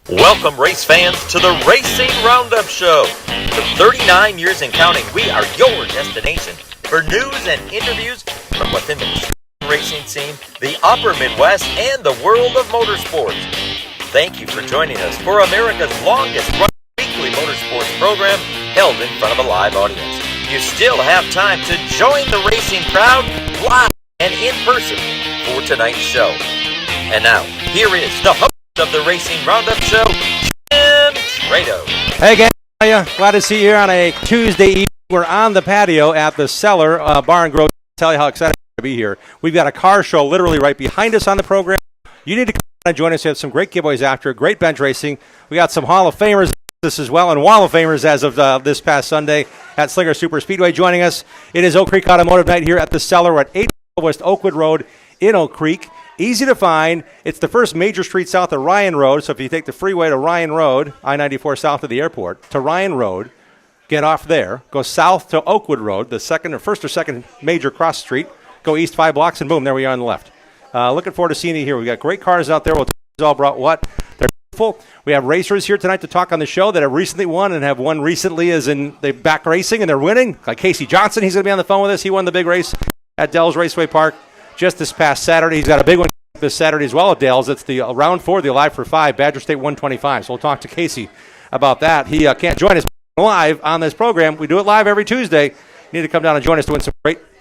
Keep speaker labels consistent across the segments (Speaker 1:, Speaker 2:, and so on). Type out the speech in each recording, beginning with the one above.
Speaker 1: Welcome, race fans, to the Racing Roundup Show. For 39 years and counting, we are your destination for news and interviews from within the racing scene, the upper Midwest, and the world of motorsports. Thank you for joining us for America's longest-running weekly motorsports program held in front of a live audience. You still have time to join the racing crowd live and in person for tonight's show. And now, here is the host of the Racing Roundup Show, Jim Trado.
Speaker 2: Hey gang, how are you? Glad to see you here on a Tuesday evening. We're on the patio at the Cellar Bar and Grill. I'll tell you how excited I'm to be here. We've got a car show literally right behind us on the program. You need to come and join us. We have some great giveaways after, great bench racing. We got some Hall of Famers this as well, and Wall of Famers as of this past Sunday at Slinger Super Speedway joining us. It is Oak Creek Automotive Night here at the Cellar. We're at 8 West Oakwood Road in Oak Creek. Easy to find. It's the first major street south of Ryan Road. So if you take the freeway to Ryan Road, I-94 south of the airport, to Ryan Road, get off there, go south to Oakwood Road, the first or second major cross street, go east 5 blocks, and boom, there we are on the left. Looking forward to seeing you here. We've got great cars out there. We'll tell you who's all brought what. They're beautiful. We have racers here tonight to talk on the show that have recently won and have won recently as in they're back racing and they're winning. Like Casey Johnson, he's going to be on the phone with us. He won the big race at Dells Raceway Park just this past Saturday. He's got a big one this Saturday as well at Dells. It's the round 4, the Alive for 5, Badger State 125. So we'll talk to Casey about that. He can't join us live on this program. We do it live every Tuesday. You need to come down and join us to win some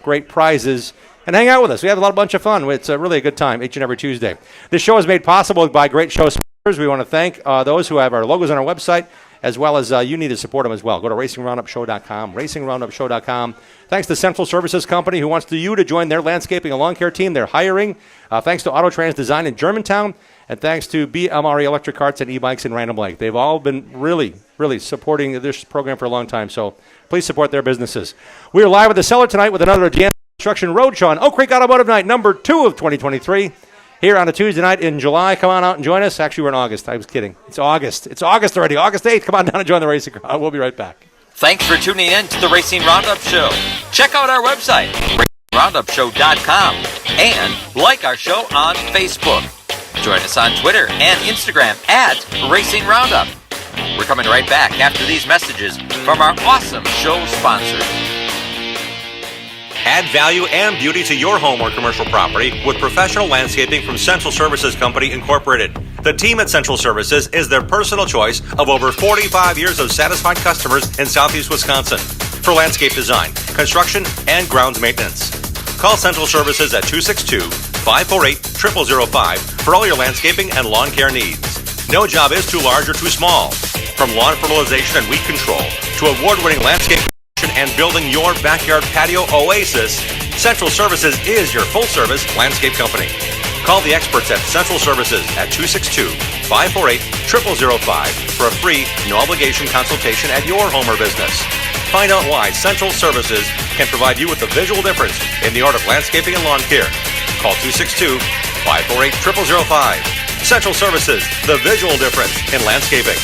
Speaker 2: great prizes and hang out with us. We have a bunch of fun. It's really a good time each and every Tuesday. This show is made possible by great show sponsors. We want to thank those who have our logos on our website, as well as you need to support them as well. Go to racingroundupshow.com, racingroundupshow.com. Thanks to Central Services Company, who wants you to join their landscaping and lawn care team. They're hiring. Thanks to Auto Trans Design in Germantown. And thanks to BMRE Electric Carts and E-Bikes in Random Lake. They've all been really supporting this program for a long time. So please support their businesses. We are live at the Cellar tonight with another DeAnna Construction Roadshow on Oak Creek Automotive Night, number 2 of 2023. Here on a Tuesday night in July. Come on out and join us. Actually, we're in August. I was kidding. It's August. It's August already. August 8th. Come on down and join the racing crowd. We'll be right back.
Speaker 1: Thanks for tuning in to the Racing Roundup Show. Check out our website, RacingRoundupShow.com, and like our show on Facebook. Join us on Twitter and Instagram at Racing Roundup. We're coming right back after these messages from our awesome show sponsors. Add value and beauty to your home or commercial property with professional landscaping from Central Services Company, Incorporated. The team at Central Services is their personal choice of over 45 years of satisfied customers in Southeast Wisconsin for landscape design, construction, and grounds maintenance. Call Central Services at 262-548-0005 for all your landscaping and lawn care needs. No job is too large or too small. From lawn fertilization and weed control to award-winning landscape and building your backyard patio oasis, Central Services is your full-service landscape company. Call the experts at Central Services at 262-548-0005 for a free, no-obligation consultation at your home or business. Find out why Central Services can provide you with the visual difference in the art of landscaping and lawn care. Call 262-548-0005. Central Services, the visual difference in landscaping.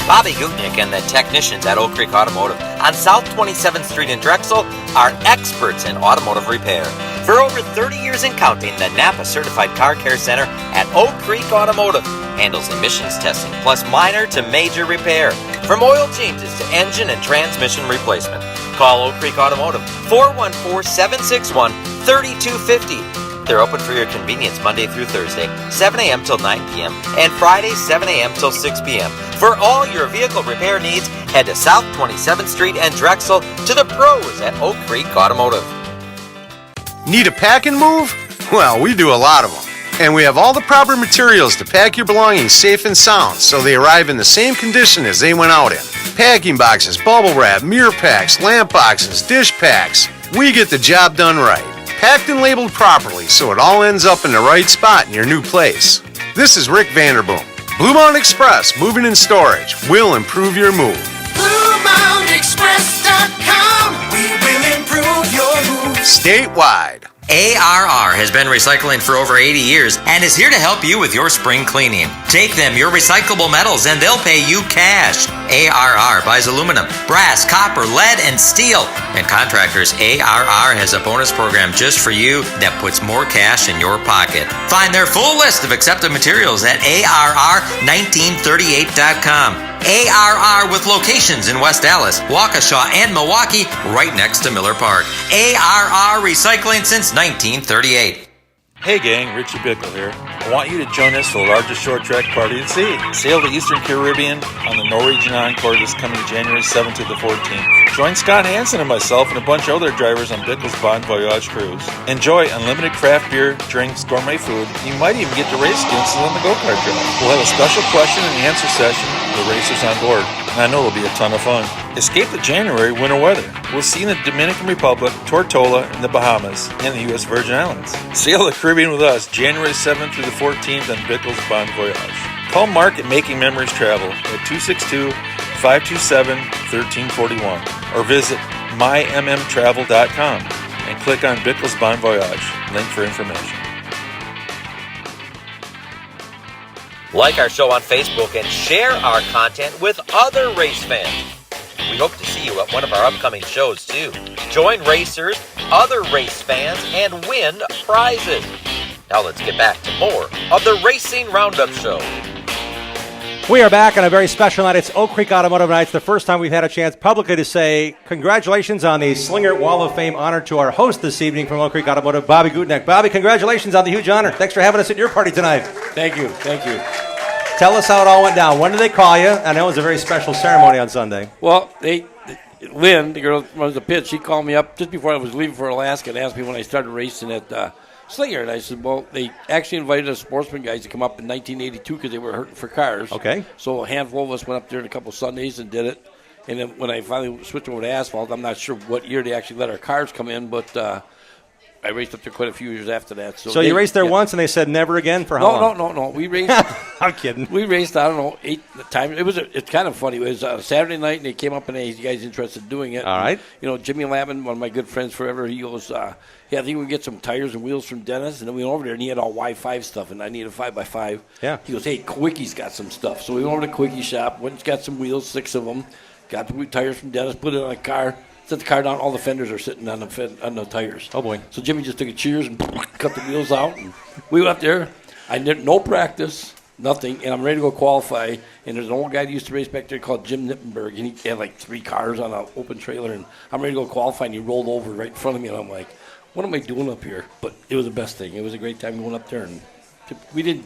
Speaker 1: Bobby Gutnick and the technicians at Oak Creek Automotive on South 27th Street in Drexel are experts in automotive repair. For over 30 years and counting, the Napa Certified Car Care Center at Oak Creek Automotive handles emissions testing plus minor to major repair, from oil changes to engine and transmission replacement. Call Oak Creek Automotive 414-761-3250. They're open for your convenience Monday through Thursday, 7 a.m. till 9 p.m. and Friday, 7 a.m. till 6 p.m. For all your vehicle repair needs, head to South 27th Street and Drexel to the pros at Oak Creek Automotive.
Speaker 3: Need a pack and move? Well, we do a lot of them. And we have all the proper materials to pack your belongings safe and sound so they arrive in the same condition as they went out in. Packing boxes, bubble wrap, mirror packs, lamp boxes, dish packs. We get the job done right. Packed and labeled properly so it all ends up in the right spot in your new place. This is Rick Vanderboom. Blue Mountain Express Moving and Storage will improve your move.
Speaker 4: BlueMountainExpress.com. We will improve your move.
Speaker 3: Statewide.
Speaker 1: ARR has been recycling for over 80 years and is here to help you with your spring cleaning. Take them your recyclable metals and they'll pay you cash. ARR buys aluminum, brass, copper, lead, and steel. And contractors, ARR has a bonus program just for you that puts more cash in your pocket. Find their full list of accepted materials at ARR1938.com. ARR with locations in West Dallas, Waukesha, and Milwaukee, right next to Miller Park. ARR Recycling since 1938.
Speaker 4: Hey gang, Richie Bickle here. I want you to join us for the largest short track party at sea. Sail the Eastern Caribbean on the Norwegian Encore this coming January 7th to the 14th. Join Scott Hansen and myself and a bunch of other drivers on Bickle's Bon Voyage cruise. Enjoy unlimited craft beer, drinks, gourmet food. You might even get to race against us on the go-kart drive. We'll have a special question and answer session with the racers on board. And I know it'll be a ton of fun. Escape the January winter weather. We'll see you in the Dominican Republic, Tortola, and the Bahamas, and the U.S. Virgin Islands. Sail the Caribbean with us January 7th through the 14th on Bickle's Bon Voyage. Call Mark at Making Memories Travel at 262-527-1341 or visit mymmtravel.com and click on Bickle's Bon Voyage. Link for information.
Speaker 1: Like our show on Facebook and share our content with other race fans. We hope to see you at one of our upcoming shows too. Join racers, other race fans, and win prizes. Now let's get back to more of the Racing Roundup Show.
Speaker 2: We are back on a very special night. It's Oak Creek Automotive Night. It's the first time we've had a chance publicly to say congratulations on the Slinger Wall of Fame honor to our host this evening from Oak Creek Automotive, Bobby Gutneck. Bobby, congratulations on the huge honor. Thanks for having us at your party tonight.
Speaker 5: Thank you.
Speaker 2: Tell us how it all went down. When did they call you? I know it was a very special ceremony on Sunday.
Speaker 5: Well, Lynn, the girl who runs the pit, she called me up just before I was leaving for Alaska and asked me when I started racing at Slinger. And I said, well, they actually invited us sportsman guys to come up in 1982 because they were hurting for cars.
Speaker 2: Okay.
Speaker 5: So a handful of us went up there in a couple Sundays and did it. And then when I finally switched over to asphalt, I'm not sure what year they actually let our cars come in, but I raced up there quite a few years after that.
Speaker 2: So you raced there once and they said never again for how long?
Speaker 5: No. We raced.
Speaker 2: I'm kidding.
Speaker 5: We raced, I don't know, 8 times. It's kind of funny. It was a Saturday night and they came up and hey, you guys interested in doing it?
Speaker 2: All right.
Speaker 5: And, Jimmy Lavin, one of my good friends forever, he goes, I think we can get some tires and wheels from Dennis. And then we went over there and he had all Y5 stuff and I needed a 5x5.
Speaker 2: Yeah.
Speaker 5: He goes, hey, Quicky's got some stuff. So we went over to Quickie shop, went and got some wheels, 6 of them, got the tires from Dennis, put it on a car. Set the car down. All the fenders are sitting on the tires.
Speaker 2: Oh boy!
Speaker 5: So Jimmy just took a cheers and cut the wheels out. And we went up there. I did no practice, nothing, and I'm ready to go qualify. And there's an old guy that used to race back there called Jim Nippenberg, and he had like 3 cars on an open trailer. And I'm ready to go qualify, and he rolled over right in front of me, and I'm like, "What am I doing up here?" But it was the best thing. It was a great time. We went up there, and we didn't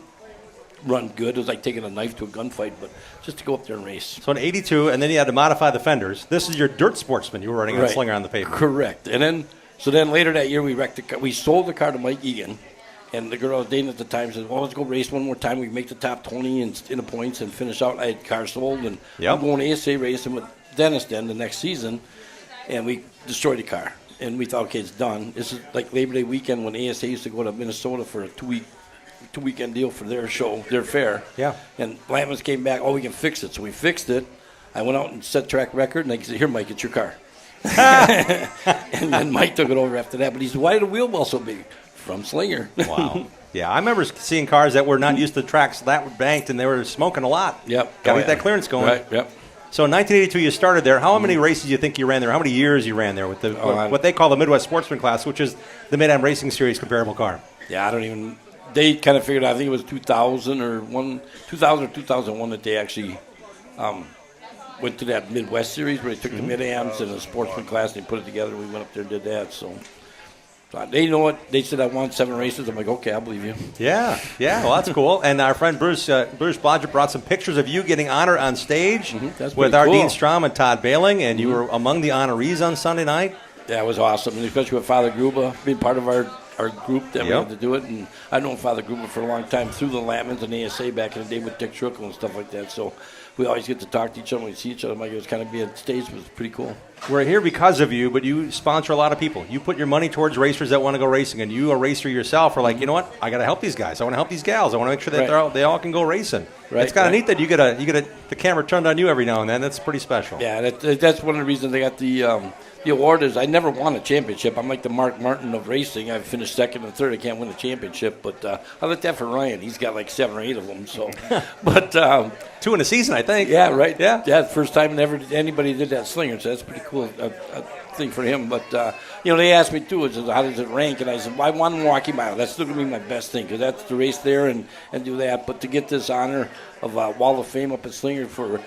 Speaker 5: run good. It was like taking a knife to a gunfight, but just to go up there and race.
Speaker 2: So in 82, and then you had to modify the fenders. This is your dirt sportsman you were running a Slinger on the pavement.
Speaker 5: Correct. And then later that year we wrecked the car. We sold the car to Mike Egan, and the girl I was dating at the time said, well, let's go race one more time. We make the top 20 in the points and finish out. I had cars sold, and I'm going ASA racing with Dennis then the next season, and we destroyed the car. And we thought, okay, it's done. This is like Labor Day weekend when ASA used to go to Minnesota for a two-weekend deal for their show, their fair.
Speaker 2: Yeah.
Speaker 5: And Lamans came back, we can fix it. So we fixed it. I went out and set track record, and I said, here, Mike, it's your car. And then Mike took it over after that. But he said, why did the wheel well so big? From Slinger.
Speaker 2: Wow. Yeah, I remember seeing cars that were not used to tracks that were banked, and they were smoking a lot.
Speaker 5: Yep.
Speaker 2: Got to get that clearance going.
Speaker 5: Right, yep.
Speaker 2: So in 1982, you started there. How many races do you think you ran there? How many years you ran there with what they call the Midwest Sportsman class, which is the Mid-Am Racing Series comparable car?
Speaker 5: Yeah, I don't even – they kind of figured out, I think it was 2000 or 2001 that they actually went to that Midwest Series where they took the Mid-Ams and the Sportsman class and they put it together. We went up there and did that. So they know what they said. I won 7 races. I'm like, okay, I'll believe you.
Speaker 2: Yeah. Well, that's cool. And our friend Bruce Blodgett brought some pictures of you getting honor on stage with our Dean Strom and Todd Bailing, and you were among the honorees on Sunday night.
Speaker 5: Yeah, it was awesome, and especially with Father Gruba being part of our group that we had to do it. And I've known Father Gruba for a long time through the Latmans and ASA back in the day with Dick Schruckel and stuff like that. So we always get to talk to each other when we see each other. Like it was kind of being on stage was pretty cool.
Speaker 2: We're here because of you, but you sponsor a lot of people. You put your money towards racers that want to go racing, and you, a racer yourself, are like, you know what? I got to help these guys. I want to help these gals. I want to make sure that they all can go racing.
Speaker 5: Right,
Speaker 2: it's kind of
Speaker 5: right.
Speaker 2: neat that you get the camera turned on you every now and then. That's pretty special.
Speaker 5: Yeah, that's one of the reasons they got the award. Is I never won a championship. I'm like the Mark Martin of racing. I've finished second and third. I can't win a championship, but I like that for Ryan. He's got like 7 or 8 of them. So, but
Speaker 2: 2 in a season, I think.
Speaker 5: yeah, right.
Speaker 2: Yeah.
Speaker 5: The first time anybody did that slinger. So that's pretty cool. Thing for him, but they asked me too, how does it rank? And I said, well, I won Milwaukee Mile. That's still gonna be my best thing because that's the race there and do that. But to get this honor of Wall of Fame up at Slinger for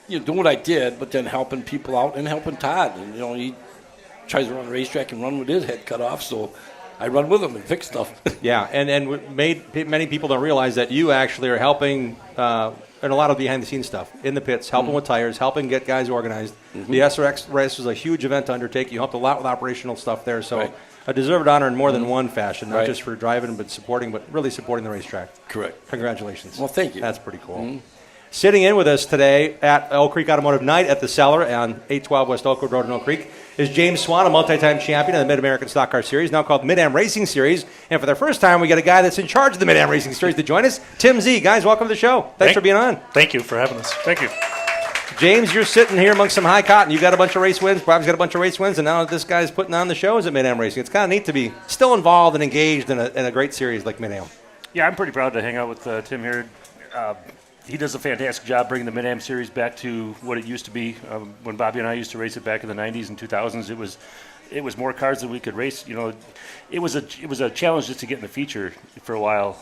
Speaker 5: doing what I did, but then helping people out and helping Todd, and he tries to run a racetrack and run with his head cut off, so I run with him and fix stuff.
Speaker 2: Yeah, and many people don't realize that you actually are helping. And a lot of behind-the-scenes stuff in the pits, helping with tires, helping get guys organized. The SRX race was a huge event to undertake. You helped a lot with operational stuff there, so a deserved honor in more than one fashion, not just for driving, but really supporting the racetrack.
Speaker 5: Correct.
Speaker 2: Congratulations.
Speaker 5: Well, thank you.
Speaker 2: That's pretty cool. Sitting in with us today at Oak Creek Automotive Night at the Cellar on 812 West Oakwood Road in Oak Creek is James Swan, a multi-time champion of the Mid-American Stock Car Series, now called Mid-Am Racing Series. And for the first time, we got a guy that's in charge of the Mid-Am Racing Series to join us, Tim Z. Guys, welcome to the show. Thanks for being on.
Speaker 6: Thank you for having us. Thank you.
Speaker 2: James, you're sitting here amongst some high cotton. You got a bunch of race wins. Bob's got a bunch of race wins, and now this guy's putting on the shows at Mid-Am Racing. It's kind of neat to be still involved and engaged in a great series like Mid-Am.
Speaker 6: Yeah, I'm pretty proud to hang out with Tim here. He does a fantastic job bringing the Mid-Am series back to what it used to be. When Bobby and I used to race it back in the 90s and 2000s, it was more cars than we could race. It was a challenge just to get in the feature for a while,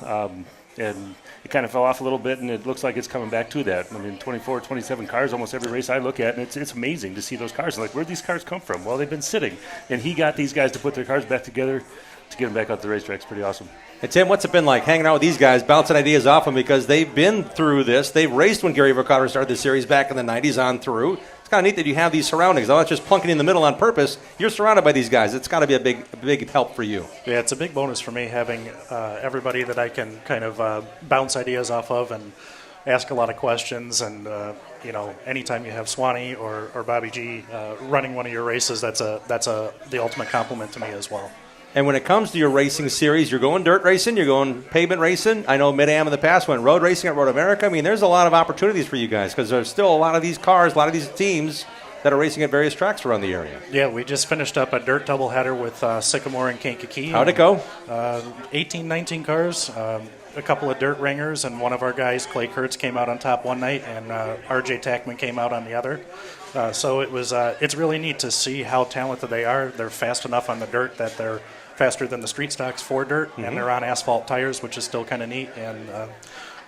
Speaker 6: and it kind of fell off a little bit, and it looks like it's coming back to that. I mean, 24, 27 cars almost every race I look at, and it's amazing to see those cars. I'm like, where'd these cars come from? Well, they've been sitting, and he got these guys to put their cars back together to get them back out the racetrack. It's pretty awesome.
Speaker 2: And Tim, what's it been like hanging out with these guys, bouncing ideas off them because they've been through this. They've raced when Gary Ricardo started the series back in the 90s on through. It's kind of neat that you have these surroundings. I'm not just plunking in the middle on purpose. You're surrounded by these guys. It's got to be a big help for you.
Speaker 6: Yeah, it's a big bonus for me having everybody that I can kind of bounce ideas off of and ask a lot of questions. And, anytime you have Swanee or Bobby G running one of your races, that's the ultimate compliment to me as well.
Speaker 2: And when it comes to your racing series, you're going dirt racing, you're going pavement racing. I know Mid-Am in the past went road racing at Road America. I mean, there's a lot of opportunities for you guys because there's still a lot of these cars, a lot of these teams that are racing at various tracks around the area.
Speaker 6: Yeah, we just finished up a dirt doubleheader with Sycamore and Kankakee.
Speaker 2: How'd it go?
Speaker 6: 18, 19 cars, a couple of dirt ringers, and one of our guys, Clay Kurtz, came out on top one night, and R.J. Tackman came out on the other. So it's really neat to see how talented they are. They're fast enough on the dirt that they're faster than the street stocks for dirt, and they're on asphalt tires, which is still kind of neat. And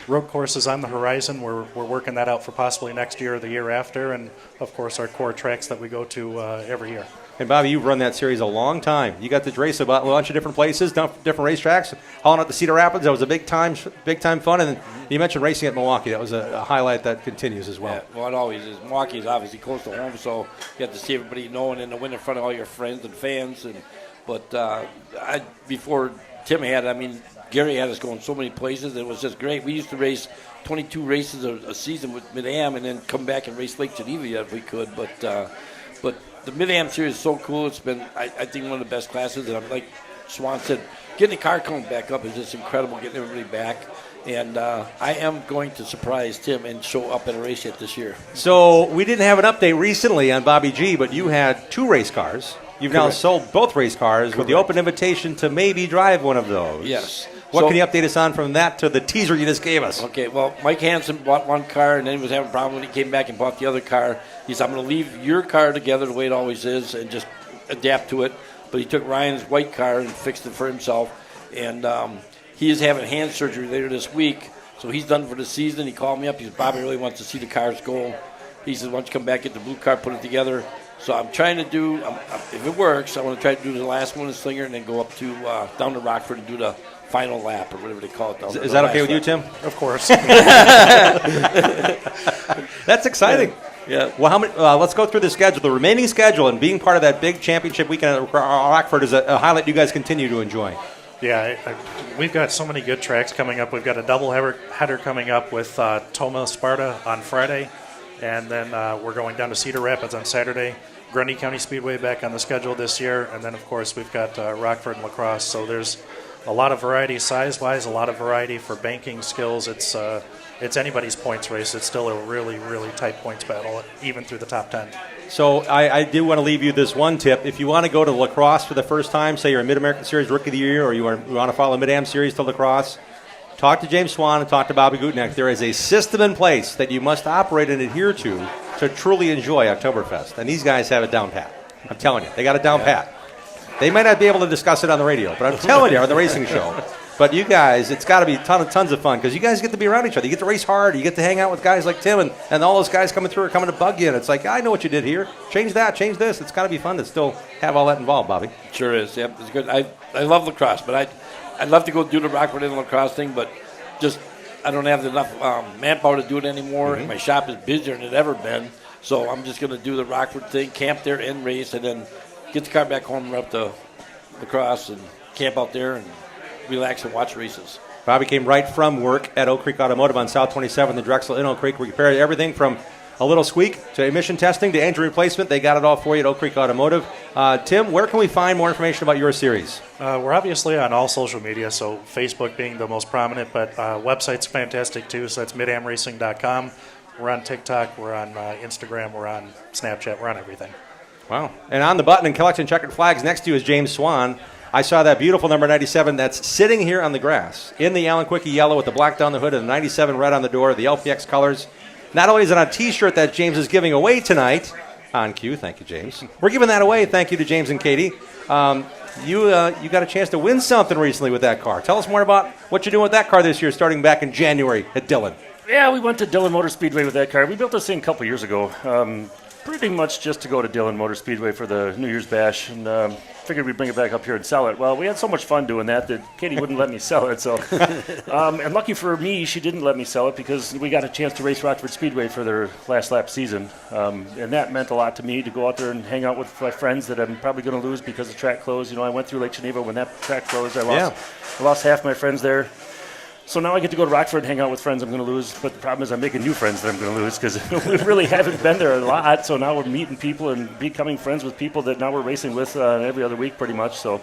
Speaker 6: road course is on the horizon. We're working that out for possibly next year or the year after, and of course our core tracks that we go to every year.
Speaker 2: And Bobby, you've run that series a long time. You got to race a bunch of different places, different racetracks. Hauling out to Cedar Rapids, that was a big time fun. And you mentioned racing at Milwaukee. That was a highlight that continues as well.
Speaker 5: Yeah, well, it always is. Milwaukee is obviously close to home, so you have to see everybody knowing and to win in front of all your friends and fans. But before Tim had, Gary had us going so many places. It was just great. We used to race 22 races a season with Mid-Am and then come back and race Lake Geneva if we could. But the Mid-Am series is so cool. It's been, I think, one of the best classes. And like Swan said, getting the car coming back up is just incredible, getting everybody back. And I am going to surprise Tim and show up at a race yet this year.
Speaker 2: So we didn't have an update recently on Bobby G, but you had 2 race cars. You've now sold both race cars with the open invitation to maybe drive one of those.
Speaker 5: Yes.
Speaker 2: What can you update us on from that to the teaser you just gave us?
Speaker 5: Okay, well, Mike Hansen bought one car, and then he was having a problem when he came back and bought the other car. He said, I'm going to leave your car together the way it always is and just adapt to it. But he took Ryan's white car and fixed it for himself. And he is having hand surgery later this week, so he's done for the season. He called me up. He said, Bobby really wants to see the cars go. He said, why don't you come back, get the blue car, put it together. So I'm trying to do, if it works, I want to try to do the last one in Slinger and then go up to down to Rockford and do the final lap or whatever they call it.
Speaker 2: Is that okay with you, Tim?
Speaker 6: Of course.
Speaker 2: That's exciting.
Speaker 5: Yeah.
Speaker 2: Well, let's go through the schedule, the remaining schedule, and being part of that big championship weekend at Rockford is a highlight you guys continue to enjoy.
Speaker 6: Yeah, we've got so many good tracks coming up. We've got a double header coming up with Toma Sparta on Friday. And then we're going down to Cedar Rapids on Saturday. Grundy County Speedway back on the schedule this year. And then, of course, we've got Rockford and La Crosse. So there's
Speaker 7: a lot of variety size-wise, a lot of variety for banking skills. It's anybody's points race. It's still a really, really tight points battle, even through the top 10.
Speaker 2: So I do want to leave you this one tip. If you want to go to lacrosse for the first time, say you're a Mid-American Series Rookie of the Year, or you want to follow Mid-Am Series to lacrosse, talk to James Swan and talk to Bobby Gutnick. There is a system in place that you must operate and adhere to truly enjoy Oktoberfest. And these guys have it down pat. I'm telling you, they got it down pat. They might not be able to discuss it on the radio, but I'm telling you, on the racing show. But you guys, it's got to be tons of fun because you guys get to be around each other. You get to race hard. You get to hang out with guys like Tim and all those guys coming through are coming to bug you. And it's like, I know what you did here. Change that, change this. It's got to be fun to still have all that involved, Bobby.
Speaker 5: Sure is. Yep, it's good. I love lacrosse, but I'd love to go do the Rockford and lacrosse thing, but just I don't have enough manpower to do it anymore. My shop is busier than it ever been, so I'm just going to do the Rockford thing, camp there and race, and then get the car back home and up to lacrosse and camp out there and relax and watch races.
Speaker 2: Bobby came right from work at Oak Creek Automotive on South 27th in Drexel in Oak Creek. We repaired everything from a little squeak to emission testing to engine replacement. They got it all for you at Oak Creek Automotive. Tim, where can we find more information about your series?
Speaker 7: We're obviously on all social media, so Facebook being the most prominent, but website's fantastic too, so that's midamracing.com. We're on TikTok, we're on Instagram, we're on Snapchat, we're on everything.
Speaker 2: Wow. And on the button and collecting checkered flags next to you is James Swan. I saw that beautiful number 97 that's sitting here on the grass in the Allen Quickie yellow with the black down the hood and the 97 red on the door, the LPX colors. Not only is it on a T-shirt that James is giving away tonight, on cue, thank you, James. We're giving that away, thank you to James and Katie. You got a chance to win something recently with that car. Tell us more about what you're doing with that car this year, starting back in January at Dillon.
Speaker 6: Yeah, we went to Dillon Motor Speedway with that car. We built this thing a couple years ago, pretty much just to go to Dillon Motor Speedway for the New Year's Bash, and figured we'd bring it back up here and sell it. Well, we had so much fun doing that Katie wouldn't let me sell it. So, and lucky for me, she didn't let me sell it because we got a chance to race Rockford Speedway for their last lap season, and that meant a lot to me to go out there and hang out with my friends that I'm probably going to lose because the track closed. You know, I went through Lake Geneva when that track closed. I lost half my friends there. So now I get to go to Rockford and hang out with friends I'm going to lose, but the problem is I'm making new friends that I'm going to lose because we really haven't been there a lot. So now we're meeting people and becoming friends with people that now we're racing with every other week pretty much. So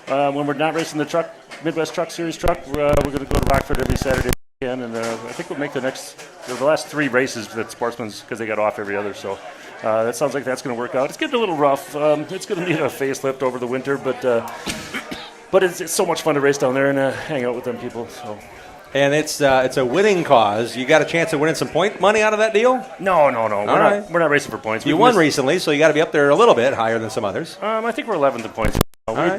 Speaker 6: when we're not racing the Midwest Truck Series truck, we're going to go to Rockford every Saturday weekend, and I think we'll make the last 3 races with Sportsman's because they got off every other. So that sounds like that's going to work out. It's getting a little rough. It's going to need a facelift over the winter, but it's so much fun to race down there and hang out with them people. So.
Speaker 2: And it's a winning cause. You got a chance of winning some point money out of that deal?
Speaker 6: No. We're not racing for points.
Speaker 2: You won recently, so you got to be up there a little bit higher than some others.
Speaker 6: I think we're 11th in points.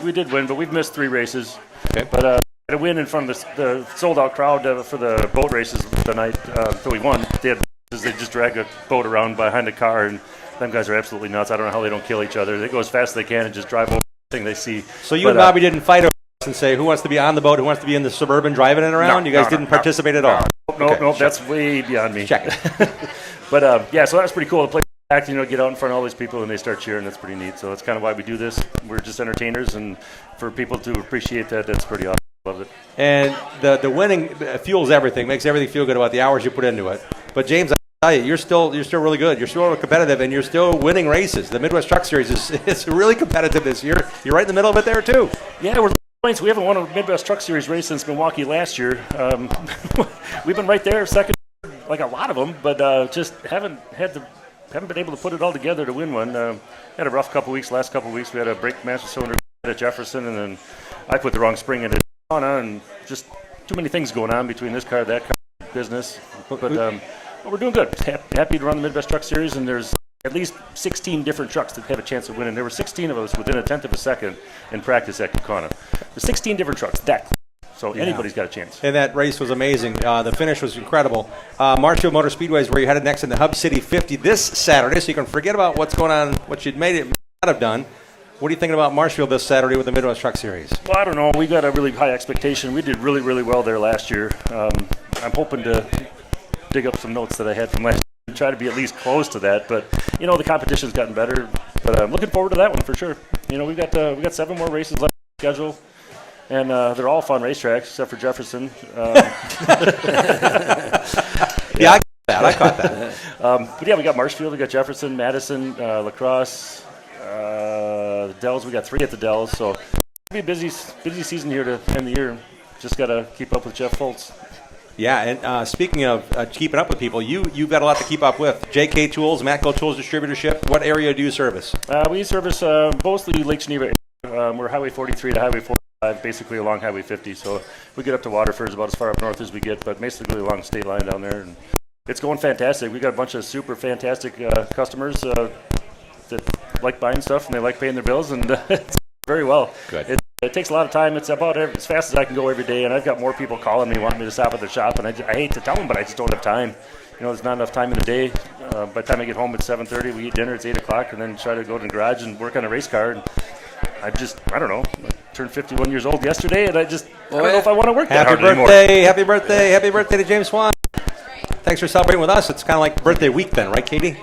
Speaker 6: We did win, but we've missed 3 races. Okay. But to win in front of the sold-out crowd for the boat races the night that we won, they just drag a boat around behind a car, and them guys are absolutely nuts. I don't know how they don't kill each other. They go as fast as they can and just drive over everything they see.
Speaker 2: So you and Bobby didn't fight over and say who wants to be on the boat, who wants to be in the Suburban driving it around? You guys didn't participate at all?
Speaker 6: Nope, that's way beyond me.
Speaker 2: Check it.
Speaker 6: But so that was pretty cool. The place packed, get out in front of all these people and they start cheering. That's pretty neat. So that's kind of why we do this. We're just entertainers, and for people to appreciate that, that's pretty awesome. Love it.
Speaker 2: And the winning fuels everything, makes everything feel good about the hours you put into it. But James, I tell you, you're still really good. You're still competitive, and you're still winning races. The Midwest Truck Series is really competitive this year. You're right in the middle of it there too.
Speaker 6: Yeah, we're points. We haven't won a Midwest Truck Series race since Milwaukee last year. We've been right there, second, like a lot of them, but just haven't been able to put it all together to win one. Had a rough last couple weeks. We had a brake master cylinder at Jefferson, and then I put the wrong spring in it, and just too many things going on between this car, that car, business. But we're doing good. Happy to run the Midwest Truck Series, and there's at least 16 different trucks that have a chance of winning. There were 16 of us within a tenth of a second in practice at Kaukauna. There's 16 different trucks. So anybody's got a chance.
Speaker 2: And that race was amazing. The finish was incredible. Marshfield Motor Speedway is where you headed next in the Hub City 50 this Saturday, so you can forget about what's going on, what you'd may not have done. What are you thinking about Marshfield this Saturday with the Midwest Truck Series?
Speaker 6: Well, I don't know. We got a really high expectation. We did really, really well there last year. I'm hoping to dig up some notes that I had from last year and try to be at least close to that. But, the competition's gotten better. But I'm looking forward to that one for sure. We've got 7 more races left on the schedule. And they're all fun racetracks, except for Jefferson.
Speaker 2: I caught that.
Speaker 6: But yeah, we got Marshfield, we got Jefferson, Madison, La Crosse, the Dells. We got 3 at the Dells. So be a busy season here to end the year. Just got to keep up with Jeff Foltz.
Speaker 2: Yeah, and speaking of keeping up with people, you've got a lot to keep up with. JK Tools, Matco Tools Distributorship. What area do you service?
Speaker 6: We service mostly Lake Geneva. We're Highway 43 to Highway 45, basically along Highway 50. So we get up to Waterford, about as far up north as we get, but basically along the state line down there. And it's going fantastic. We got a bunch of super fantastic customers that like buying stuff and they like paying their bills, and it's very well.
Speaker 2: Good.
Speaker 6: It takes a lot of time. It's about as fast as I can go every day, and I've got more people calling me wanting me to stop at the shop, and I hate to tell them, but I just don't have time. There's not enough time in the day. By the time I get home at 7:30, we eat dinner, it's 8 o'clock, and then try to go to the garage and work on a race car. And I don't know. I turned 51 years old yesterday, and I don't know if I want to work that hard anymore.
Speaker 2: Happy birthday to James Swan. Thanks for celebrating with us. It's kind of like birthday week then, right, Katie?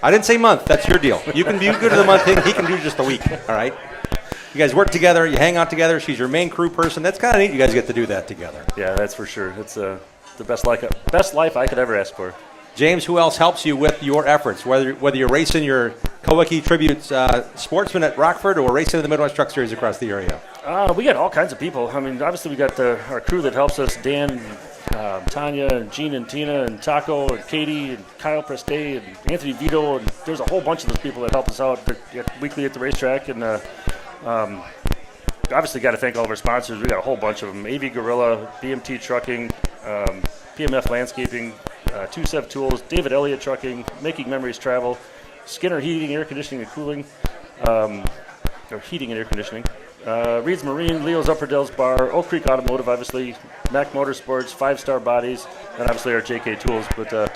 Speaker 2: I didn't say month. That's your deal. You can do the month thing. He can do just a week, all right? You guys work together. You hang out together. She's your main crew person. That's kind of neat. You guys get to do that together.
Speaker 6: Yeah, that's for sure. It's the best life I could ever ask for.
Speaker 2: James, who else helps you with your efforts, whether you're racing your Kawiki Tribute Sportsman at Rockford or racing in the Midwest Truck Series across the area?
Speaker 6: We got all kinds of people. I mean, obviously we got our crew that helps us, Dan, Tanya, and Gene, and Tina, and Taco, and Katie, and Kyle Preste, and Anthony Vito, and there's a whole bunch of those people that help us out weekly at the racetrack. And obviously got to thank all of our sponsors. We got a whole bunch of them: AV Gorilla, BMT Trucking, PMF Landscaping, 2SEV Tools, David Elliott Trucking, Making Memories Travel, Skinner Heating, Air Conditioning and Cooling, or Heating and Air Conditioning, Reed's Marine, Leo's Upper Dells Bar, Oak Creek Automotive, obviously, Mac Motorsports, 5-Star Bodies, and obviously our JK Tools. But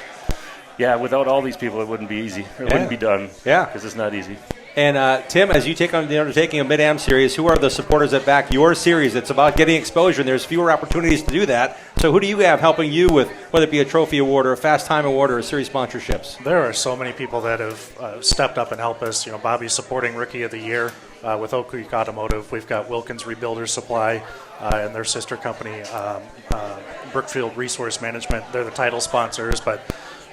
Speaker 6: yeah, without all these people, it wouldn't be easy. It wouldn't be done.
Speaker 2: Yeah,
Speaker 6: because it's not easy.
Speaker 2: And Tim, as you take on the undertaking of Mid-Am Series, who are the supporters that back your series? It's about getting exposure, and there's fewer opportunities to do that. So who do you have helping you with, whether it be a trophy award or a fast time award or a series sponsorships?
Speaker 7: There are so many people that have stepped up and helped us. Bobby's supporting Rookie of the Year with Oak Creek Automotive. We've got Wilkins Rebuilder Supply and their sister company, Brookfield Resource Management. They're the title sponsors, but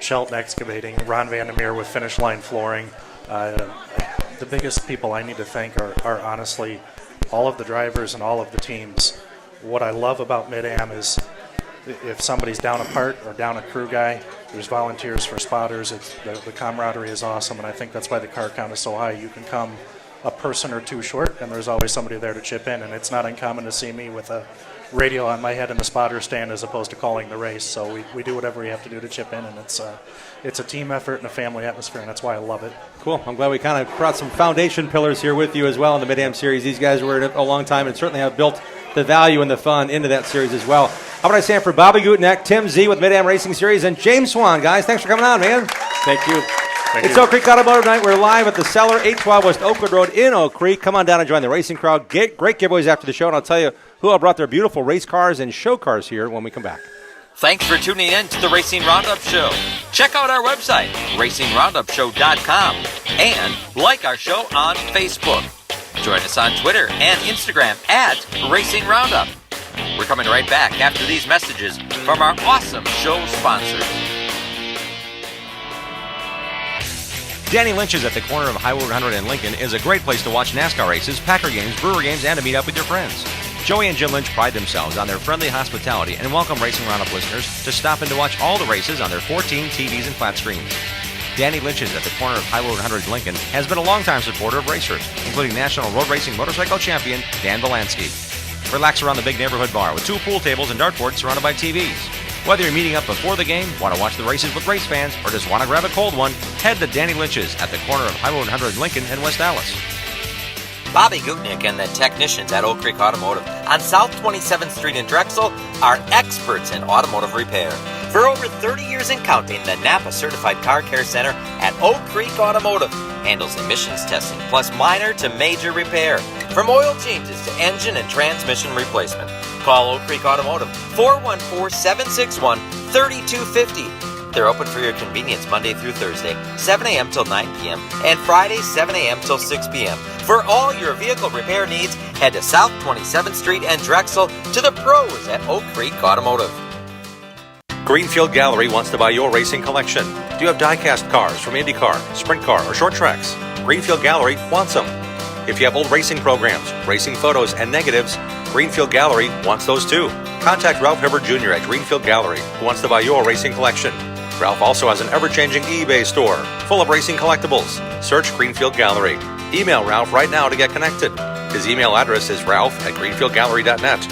Speaker 7: Shelton Excavating, Ron Vandermeer with Finish Line Flooring. The biggest people I need to thank are honestly all of the drivers and all of the teams. What I love about Mid-Am is if somebody's down a part or down a crew guy, there's volunteers for spotters. The camaraderie is awesome, and I think that's why the car count is so high. You can come a person or two short, and there's always somebody there to chip in, and it's not uncommon to see me with a radio on my head in the spotter stand as opposed to calling the race. So we do whatever we have to do to chip in, and it's a team effort and a family atmosphere, and that's why I love it.
Speaker 2: Cool. I'm glad we kind of brought some foundation pillars here with you as well in the Mid-Am Series. These guys were in it a long time and certainly have built the value and the fun into that series as well. How about I stand for Bobby Guteneck, Tim Z with Mid-Am Racing Series, and James Swan. Guys, thanks for coming on, man.
Speaker 6: Thank you.
Speaker 2: It's Oak Creek Automotive Night. We're live at the Cellar, 812 West Oakwood Road in Oak Creek. Come on down and join the racing crowd. Great giveaways after the show, and I'll tell you who all brought their beautiful race cars and show cars here when we come back.
Speaker 1: Thanks for tuning in to the Racing Roundup Show. Check out our website, racingroundupshow.com, and like our show on Facebook. Join us on Twitter and Instagram at Racing Roundup. We're coming right back after these messages from our awesome show sponsors. Danny Lynch's at the corner of Highway 100 and Lincoln is a great place to watch NASCAR races, Packer games, Brewer games, and to meet up with your friends. Joey and Jim Lynch pride themselves on their friendly hospitality and welcome Racing Roundup listeners to stop in to watch all the races on their 14 TVs and flat screens. Danny Lynch's at the corner of Highway 100 and Lincoln has been a longtime supporter of racers, including National Road Racing Motorcycle Champion Dan Belansky. Relax around the big neighborhood bar with 2 pool tables and dartboards surrounded by TVs. Whether you're meeting up before the game, want to watch the races with race fans, or just want to grab a cold one, head to Danny Lynch's at the corner of Highway 100 and Lincoln in West Dallas. Bobby Gutnick and the technicians at Oak Creek Automotive on South 27th Street in Drexel are experts in automotive repair. For over 30 years and counting, the Napa Certified Car Care Center at Oak Creek Automotive handles emissions testing plus minor to major repair, from oil changes to engine and transmission replacement. Call Oak Creek Automotive 414-761-3250. They're open for your convenience Monday through Thursday, 7 a.m. till 9 p.m. and Friday, 7 a.m. till 6 p.m. For all your vehicle repair needs, head to South 27th Street and Drexel to the pros at Oak Creek Automotive. Greenfield Gallery wants to buy your racing collection. Do you have die-cast cars from IndyCar, Sprint Car, or short tracks? Greenfield Gallery wants them.
Speaker 2: If you have old racing programs, racing photos, and negatives, Greenfield Gallery wants those too. Contact Ralph Hibbert Jr. at Greenfield Gallery, who wants to buy your racing collection. Ralph also has an ever-changing eBay store full of racing collectibles. Search Greenfield Gallery. Email Ralph right now to get connected. His email address is ralph@greenfieldgallery.net.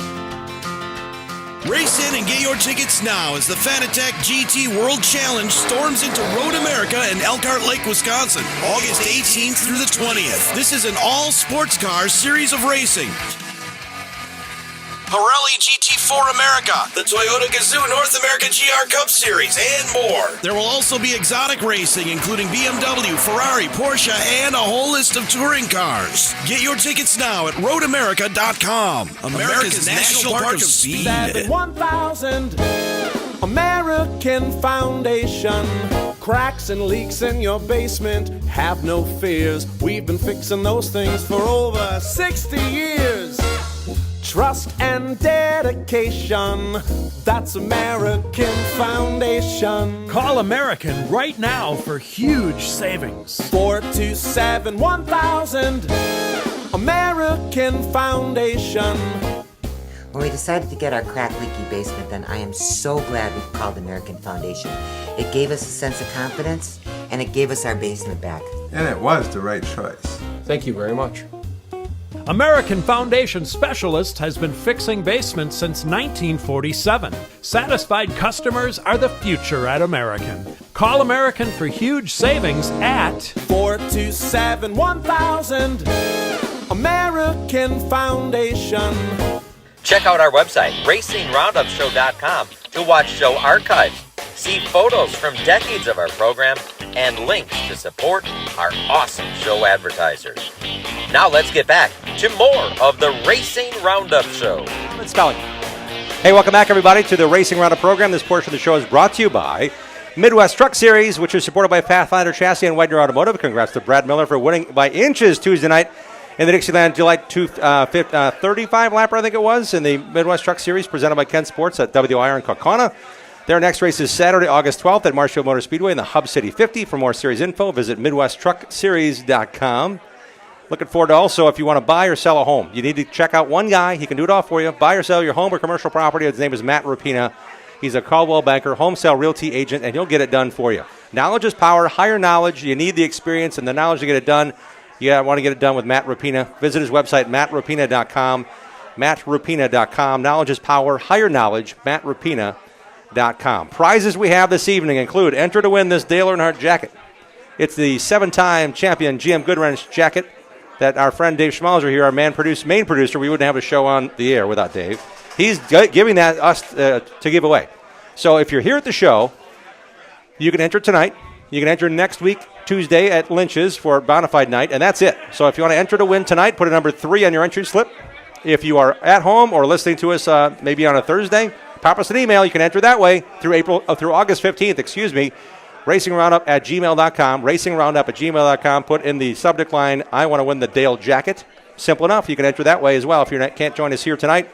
Speaker 8: Race in and get your tickets now as the Fanatec GT World Challenge storms into Road America in Elkhart Lake, Wisconsin, August 18th through the 20th. This is an all-sports car series of racing. Pirelli GT4 America, the Toyota Gazoo North America GR Cup Series, and more. There will also be exotic racing, including BMW, Ferrari, Porsche, and a whole list of touring cars. Get your tickets now at roadamerica.com. America's National Park of Speed.
Speaker 9: 1000 American Foundation. Cracks and leaks in your basement, have no fears. We've been fixing those things for over 60 years. Trust and dedication, that's American Foundation.
Speaker 10: Call American right now for huge savings.
Speaker 9: 427-1000, American Foundation.
Speaker 11: When we decided to get our crack-leaky basement done, I am so glad we called American Foundation. It gave us a sense of confidence, and it gave us our basement back.
Speaker 12: And it was the right choice.
Speaker 13: Thank you very much.
Speaker 10: American Foundation Specialist has been fixing basements since 1947. Satisfied customers are the future at American. Call American for huge savings at
Speaker 9: 427-1000, American Foundation.
Speaker 1: Check out our website, RacingRoundupShow.com, to watch show archives, see photos from decades of our program, and links to support our awesome show advertisers. Now let's get back to more of the Racing Roundup Show.
Speaker 2: It's spelling. Hey, welcome back, everybody, to the Racing Roundup program. This portion of the show is brought to you by Midwest Truck Series, which is supported by Pathfinder Chassis and Widener Automotive. Congrats to Brad Miller for winning by inches Tuesday night in the Dixieland July 35 lapper, I think it was, in the Midwest Truck Series presented by Kent Sports at WIR in Kaukauna. Their next race is Saturday, August 12th at Marshfield Motor Speedway in the Hub City 50. For more series info, visit MidwestTruckSeries.com. Looking forward to also, if you want to buy or sell a home, you need to check out one guy. He can do it all for you. Buy or sell your home or commercial property. His name is Matt Rapina. He's a Caldwell banker, home sale realty agent, and he'll get it done for you. Knowledge is power. Higher knowledge. You need the experience and the knowledge to get it done. You want to get it done with Matt Rapina. Visit his website, mattrapina.com. mattrapina.com. Knowledge is power. Higher knowledge, mattrapina.com. Prizes we have this evening include enter to win this Dale Earnhardt jacket. It's the 7-time champion GM Goodwrench jacket that our friend Dave Schmalzer here, our main producer, we wouldn't have a show on the air without Dave. He's giving that us to give away. So if you're here at the show, you can enter tonight. You can enter next week, Tuesday at Lynch's for Bonafide night, and that's it. So if you want to enter to win tonight, put a number 3 on your entry slip. If you are at home or listening to us maybe on a Thursday, pop us an email. You can enter that way through August 15th, racingroundup@gmail.com, racingroundup@gmail.com. Put in the subject line, I want to win the Dale jacket. Simple enough. You can enter that way as well if you can't join us here tonight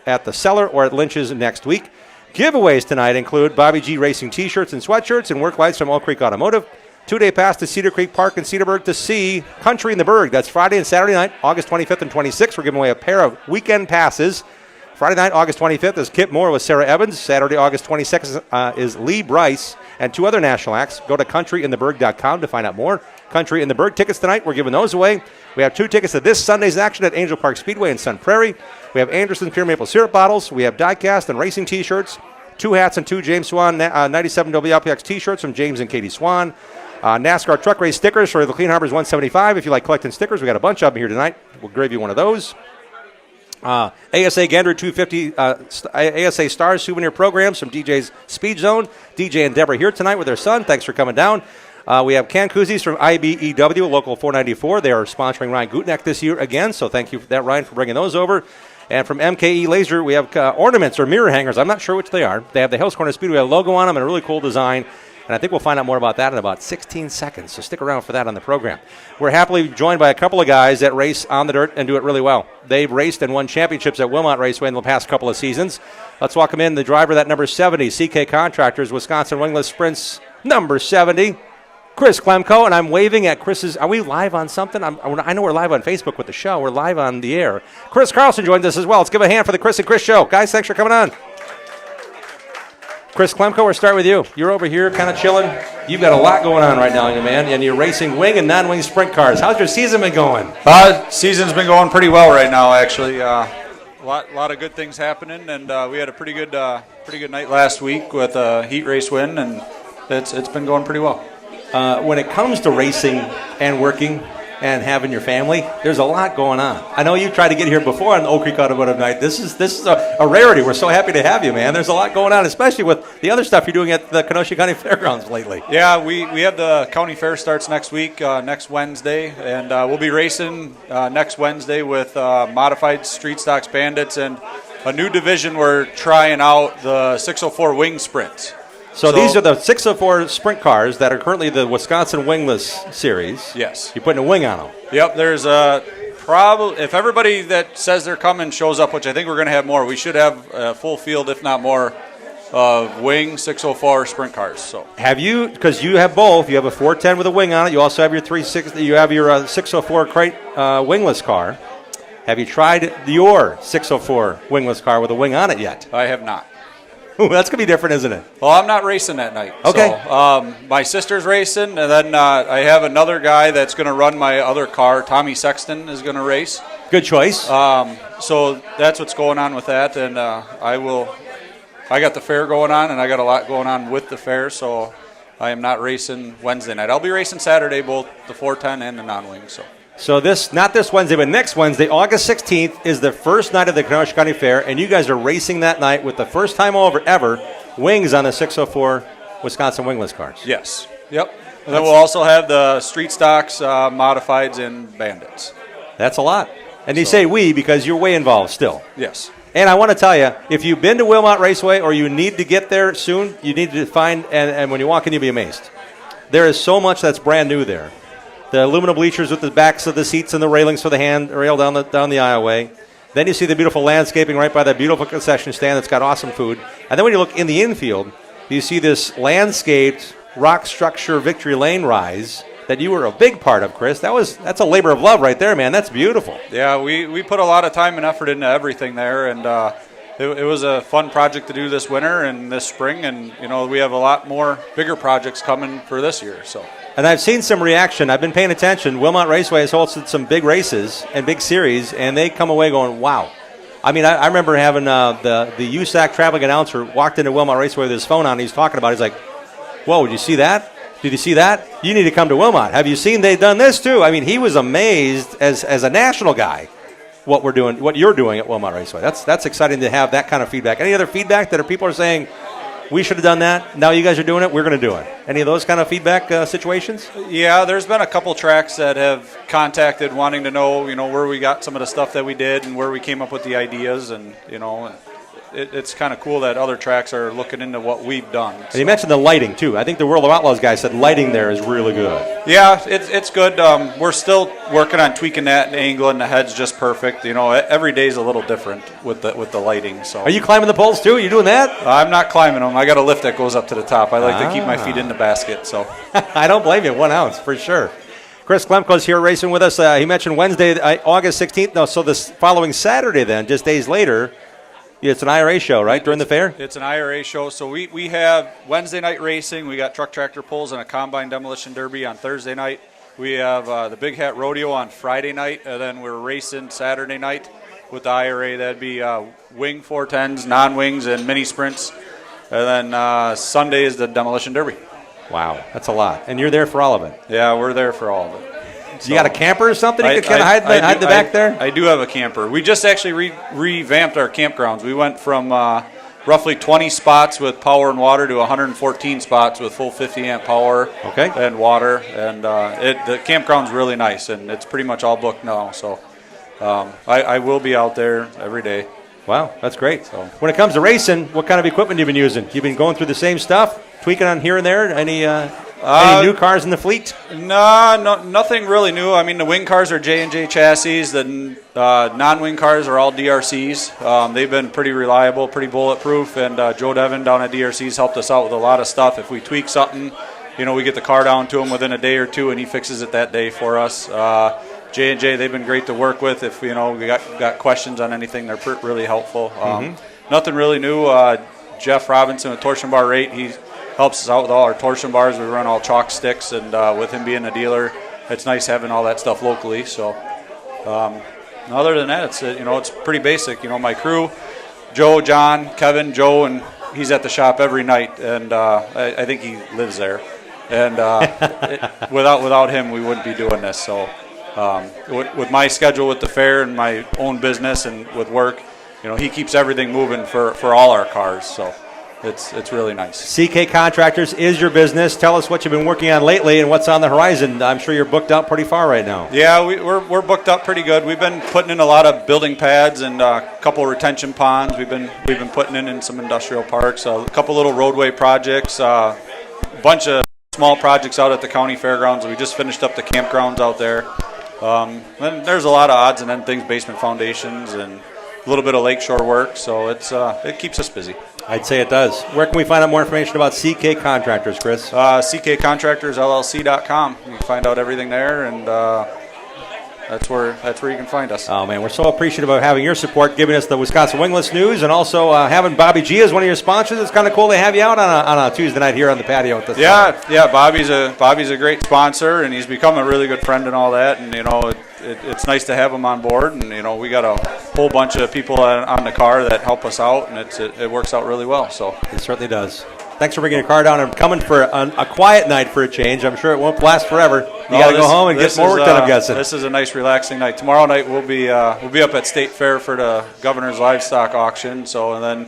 Speaker 2: at the Cellar or at Lynch's next week. Giveaways tonight include Bobby G Racing t-shirts and sweatshirts and work lights from Oak Creek Automotive. 2-day pass to Cedar Creek Park in Cedarburg to see Country in the Berg. That's Friday and Saturday night, August 25th and 26th. We're giving away a pair of weekend passes. Friday night, August 25th, is Kip Moore with Sarah Evans. Saturday, August 26th is Lee Bryce and 2 other national acts. Go to countryintheberg.com to find out more. Country in the Berg tickets tonight, we're giving those away. We have 2 tickets to this Sunday's action at Angel Park Speedway in Sun Prairie. We have Anderson's Pure Maple Syrup bottles. We have die-cast and racing t-shirts. 2 hats and 2 James Swan 97 WLPX t-shirts from James and Katie Swan. NASCAR truck race stickers for the Clean Harbors 175. If you like collecting stickers, we got a bunch of them here tonight. We'll give you one of those. ASA Gander 250 ASA Stars souvenir programs from DJ's Speed Zone. DJ and Deborah here tonight with their son. Thanks for coming down. We have can koozies from IBEW, Local 494. They are sponsoring Ryan Gutneck this year again, so thank you for that, Ryan, for bringing those over. And from MKE Laser, we have ornaments or mirror hangers. I'm not sure which they are. They have the Hills Corner Speedway logo on them and a really cool design. And I think we'll find out more about that in about 16 seconds, so stick around for that on the program. We're happily joined by a couple of guys that race on the dirt and do it really well. They've raced and won championships at Wilmot Raceway in the past couple of seasons. Let's welcome in the driver of that number 70, CK Contractors, Wisconsin Wingless Sprints, number 70, Chris Klemko, and I'm waving at Chris's. Are we live on something? I know we're live on Facebook with the show. We're live on the air. Chris Carlson joins us as well. Let's give a hand for the Chris and Chris show. Guys, thanks for coming on. Chris Klemko, we'll start with you. You're over here kind of chilling. You've got a lot going on right now, young man, and you're racing wing and non-wing sprint cars. How's your season been going?
Speaker 13: Season's been going pretty well right now, actually. A lot of good things happening, and we had a pretty good night last week with a heat race win, and it's been going pretty well.
Speaker 2: When it comes to racing and working and having your family, there's a lot going on. I know you tried to get here before on Oak Creek Automotive Night. This is a rarity. We're so happy to have you, man. There's a lot going on, especially with the other stuff you're doing at the Kenosha County Fairgrounds lately.
Speaker 13: Yeah, we have the county fair starts next week, next Wednesday, and we'll be racing next Wednesday with modified street stocks Bandits and a new division we're trying out, the 604 wing sprints.
Speaker 2: So these are the 604 sprint cars that are currently the Wisconsin Wingless Series.
Speaker 13: Yes.
Speaker 2: You're putting a wing on them.
Speaker 13: Yep, there's if everybody that says they're coming shows up, which I think we're going to have more, we should have a full field, if not more, of wing 604 sprint cars. So
Speaker 2: have you, because you have both, you have a 410 with a wing on it, you also have your 360, you have your 604 crate wingless car. Have you tried your 604 wingless car with a wing on it yet?
Speaker 13: I have not.
Speaker 2: Ooh, that's going to be different, isn't it?
Speaker 13: Well, I'm not racing that night.
Speaker 2: Okay.
Speaker 13: So, my sister's racing, and then I have another guy that's going to run my other car. Tommy Sexton is going to race.
Speaker 2: Good choice.
Speaker 13: So that's what's going on with that, and I got the fair going on, and I got a lot going on with the fair, so I am not racing Wednesday night. I'll be racing Saturday, both the 410 and the non-wing.
Speaker 2: So not this Wednesday, but next Wednesday, August 16th, is the first night of the Kenosha County Fair, and you guys are racing that night with the first time ever wings on the 604 Wisconsin wingless cars.
Speaker 13: Yes. Yep. And then we'll also have the street stocks, modifieds, and Bandits.
Speaker 2: That's a lot. And you say we because you're way involved still.
Speaker 13: Yes.
Speaker 2: And I want to tell you, if you've been to Wilmot Raceway or you need to get there soon, you need to find, and when you walk in, you'll be amazed. There is so much that's brand new there. The aluminum bleachers with the backs of the seats and the railings for the handrail down the aisleway. Then you see the beautiful landscaping right by that beautiful concession stand that's got awesome food. And then when you look in the infield, you see this landscaped rock structure Victory Lane rise that you were a big part of, Chris. That's a labor of love right there, man. That's beautiful.
Speaker 13: Yeah, we put a lot of time and effort into everything there, and it was a fun project to do this winter and this spring, and we have a lot more bigger projects coming for this year. So.
Speaker 2: And I've seen some reaction. I've been paying attention. Wilmot Raceway has hosted some big races and big series, and they come away going, wow. I mean, I remember having the USAC traveling announcer walked into Wilmot Raceway with his phone on, and he's talking about it. He's like, whoa, did you see that? Did you see that? You need to come to Wilmot. Have you seen they've done this too? I mean, he was amazed as a national guy what you're doing at Wilmot Raceway. That's exciting to have that kind of feedback. Any other feedback that people are saying, we should have done that. Now you guys are doing it. We're going to do it. Any of those kind of feedback situations?
Speaker 13: Yeah, there's been a couple tracks that have contacted wanting to know, where we got some of the stuff that we did and where we came up with the ideas, and it's kind of cool that other tracks are looking into what we've done.
Speaker 2: And you mentioned the lighting too. I think the World of Outlaws guy said lighting there is really good.
Speaker 13: Yeah, it's good. We're still working on tweaking that and angling the heads just perfect. Every day's a little different with the lighting. So.
Speaker 2: Are you climbing the poles too? Are you doing that?
Speaker 13: I'm not climbing them. I got a lift that goes up to the top. I like to keep my feet in the basket. So.
Speaker 2: I don't blame you. 1 ounce for sure. Chris Klemko's here racing with us. He mentioned Wednesday, August 16th. No, so this following Saturday then, just days later. It's an IRA show, right, during the fair?
Speaker 13: It's an IRA show. So we have Wednesday night racing. We got truck tractor pulls and a combine demolition derby on Thursday night. We have the Big Hat Rodeo on Friday night, and then we're racing Saturday night with the IRA. That'd be wing 410s, non-wings, and mini sprints. And then Sunday is the demolition derby.
Speaker 2: Wow, that's a lot. And you're there for all of it?
Speaker 13: Yeah, we're there for all of it.
Speaker 2: So you got a camper or something you could kind of hide the back there?
Speaker 13: I do have a camper. We just actually revamped our campgrounds. We went from roughly 20 spots with power and water to 114 spots with full 50-amp power and water. And the campground's really nice, and it's pretty much all booked now. So I will be out there every day.
Speaker 2: Wow, that's great. So when it comes to racing, what kind of equipment have you been using? You've been going through the same stuff, tweaking on here and there? Any new cars in the fleet?
Speaker 13: No, nothing really new. I mean, the wing cars are J&J chassis. The non-wing cars are all DRCs. They've been pretty reliable, pretty bulletproof, and Joe Devin down at DRC's helped us out with a lot of stuff. If we tweak something, we get the car down to him within a day or two, and he fixes it that day for us. J&J, they've been great to work with. If we got questions on anything, they're really helpful. Nothing really new. Jeff Robinson with Torsion Bar Rate, he helps us out with all our torsion bars. We run all chalk sticks, and with him being a dealer, it's nice having all that stuff locally. So other than that, it's pretty basic. My crew, Joe, John, Kevin, Joe, and he's at the shop every night, and I think he lives there. And without him, we wouldn't be doing this. So with my schedule with the fair and my own business and with work, he keeps everything moving for all our cars. So it's really nice.
Speaker 2: CK Contractors is your business. Tell us what you've been working on lately and what's on the horizon. I'm sure you're booked out pretty far right now.
Speaker 13: Yeah, we're booked up pretty good. We've been putting in a lot of building pads and a couple of retention ponds. We've been putting in some industrial parks, a couple little roadway projects, a bunch of small projects out at the county fairgrounds. We just finished up the campgrounds out there. Then there's a lot of odds and end things, basement foundations and a little bit of lakeshore work. So it keeps us busy.
Speaker 2: I'd say it does. Where can we find out more information about CK Contractors, Chris?
Speaker 13: CKContractorsLLC.com. You can find out everything there, and that's where you can find us.
Speaker 2: Oh, man, we're so appreciative of having your support, giving us the Wisconsin Wingless News, and also having Bobby G as one of your sponsors. It's kind of cool to have you out on a Tuesday night here on the patio at this time.
Speaker 13: Yeah, Bobby's a great sponsor, and he's become a really good friend and all that, and, it's nice to have him on board, and, we got a whole bunch of people on the car that help us out, and it works out really well. So
Speaker 2: it certainly does. Thanks for bringing your car down and coming for a quiet night for a change. I'm sure it won't last forever. You got to go home and get more work done, I'm guessing.
Speaker 13: This is a nice, relaxing night. Tomorrow night we'll be up at State Fair for the Governor's Livestock Auction. And then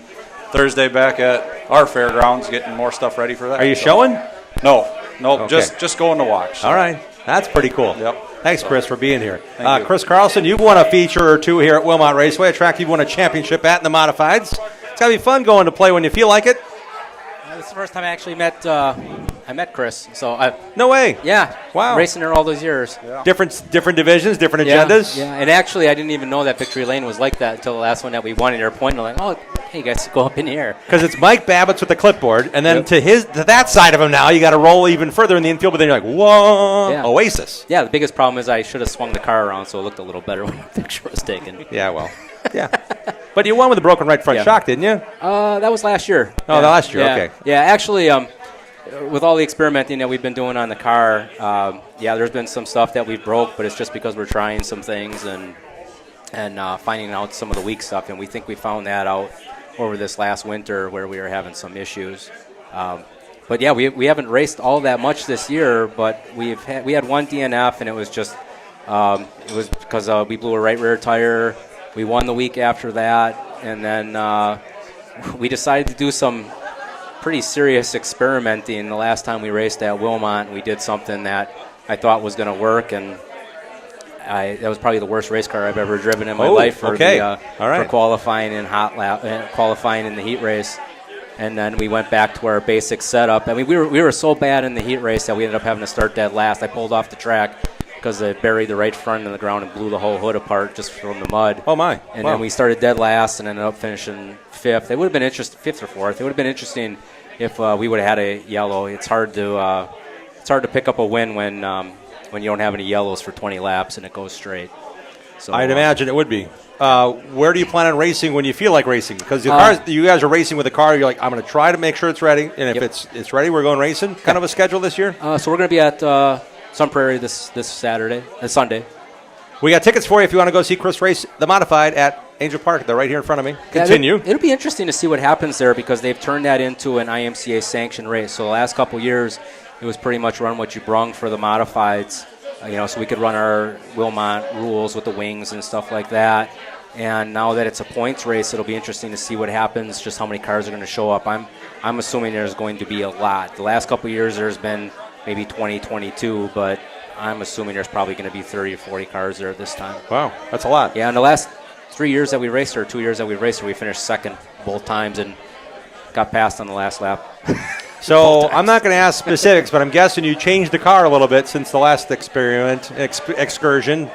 Speaker 13: Thursday back at our fairgrounds, getting more stuff ready for that.
Speaker 2: Are you showing?
Speaker 13: No,
Speaker 2: okay.
Speaker 13: just going to watch. So.
Speaker 2: All right, that's pretty cool.
Speaker 13: Yep.
Speaker 2: Thanks, Chris, for being here.
Speaker 13: Thank you.
Speaker 2: Chris Carlson, you've won a feature or two here at Wilmot Raceway, a track you've won a championship at in the Modifieds. It's got to be fun going to play when you feel like it.
Speaker 14: This is the first time I actually met Chris.
Speaker 2: No way.
Speaker 14: Yeah.
Speaker 2: Wow.
Speaker 14: Racing her all those years.
Speaker 13: Yeah.
Speaker 2: Different divisions, different agendas.
Speaker 14: Yeah. And actually, I didn't even know that Victory Lane was like that until the last one that we won at Airpoint. And I'm like, oh, hey, you guys, go up in here.
Speaker 2: Because it's Mike Babbitt's with the clipboard, and then to that side of him now, you got to roll even further in the infield. But then you're like, whoa, Oasis.
Speaker 14: Yeah. The biggest problem is I should have swung the car around so it looked a little better when the picture was taken.
Speaker 2: Yeah. Well. Yeah. But you won with a broken right front shock, didn't you?
Speaker 14: That was last year.
Speaker 2: Oh, last year. Okay.
Speaker 14: Yeah. Actually, with all the experimenting that we've been doing on the car, there's been some stuff that we've broke, but it's just because we're trying some things and finding out some of the weak stuff, and we think we found that out over this last winter where we were having some issues. But yeah, we haven't raced all that much this year, but we had one DNF, and it was just it was because we blew a right rear tire. We won the week after that, and then we decided to do some pretty serious experimenting. The last time we raced at Wilmot, we did something that I thought was going to work, and that was probably the worst race car I've ever driven in my life for for qualifying in qualifying in the heat race. And then we went back to our basic setup. I mean, we were so bad in the heat race that we ended up having to start dead last. I pulled off the track because I buried the right front in the ground and blew the whole hood apart just from the mud.
Speaker 2: Oh, my.
Speaker 14: And then we started dead last and ended up finishing fifth. It would have been fifth or fourth. It would have been interesting if we would have had a yellow. It's hard to pick up a win when you don't have any yellows for 20 laps and it goes straight. So
Speaker 2: I'd imagine it would be. Where do you plan on racing when you feel like racing? Because you guys are racing with a car. You're like, I'm going to try to make sure it's ready. And if it's ready, we're going racing. Kind of a schedule this year?
Speaker 14: So we're going to be at Sun Prairie this Sunday.
Speaker 2: We got tickets for you if you want to go see Chris race the Modified at Angel Park. They're right here in front of me. Continue.
Speaker 14: It'll be interesting to see what happens there because they've turned that into an IMCA sanctioned race. So the last couple of years, it was pretty much run what you brung for the Modifieds. So we could run our Wilmot rules with the wings and stuff like that. And now that it's a points race, it'll be interesting to see what happens, just how many cars are going to show up. I'm assuming there's going to be a lot. The last couple of years, there's been maybe 20, 22, but I'm assuming there's probably going to be 30 or 40 cars there this time.
Speaker 2: Wow, that's a lot.
Speaker 14: Yeah, in the last 3 years that we raced her, 2 years that we raced her, we finished second both times and got passed on the last lap.
Speaker 2: So I'm not going to ask specifics, but I'm guessing you changed the car a little bit since the last excursion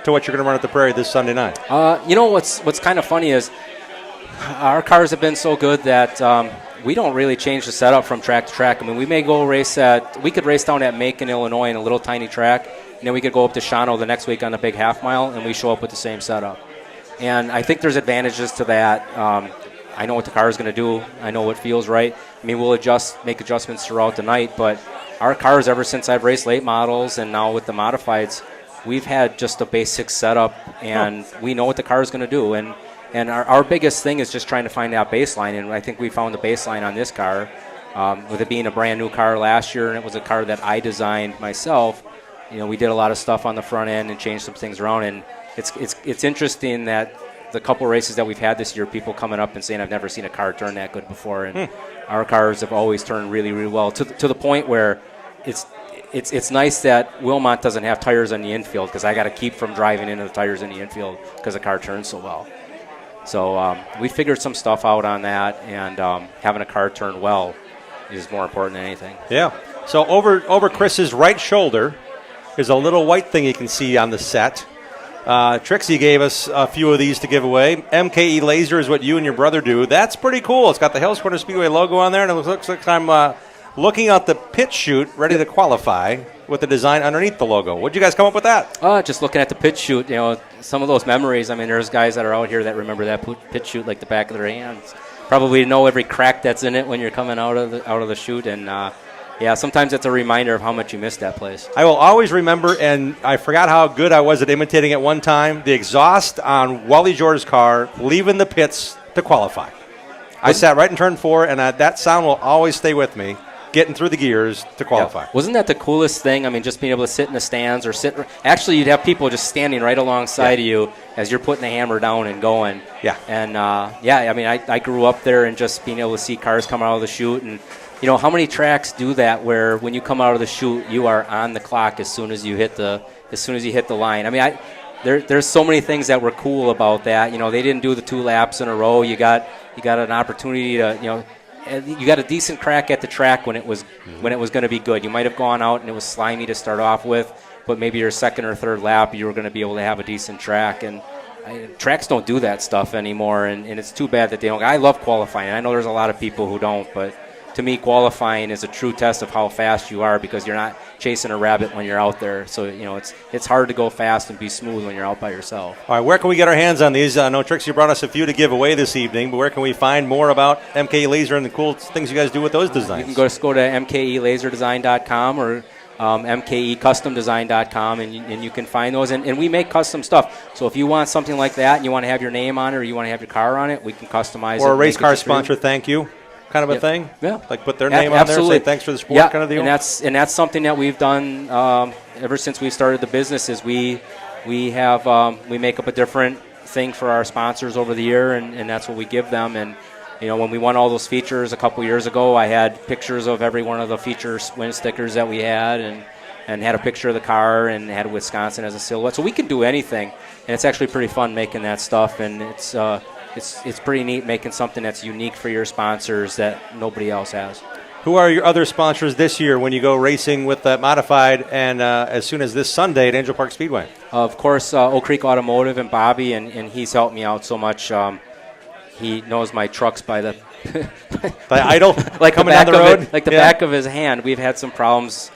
Speaker 2: to what you're going to run at the Prairie this Sunday night.
Speaker 14: What's kind of funny is our cars have been so good that we don't really change the setup from track to track. I mean, we may go we could race down at Macon, Illinois in a little tiny track, and then we could go up to Shawano the next week on the big half mile, and we show up with the same setup. And I think there's advantages to that. I know what the car is going to do. I know what feels right. I mean, we'll make adjustments throughout the night, but our cars, ever since I've raced late models and now with the modifieds, we've had just a basic setup, and we know what the car is going to do. And our biggest thing is just trying to find that baseline, and I think we found the baseline on this car. With it being a brand new car last year, and it was a car that I designed myself, we did a lot of stuff on the front end and changed some things around. And it's interesting that the couple races that we've had this year, people coming up and saying, I've never seen a car turn that good before. And our cars have always turned really, really well, to the point where it's nice that Wilmot doesn't have tires on the infield, because I got to keep from driving into the tires in the infield because the car turns so well. So we figured some stuff out on that, and having a car turn well is more important than anything.
Speaker 2: Yeah. So over Chris's right shoulder is a little white thing you can see on the set. Trixie gave us a few of these to give away. MKE Laser is what you and your brother do. That's pretty cool. It's got the Hills Corner Speedway logo on there, and it looks like I'm looking at the pit chute ready to qualify with the design underneath the logo. What did you guys come up with that?
Speaker 14: Just looking at the pit chute, some of those memories. I mean, there's guys that are out here that remember that pit chute like the back of their hands. Probably know every crack that's in it when you're coming out of the chute, and sometimes it's a reminder of how much you missed that place.
Speaker 2: I will always remember, and I forgot how good I was at imitating it one time, the exhaust on Wally George's car leaving the pits to qualify. I sat right in turn 4, and that sound will always stay with me, getting through the gears to qualify.
Speaker 14: Yeah. Wasn't that the coolest thing? I mean, just being able to sit in the stands or actually, you'd have people just standing right alongside of you as you're putting the hammer down and going.
Speaker 2: Yeah.
Speaker 14: And, I mean, I grew up there, and just being able to see cars come out of the chute. And, how many tracks do that where when you come out of the chute, you are on the clock as soon as you hit the line? I mean, there's so many things that were cool about that. They didn't do the 2 laps in a row. You got an opportunity to, you got a decent crack at the track when it was going to be good. You might have gone out and it was slimy to start off with, but maybe your second or third lap you were going to be able to have a decent track. And tracks don't do that stuff anymore, and it's too bad that they don't. I love qualifying. I know there's a lot of people who don't, but to me, qualifying is a true test of how fast you are, because you're not chasing a rabbit when you're out there. So, it's hard to go fast and be smooth when you're out by yourself.
Speaker 2: All right, where can we get our hands on these? I know Trixie brought us a few to give away this evening, but where can we find more about MKE Laser and the cool things you guys do with those designs?
Speaker 14: You can go to mkelaserddesign.com or mkecustomdesign.com, and you can find those. And we make custom stuff. So if you want something like that and you want to have your name on it, or you want to have your car on it, we can customize it.
Speaker 2: Or a race car sponsor, thank you. Kind of a thing?
Speaker 14: Yeah.
Speaker 2: Like put their name on there and say thanks for the support kind of deal?
Speaker 14: And that's something that we've done ever since we started the business. Is we make up a different thing for our sponsors over the year, and that's what we give them. And when we won all those features a couple years ago, I had pictures of every one of the feature win stickers that we had, and had a picture of the car, and had Wisconsin as a silhouette. So we can do anything, and it's actually pretty fun making that stuff, and it's pretty neat making something that's unique for your sponsors that nobody else has.
Speaker 2: Who are your other sponsors this year when you go racing with that modified, and as soon as this Sunday at Angel Park Speedway?
Speaker 14: Of course, Oak Creek Automotive and Bobby, and he's helped me out so much. He knows my trucks by the
Speaker 2: by idle,
Speaker 14: like
Speaker 2: coming
Speaker 14: down
Speaker 2: the road,
Speaker 14: back of his hand. We've had some problems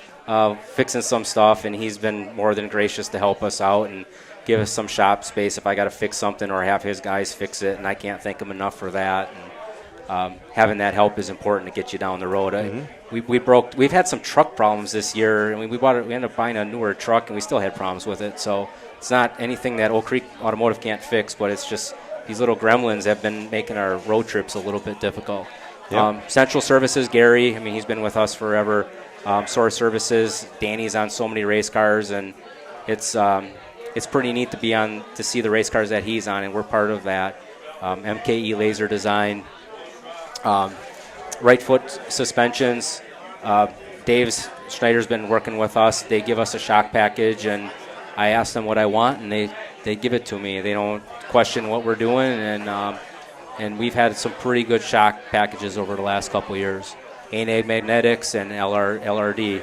Speaker 14: fixing some stuff, and he's been more than gracious to help us out and give us some shop space if I got to fix something, or have his guys fix it, and I can't thank him enough for that. And having that help is important to get you down the road. Mm-hmm. We've had some truck problems this year, and we ended up buying a newer truck, and we still had problems with it. So it's not anything that Oak Creek Automotive can't fix, but it's just these little gremlins have been making our road trips a little bit difficult. Yep. Central Services, Gary, I mean, he's been with us forever. Source Services, Danny's on so many race cars, and it's pretty neat to see the race cars that he's on, and we're part of that. MKE Laser Design, Right Foot Suspensions. Dave Schneider's been working with us. They give us a shock package, and I ask them what I want, and they give it to me. They don't question what we're doing, and we've had some pretty good shock packages over the last couple of years. A&A Magnetics and LRD.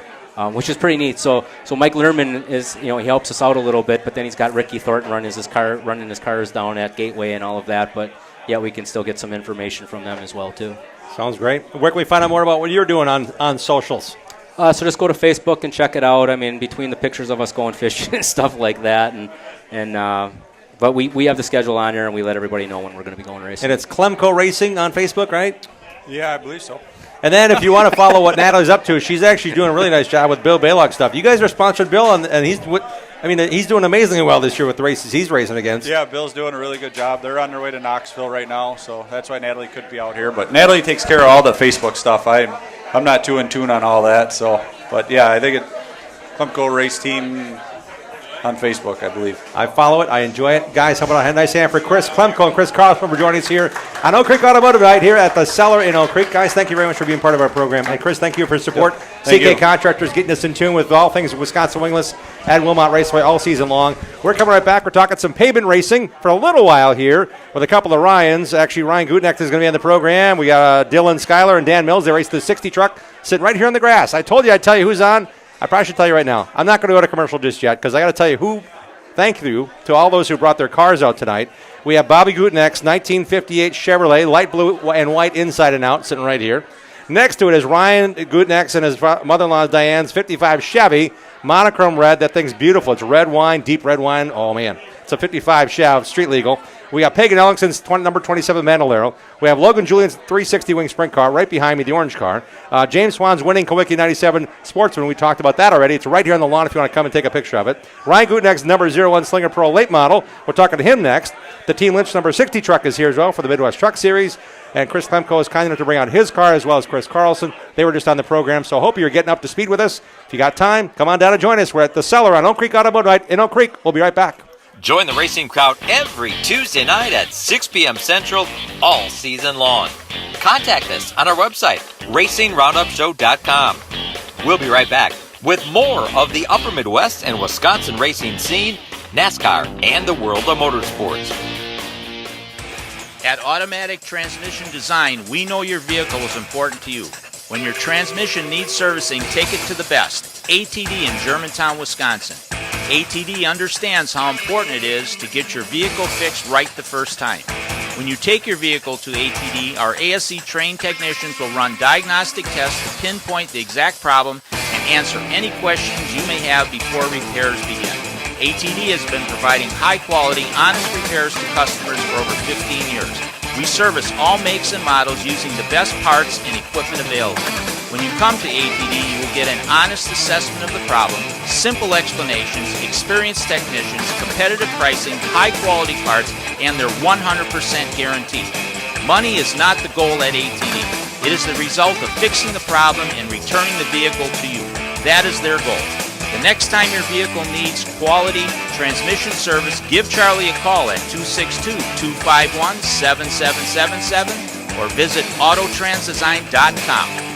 Speaker 14: Which is pretty neat. So Mike Lerman is, he helps us out a little bit, but then he's got Ricky Thornton running his cars down at Gateway and all of that. But yeah, we can still get some information from them as well too.
Speaker 2: Sounds great. Where can we find out more about what you're doing on socials?
Speaker 14: So just go to Facebook and check it out. I mean, between the pictures of us going fishing and stuff like that, but we have the schedule on there, and we let everybody know when we're going to be going racing.
Speaker 2: And it's Klemko Racing on Facebook, right?
Speaker 13: Yeah, I believe so.
Speaker 2: And then if you want to follow what Natalie's up to, she's actually doing a really nice job with Bill Balog stuff. You guys are sponsored Bill, and he's doing amazingly well this year with the races he's racing against.
Speaker 13: Yeah, Bill's doing a really good job. They're on their way to Knoxville right now, so that's why Natalie could be out here. But Natalie takes care of all the Facebook stuff. I'm not too in tune on all that. So, but yeah, I think Klemko Race Team on Facebook, I believe.
Speaker 2: I follow it. I enjoy it. Guys, how about a nice hand for Chris Klemko and Chris Carlson for joining us here on Oak Creek Automotive right here at the Cellar in Oak Creek. Guys, thank you very much for being part of our program. And Chris, thank you for your support.
Speaker 13: Thank
Speaker 2: CK
Speaker 13: you.
Speaker 2: Contractors getting us in tune with all things Wisconsin Wingless at Wilmot Raceway all season long. We're coming right back. We're talking some pavement racing for a little while here with a couple of Ryans. Actually, Ryan Gutenecht is going to be on the program. We got Dylan Schuyler and Dan Mills. They race the 60 truck sitting right here on the grass. I told you I'd tell you who's on. I probably should tell you right now. I'm not going to go to commercial just yet because I got to tell you who. Thank you to all those who brought their cars out tonight. We have Bobby Gutenecht's 1958 Chevrolet, light blue and white inside and out, sitting right here. Next to it is Ryan Gutenecht and his mother-in-law Diane's 55 Chevy, monochrome red. That thing's beautiful. It's red wine, deep red wine. Oh, man. It's a 55 Chev, street legal. We got Pagan Ellingson's number 27 Mandalero. We have Logan Julian's 360 wing sprint car right behind me, the orange car. James Swan's winning Kawicki 97 Sportsman. We talked about that already. It's right here on the lawn if you want to come and take a picture of it. Ryan Gutenecht's number 01 Slinger Pro late model. We're talking to him next. The Team Lynch number 60 truck is here as well for the Midwest Truck Series. And Chris Klemko is kind enough to bring out his car as well as Chris Carlson. They were just on the program, so I hope you're getting up to speed with us. If you got time, come on down and join us. We're at the Cellar on Oak Creek Automotive in Oak Creek. We'll be right back.
Speaker 1: Join the racing crowd every Tuesday night at 6 p.m. Central all season long. Contact us on our website, racingroundupshow.com. We'll be right back with more of the Upper Midwest and Wisconsin racing scene, NASCAR, and the world of motorsports.
Speaker 15: At Automatic Transmission Design, we know your vehicle is important to you. When your transmission needs servicing, take it to the best. ATD in Germantown, Wisconsin. ATD understands how important it is to get your vehicle fixed right the first time. When you take your vehicle to ATD, our ASE trained technicians will run diagnostic tests to pinpoint the exact problem and answer any questions you may have before repairs begin. ATD has been providing high-quality, honest repairs to customers for over 15 years. We service all makes and models using the best parts and equipment available. When you come to ATD, you will get an honest assessment of the problem, simple explanations, experienced technicians, competitive pricing, high-quality parts, and their 100% guarantee. Money is not the goal at ATD. It is the result of fixing the problem and returning the vehicle to you. That is their goal. The next time your vehicle needs quality transmission service, give Charlie a call at 262-251-7777 or visit autotransdesign.com.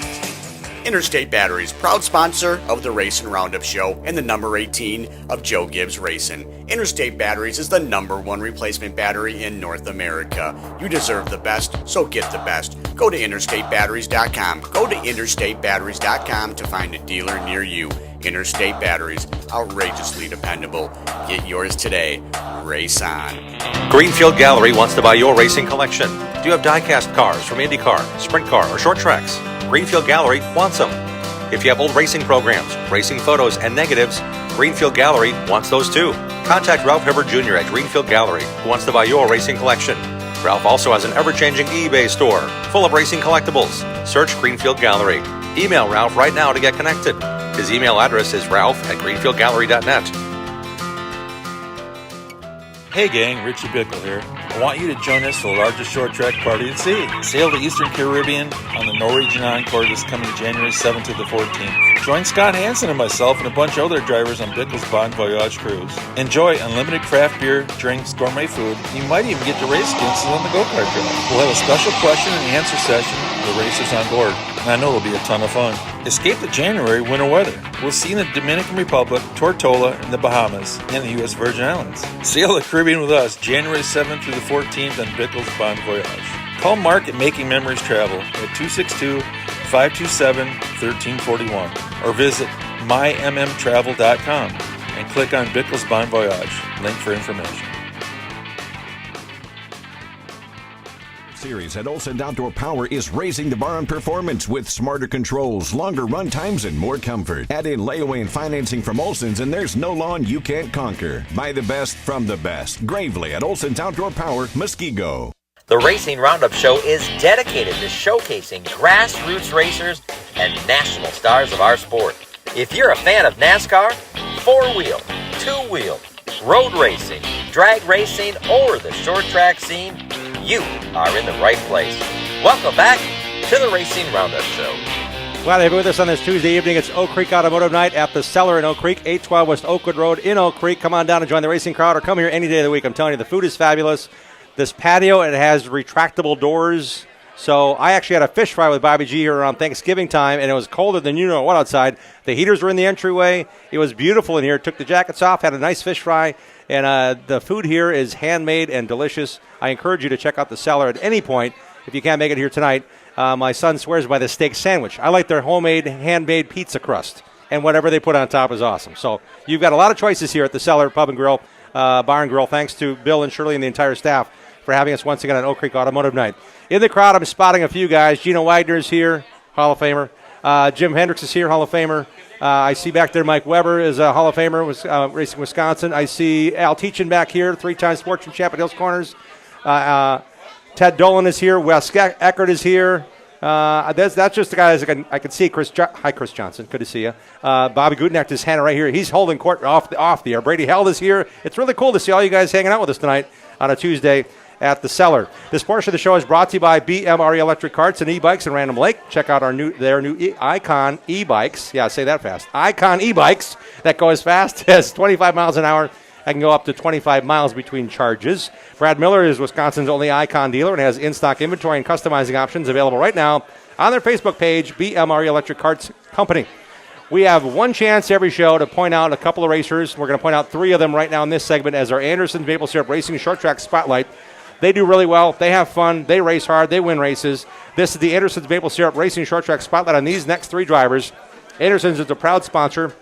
Speaker 16: Interstate Batteries, proud sponsor of the Racing Roundup Show and the number 18 of Joe Gibbs Racing. Interstate Batteries is the number one replacement battery in North America. You deserve the best, so get the best. Go to interstatebatteries.com. Go to interstatebatteries.com to find a dealer near you. Interstate Batteries, outrageously dependable. Get yours today. Race on.
Speaker 2: Greenfield Gallery wants to buy your racing collection. Do you have die-cast cars from IndyCar, Sprint Car, or short tracks? Greenfield Gallery wants them. If you have old racing programs, racing photos, and negatives, Greenfield Gallery wants those too. Contact Ralph Hibbert Jr. at Greenfield Gallery, who wants to buy your racing collection. Ralph also has an ever-changing eBay store full of racing collectibles. Search Greenfield Gallery. Email Ralph right now to get connected. His email address is ralph@greenfieldgallery.net.
Speaker 4: Hey gang, Richie Bickle here. I want you to join us for the largest short track party at sea. Sail the Eastern Caribbean on the Norwegian Encore this coming January 7th to the 14th. Join Scott Hansen and myself and a bunch of other drivers on Bickle's Bon Voyage cruise. Enjoy unlimited craft beer, drinks, gourmet food. You might even get to race against us on the go-kart track. We'll have a special question and answer session with the racers on board, and I know it'll be a ton of fun. Escape the January winter weather. We'll see you in the Dominican Republic, Tortola, and the Bahamas, and the U.S. Virgin Islands. Sail the Caribbean with us January 7th through the 14th on Bickle's Bon Voyage. Call Mark at Making Memories Travel at 262-527-1341 or visit mymmtravel.com and click on Bickle's Bon Voyage. Link for information.
Speaker 17: Series at Olson Outdoor Power is raising the bar on performance with smarter controls, longer run times, and more comfort. Add in layaway and financing from Olson's, and there's no lawn you can't conquer. Buy the best from the best. Gravely at Olson's Outdoor Power, Muskego.
Speaker 1: The Racing Roundup Show is dedicated to showcasing grassroots racers and national stars of our sport. If you're a fan of NASCAR, four-wheel, two-wheel, road racing, drag racing, or the short track scene, you are in the right place. Welcome back to the Racing Roundup Show.
Speaker 2: Glad to have you with us on this Tuesday evening. It's Oak Creek Automotive Night at the Cellar in Oak Creek, 812 West Oakwood Road in Oak Creek. Come on down and join the racing crowd or come here any day of the week. I'm telling you, the food is fabulous. This patio, it has retractable doors. So I actually had a fish fry with Bobby G here around Thanksgiving time, and it was colder than you know what outside. The heaters were in the entryway. It was beautiful in here. Took the jackets off, had a nice fish fry, and the food here is handmade and delicious. I encourage you to check out the Cellar at any point if you can't make it here tonight. My son swears by the steak sandwich. I like their homemade, handmade pizza crust, and whatever they put on top is awesome. So you've got a lot of choices here at the Cellar Pub and Grill, Bar and Grill. Thanks to Bill and Shirley and the entire staff for having us once again on Oak Creek Automotive Night. In the crowd, I'm spotting a few guys. Gino Wagner's here, Hall of Famer. Jim Hendricks is here, Hall of Famer. I see back there Mike Weber is a Hall of Famer, Racing Wisconsin. I see Al Teachin back here, three-time sportsman champ at Hills Corners. Ted Dolan is here. Wes Eckert is here. That's just the guys I can see. Hi, Chris Johnson. Good to see you. Bobby Gutenacht is handing right here. He's holding court off the air. Brady Held is here. It's really cool to see all you guys hanging out with us tonight on a Tuesday at the Cellar. This portion of the show is brought to you by BMRE Electric Carts and E-Bikes in Random Lake. Check out their new Icon e-bikes. Yeah, say that fast. Icon e-bikes that go as fast as 25 miles an hour. I can go up to 25 miles between charges. Brad Miller is Wisconsin's only Icon dealer and has in-stock inventory and customizing options available right now on their Facebook page, BMRE Electric Carts Company. We have one chance every show to point out a couple of racers. We're going to point out three of them right now in this segment as our Anderson's Maple Syrup Racing Short Track Spotlight. They do really well. They have fun. They race hard. They win races. This is the Anderson's Maple Syrup Racing Short Track Spotlight on these next three drivers. Anderson's is a proud sponsor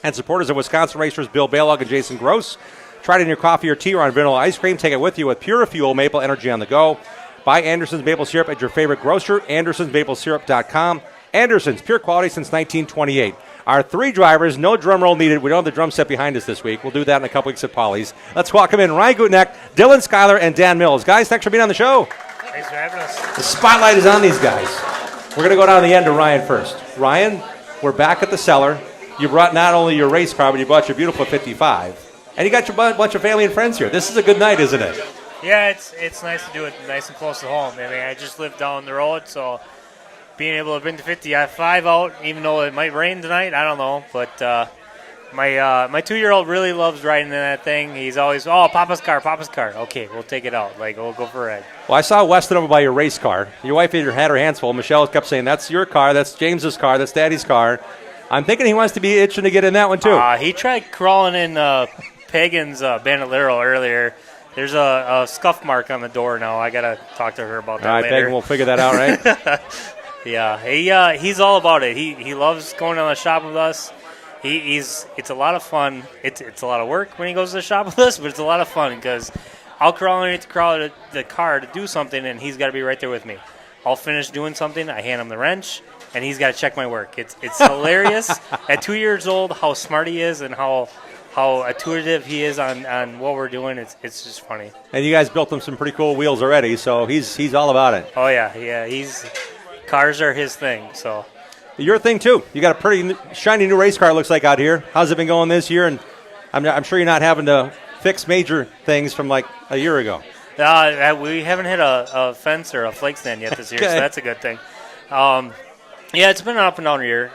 Speaker 2: and supporters of Wisconsin racers Bill Bailog and Jason Gross. Try it in your coffee or tea or on vanilla ice cream. Take it with you with Pure Fuel Maple Energy on the go. Buy Anderson's Maple Syrup at your favorite grocer, andersonsmaplesyrup.com. Anderson's, pure quality since 1928. Our three drivers, no drum roll needed. We don't have the drum set behind us this week. We'll do that in a couple weeks at Polly's. Let's welcome in Ryan Gutenacht, Dylan Schuyler, and Dan Mills. Guys, thanks for being on the show.
Speaker 18: Thanks for having us.
Speaker 2: The spotlight is on these guys. We're going to go down to the end to Ryan first. Ryan, we're back at the Cellar. You brought not only your race car, but you brought your beautiful 55. And you got your bunch of family and friends here. This is a good night, isn't it?
Speaker 18: Yeah, it's nice to do it nice and close to home. I mean, I just live down the road, so being able to bring the 55 out, even though it might rain tonight, I don't know. But my 2-year-old really loves riding in that thing. He's always, Papa's car. Okay, we'll take it out. Like, we'll go for a ride.
Speaker 2: Well, I saw Weston over by your race car. Your wife had her hands full. Michelle kept saying, that's your car, that's James's car, that's Daddy's car. I'm thinking he wants to be itching to get in that one, too.
Speaker 18: He tried crawling in Pagan's Bandolero earlier. There's a scuff mark on the door now. I got to talk to her about that later.
Speaker 2: All right, Pagan, we'll figure that out, right?
Speaker 18: Yeah, he's all about it. He loves going on the shop with us. It's a lot of fun. It's a lot of work when he goes to the shop with us, but it's a lot of fun because I'll crawl underneath the car to do something, and he's got to be right there with me. I'll finish doing something, I hand him the wrench, and he's got to check my work. It's hilarious at 2 years old how smart he is and how intuitive he is on what we're doing. It's just funny.
Speaker 2: And you guys built him some pretty cool wheels already, so he's all about it.
Speaker 18: Oh yeah. Cars are his thing. So
Speaker 2: your thing too. You got a pretty shiny new race car. It looks like out here. How's it been going this year? And I'm sure you're not having to fix major things from like a year ago.
Speaker 18: We haven't hit a fence or a flake stand yet this year,
Speaker 2: Okay.
Speaker 18: So that's a good thing. Yeah, it's been an up and down year.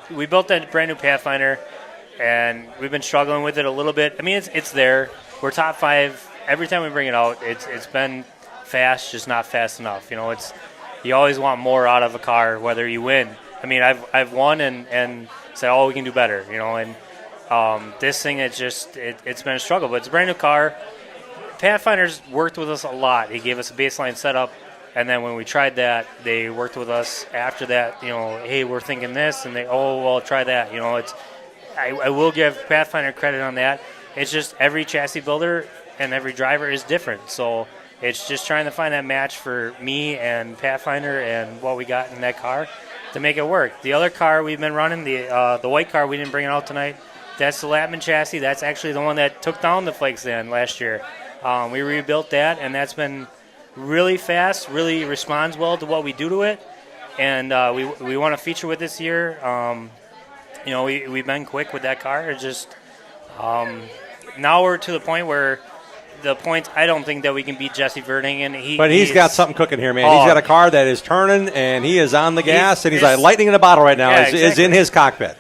Speaker 18: We built that brand new Pathfinder, and we've been struggling with it a little bit. I mean, it's there. We're top 5 every time we bring it out. It's been fast, just not fast enough. You know, you always want more out of a car, whether you win. I mean, I've won and said, we can do better. You know, and this thing it's been a struggle, but it's a brand new car. Pathfinder's worked with us a lot. He gave us a baseline setup, and then when we tried that, they worked with us after that. You know, hey, we're thinking this, and try that. You know, I will give Pathfinder credit on that. It's just every chassis builder and every driver is different. So it's just trying to find that match for me and Pathfinder and what we got in that car to make it work. The other car we've been running, the white car, we didn't bring it out tonight. That's the Latman chassis. That's actually the one that took down the flake stand last year. We rebuilt that, and that's been really fast, really responds well to what we do to it. And we want to feature with this year. We've been quick with that car. It's just now we're to the point where I don't think that we can beat Jesse Verdingen.
Speaker 2: But he's got something cooking here, man. He's got a car that is turning, and he is on the gas, and he's like lightning in a bottle right now. Is in his cockpit.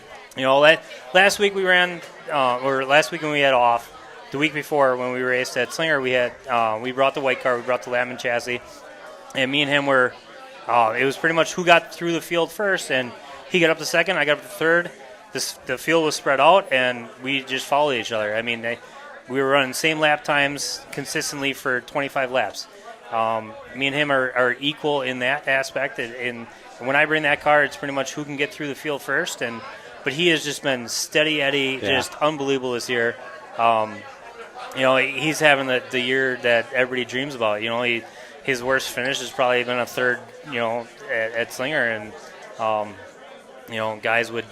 Speaker 18: Last week we ran, or last week when we had off, the week before when we raced at Slinger, we brought the white car, we brought the Latman chassis, and me and him were, it was pretty much who got through the field first, and he got up to second, I got up to third. The field was spread out, and we just followed each other. I mean, we were running same lap times consistently for 25 laps. Me and him are equal in that aspect. And when I bring that car, it's pretty much who can get through the field first. But he has just been steady Eddie, just unbelievable this year. He's having the year that everybody dreams about. His worst finish has probably been a third, at Slinger. And, guys would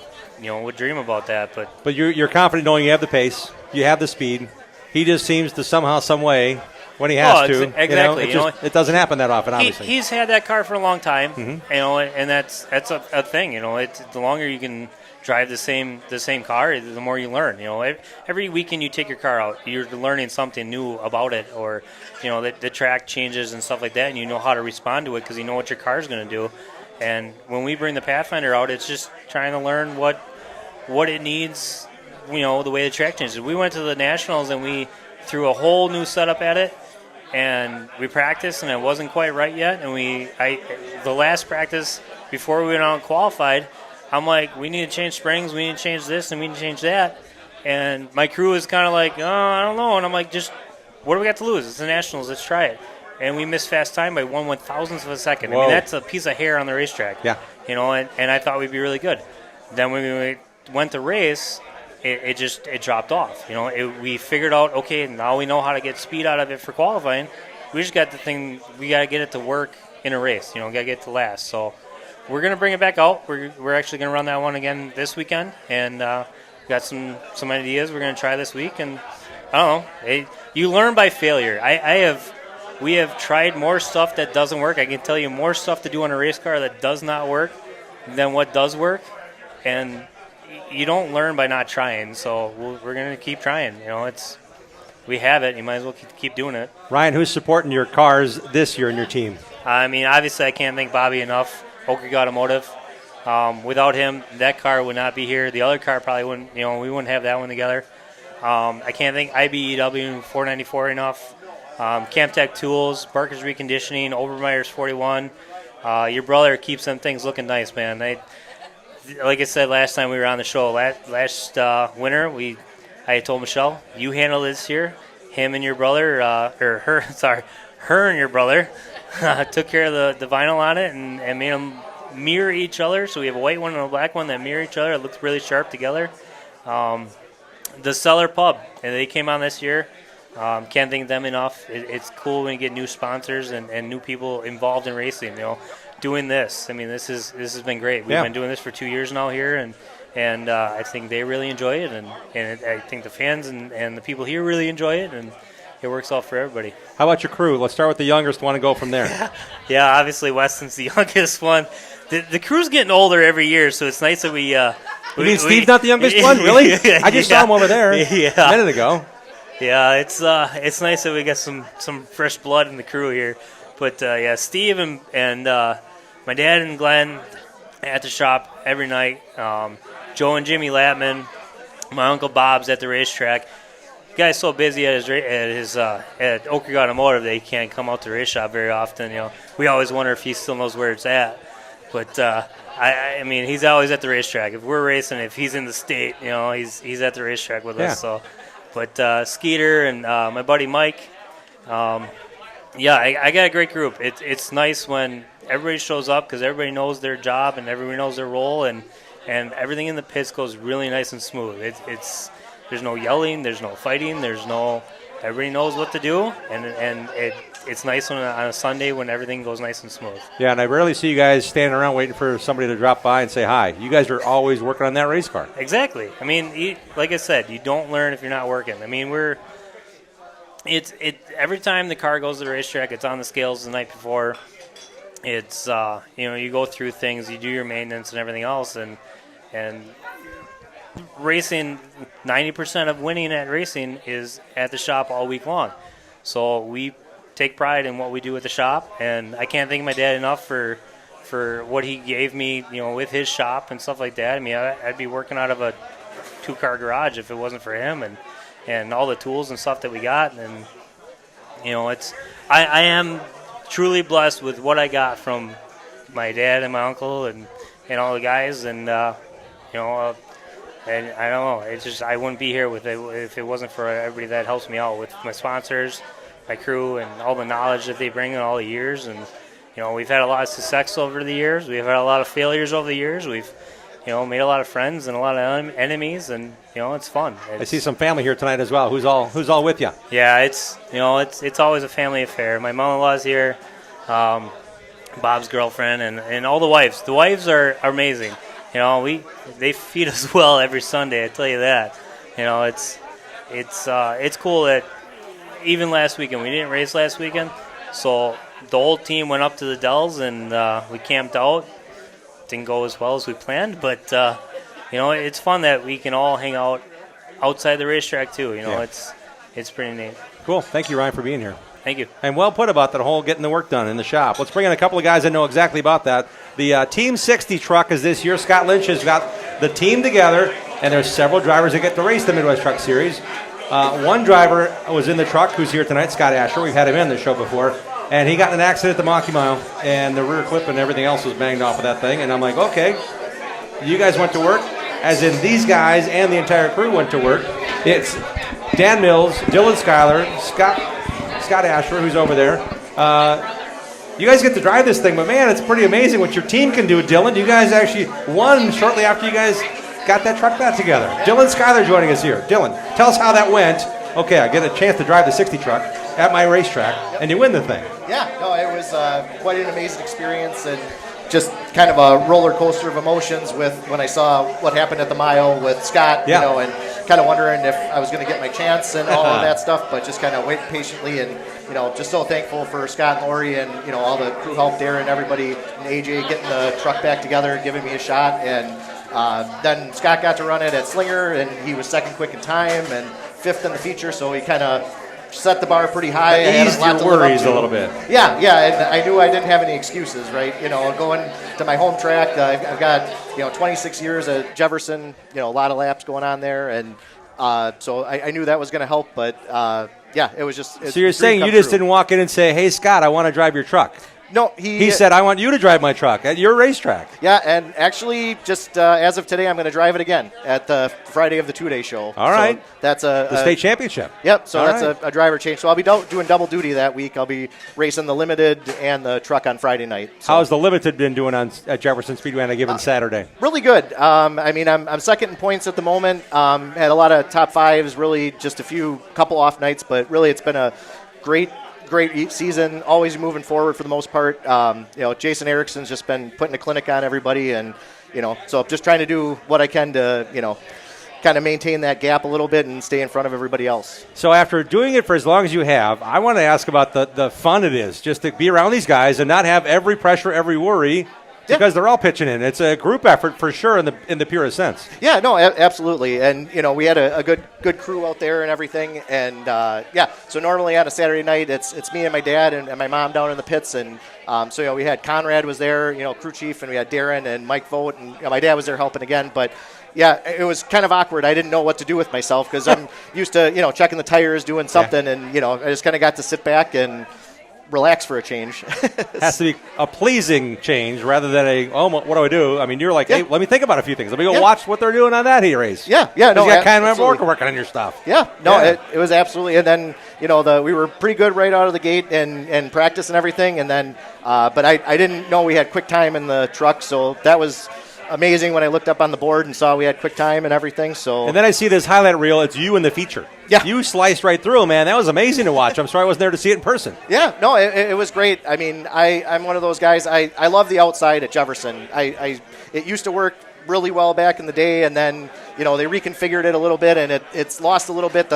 Speaker 18: dream about that.
Speaker 2: But you're confident knowing you have the pace, you have the speed. He just seems to somehow, some way, when he has to.
Speaker 18: Exactly.
Speaker 2: It doesn't happen that often, obviously.
Speaker 18: He's had that car for a long time, and that's a thing. The longer you can drive the same car, the more you learn. Every weekend you take your car out, you're learning something new about it, or the track changes and stuff like that, and you know how to respond to it because you know what your car is going to do. And when we bring the Pathfinder out, it's just trying to learn what it needs. The way the track changes. We went to the Nationals and we threw a whole new setup at it, and we practiced, and it wasn't quite right yet. And the last practice before we went out and qualified, I'm like, we need to change springs, we need to change this, and we need to change that. And my crew is kind of like, oh, I don't know. And I'm like, just what do we got to lose? It's the Nationals. Let's try it. And we missed fast time by 1/1000th of a second.
Speaker 2: Whoa.
Speaker 18: I mean, that's a piece of hair on the racetrack.
Speaker 2: Yeah.
Speaker 18: And I thought we'd be really good. Then when we went to race, it dropped off. We figured out, okay, now we know how to get speed out of it for qualifying. We just got the thing, we got to get it to work in a race. Got to get it to last. So we're going to bring it back out. We're actually going to run that one again this weekend, and got some ideas we're going to try this week. And I don't know, you learn by failure. We have tried more stuff that doesn't work. I can tell you more stuff to do on a race car that does not work than what does work, and you don't learn by not trying. So we're going to keep trying. We have it. You might as well keep doing it.
Speaker 2: Ryan, who's supporting your cars this year in your team?
Speaker 18: I mean, obviously, I can't thank Bobby enough. Oak Creek Automotive. Without him, that car would not be here. The other car probably wouldn't. We wouldn't have that one together. I can't thank IBEW 494 enough. Camtech Tools, Barker's Reconditioning, Obermeyer's 41. Your brother keeps them things looking nice, man. Like I said last time we were on the show, last winter, I told Michelle, you handle this year. Him and your brother, her and your brother, took care of the vinyl on it and made them mirror each other. So we have a white one and a black one that mirror each other. It looks really sharp together. The Cellar Pub, and they came on this year. Can't thank them enough. It's cool when you get new sponsors and new people involved in racing. Doing this. I mean, this has been great. We've been doing this for 2 years now here, and I think they really enjoy it, and I think the fans and the people here really enjoy it, and it works out for everybody.
Speaker 2: How about your crew? Let's start with the youngest one and go from there.
Speaker 18: Yeah, obviously Weston's the youngest one. The crew's getting older every year, so it's nice that we. You
Speaker 2: mean Steve's not the youngest one, really? I just saw him over there a minute ago.
Speaker 18: Yeah, it's nice that we got some fresh blood in the crew here. But Steve and my dad and Glenn at the shop every night. Joe and Jimmy Latman, my uncle Bob's at the racetrack. The guy's so busy at Oak Creek Automotive that he can't come out to the race shop very often. We always wonder if he still knows where it's at. But I mean, he's always at the racetrack. If we're racing, if he's in the state, he's at the racetrack with us. So, but Skeeter and my buddy Mike. I got a great group. It's nice when everybody shows up because everybody knows their job and everybody knows their role, and everything in the pits goes really nice and smooth. There's no yelling, there's no fighting, there's no everybody knows what to do, and it's nice on a Sunday when everything goes nice and smooth.
Speaker 2: Yeah, and I rarely see you guys standing around waiting for somebody to drop by and say hi. You guys are always working on that race car.
Speaker 18: Exactly. I mean, like I said, you don't learn if you're not working. I mean, every time the car goes to the racetrack, it's on the scales the night before. It's you go through things, you do your maintenance and everything else, and racing, 90% of winning at racing is at the shop all week long. So we take pride in what we do at the shop, and I can't thank my dad enough for what he gave me, with his shop and stuff like that. I mean, I'd be working out of a 2-car garage if it wasn't for him, and all the tools and stuff that we got. And I am truly blessed with what I got from my dad and my uncle and all the guys, and and I don't know, it's just I wouldn't be here with it if it wasn't for everybody that helps me out with my sponsors, my crew, and all the knowledge that they bring in all the years. And we've had a lot of success over the years. We've had a lot of failures over the years. We've made a lot of friends and a lot of enemies, and it's fun.
Speaker 2: I see some family here tonight as well. Who's all with you?
Speaker 18: Yeah, it's always a family affair. My mother-in-law's here, Bob's girlfriend, and all the wives. The wives are amazing. They feed us well every Sunday. I tell you that. It's cool that even last weekend, we didn't race last weekend, so the whole team went up to the Dells and we camped out. Didn't go as well as we planned, but it's fun that we can all hang out outside the racetrack too. It's pretty neat.
Speaker 2: Cool. Thank you, Ryan, for being here.
Speaker 18: Thank you.
Speaker 2: And well put about that whole getting the work done in the shop. Let's bring in a couple of guys that know exactly about that. The Team 60 truck is this year. Scott Lynch has got the team together, and there's several drivers that get to race the Midwest Truck Series. One driver was in the truck who's here tonight, Scott Asher. We've had him in the show before. And he got in an accident at the Monkey Mile, and the rear clip and everything else was banged off of that thing. And I'm like, okay, you guys went to work, as in these guys and the entire crew went to work. It's Dan Mills, Dylan Schuyler, Scott Asher, who's over there. You guys get to drive this thing, but man, it's pretty amazing what your team can do, Dylan. You guys actually won shortly after you guys got that truck back together. Dylan Schuyler joining us here. Dylan, tell us how that went. Okay, I get a chance to drive the 60 truck at my racetrack, and you win the thing.
Speaker 19: Yeah, no, it was quite an amazing experience, and just kind of a roller coaster of emotions with when I saw what happened at the mile with Scott, and kind of wondering if I was going to get my chance and all of that stuff, but just kind of waiting patiently, and just so thankful for Scott and Lori and all the crew help there and everybody, and AJ getting the truck back together, giving me a shot, and then Scott got to run it at Slinger, and he was second quick in time and fifth in the feature, so he kind of set the bar pretty high.
Speaker 2: Eased your worries a little bit.
Speaker 19: Yeah, and I knew I didn't have any excuses, right? Going to my home track, I've got 26 years at Jefferson, a lot of laps going on there, and so I knew that was going to help. But it was just.
Speaker 2: So you're saying you just didn't walk in and say, "Hey, Scott, I want to drive your truck."
Speaker 19: No,
Speaker 2: he said, "I want you to drive my truck at your racetrack."
Speaker 19: Yeah, and actually, just as of today, I'm going to drive it again at the Friday of the two-day show.
Speaker 2: All right.
Speaker 19: So that's the
Speaker 2: state championship.
Speaker 19: Yep, so that's a driver change. So I'll be doing double duty that week. I'll be racing the Limited and the truck on Friday night. So.
Speaker 2: How's the Limited been doing at Jefferson Speedway on a given Saturday?
Speaker 19: Really good. I'm second in points at the moment. Had a lot of top fives, really just a couple off nights, but really it's been a great season, always moving forward for the most part. Jason Erickson's just been putting a clinic on everybody, and so just trying to do what I can to kind of maintain that gap a little bit and stay in front of everybody else.
Speaker 2: So after doing it for as long as you have, I want to ask about the fun it is just to be around these guys and not have every pressure, every worry. Because they're all pitching in. It's a group effort for sure in the purest sense.
Speaker 19: Yeah, no, absolutely. And, we had a good crew out there and everything. And, so normally on a Saturday night, it's me and my dad and my mom down in the pits. And so, we had Conrad was there, crew chief, and we had Darren and Mike Vogt. And my dad was there helping again. But, yeah, it was kind of awkward. I didn't know what to do with myself because I'm used to, checking the tires, doing something. Yeah. And, I just kind of got to sit back and relax for a change.
Speaker 2: Has to be a pleasing change rather than what do I do? I mean, you're like, hey, let me think about a few things. Let me go watch what they're doing on that heat race.
Speaker 19: Yeah.
Speaker 2: No, you got kind of working on your stuff.
Speaker 19: Yeah. No, it was absolutely. And then, we were pretty good right out of the gate and practice and everything. And then, but I didn't know we had quick time in the truck. So that was amazing when I looked up on the board and saw we had quick time and everything. So
Speaker 2: And then I see this highlight reel. It's you in the feature.
Speaker 19: Yeah.
Speaker 2: You sliced right through, man. That was amazing to watch. I'm sorry I wasn't there to see it in person.
Speaker 19: Yeah, no, it was great. I mean, I'm one of those guys. I love the outside at Jefferson. It used to work really well back in the day, and then they reconfigured it a little bit, and it's lost a little bit.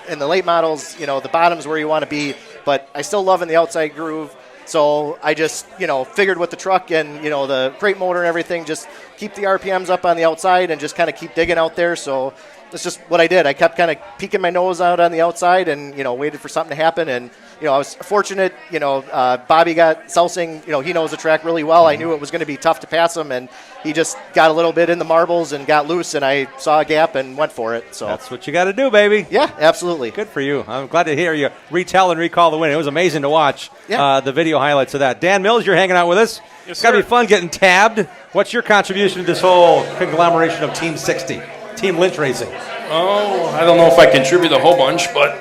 Speaker 19: In the late models, the bottom's where you want to be, but I still love in the outside groove. So I just figured with the truck and the crate motor and everything, just keep the RPMs up on the outside and just kind of keep digging out there. So that's just what I did. I kept kind of peeking my nose out on the outside and waited for something to happen. And I was fortunate. Bobby got Selsing. He knows the track really well. I knew it was going to be tough to pass him, and he just got a little bit in the marbles and got loose. And I saw a gap and went for it. So
Speaker 2: that's what you got to do, baby.
Speaker 19: Yeah, absolutely.
Speaker 2: Good for you. I'm glad to hear you retell and recall the win. It was amazing to watch. The video highlights of that. Dan Mills, you're hanging out with us.
Speaker 20: Yes,
Speaker 2: it's got to
Speaker 20: sir.
Speaker 2: be fun getting tabbed. What's your contribution to this whole conglomeration of Team 60, Team Lynch Racing?
Speaker 20: Oh, I don't know if I contribute a whole bunch, but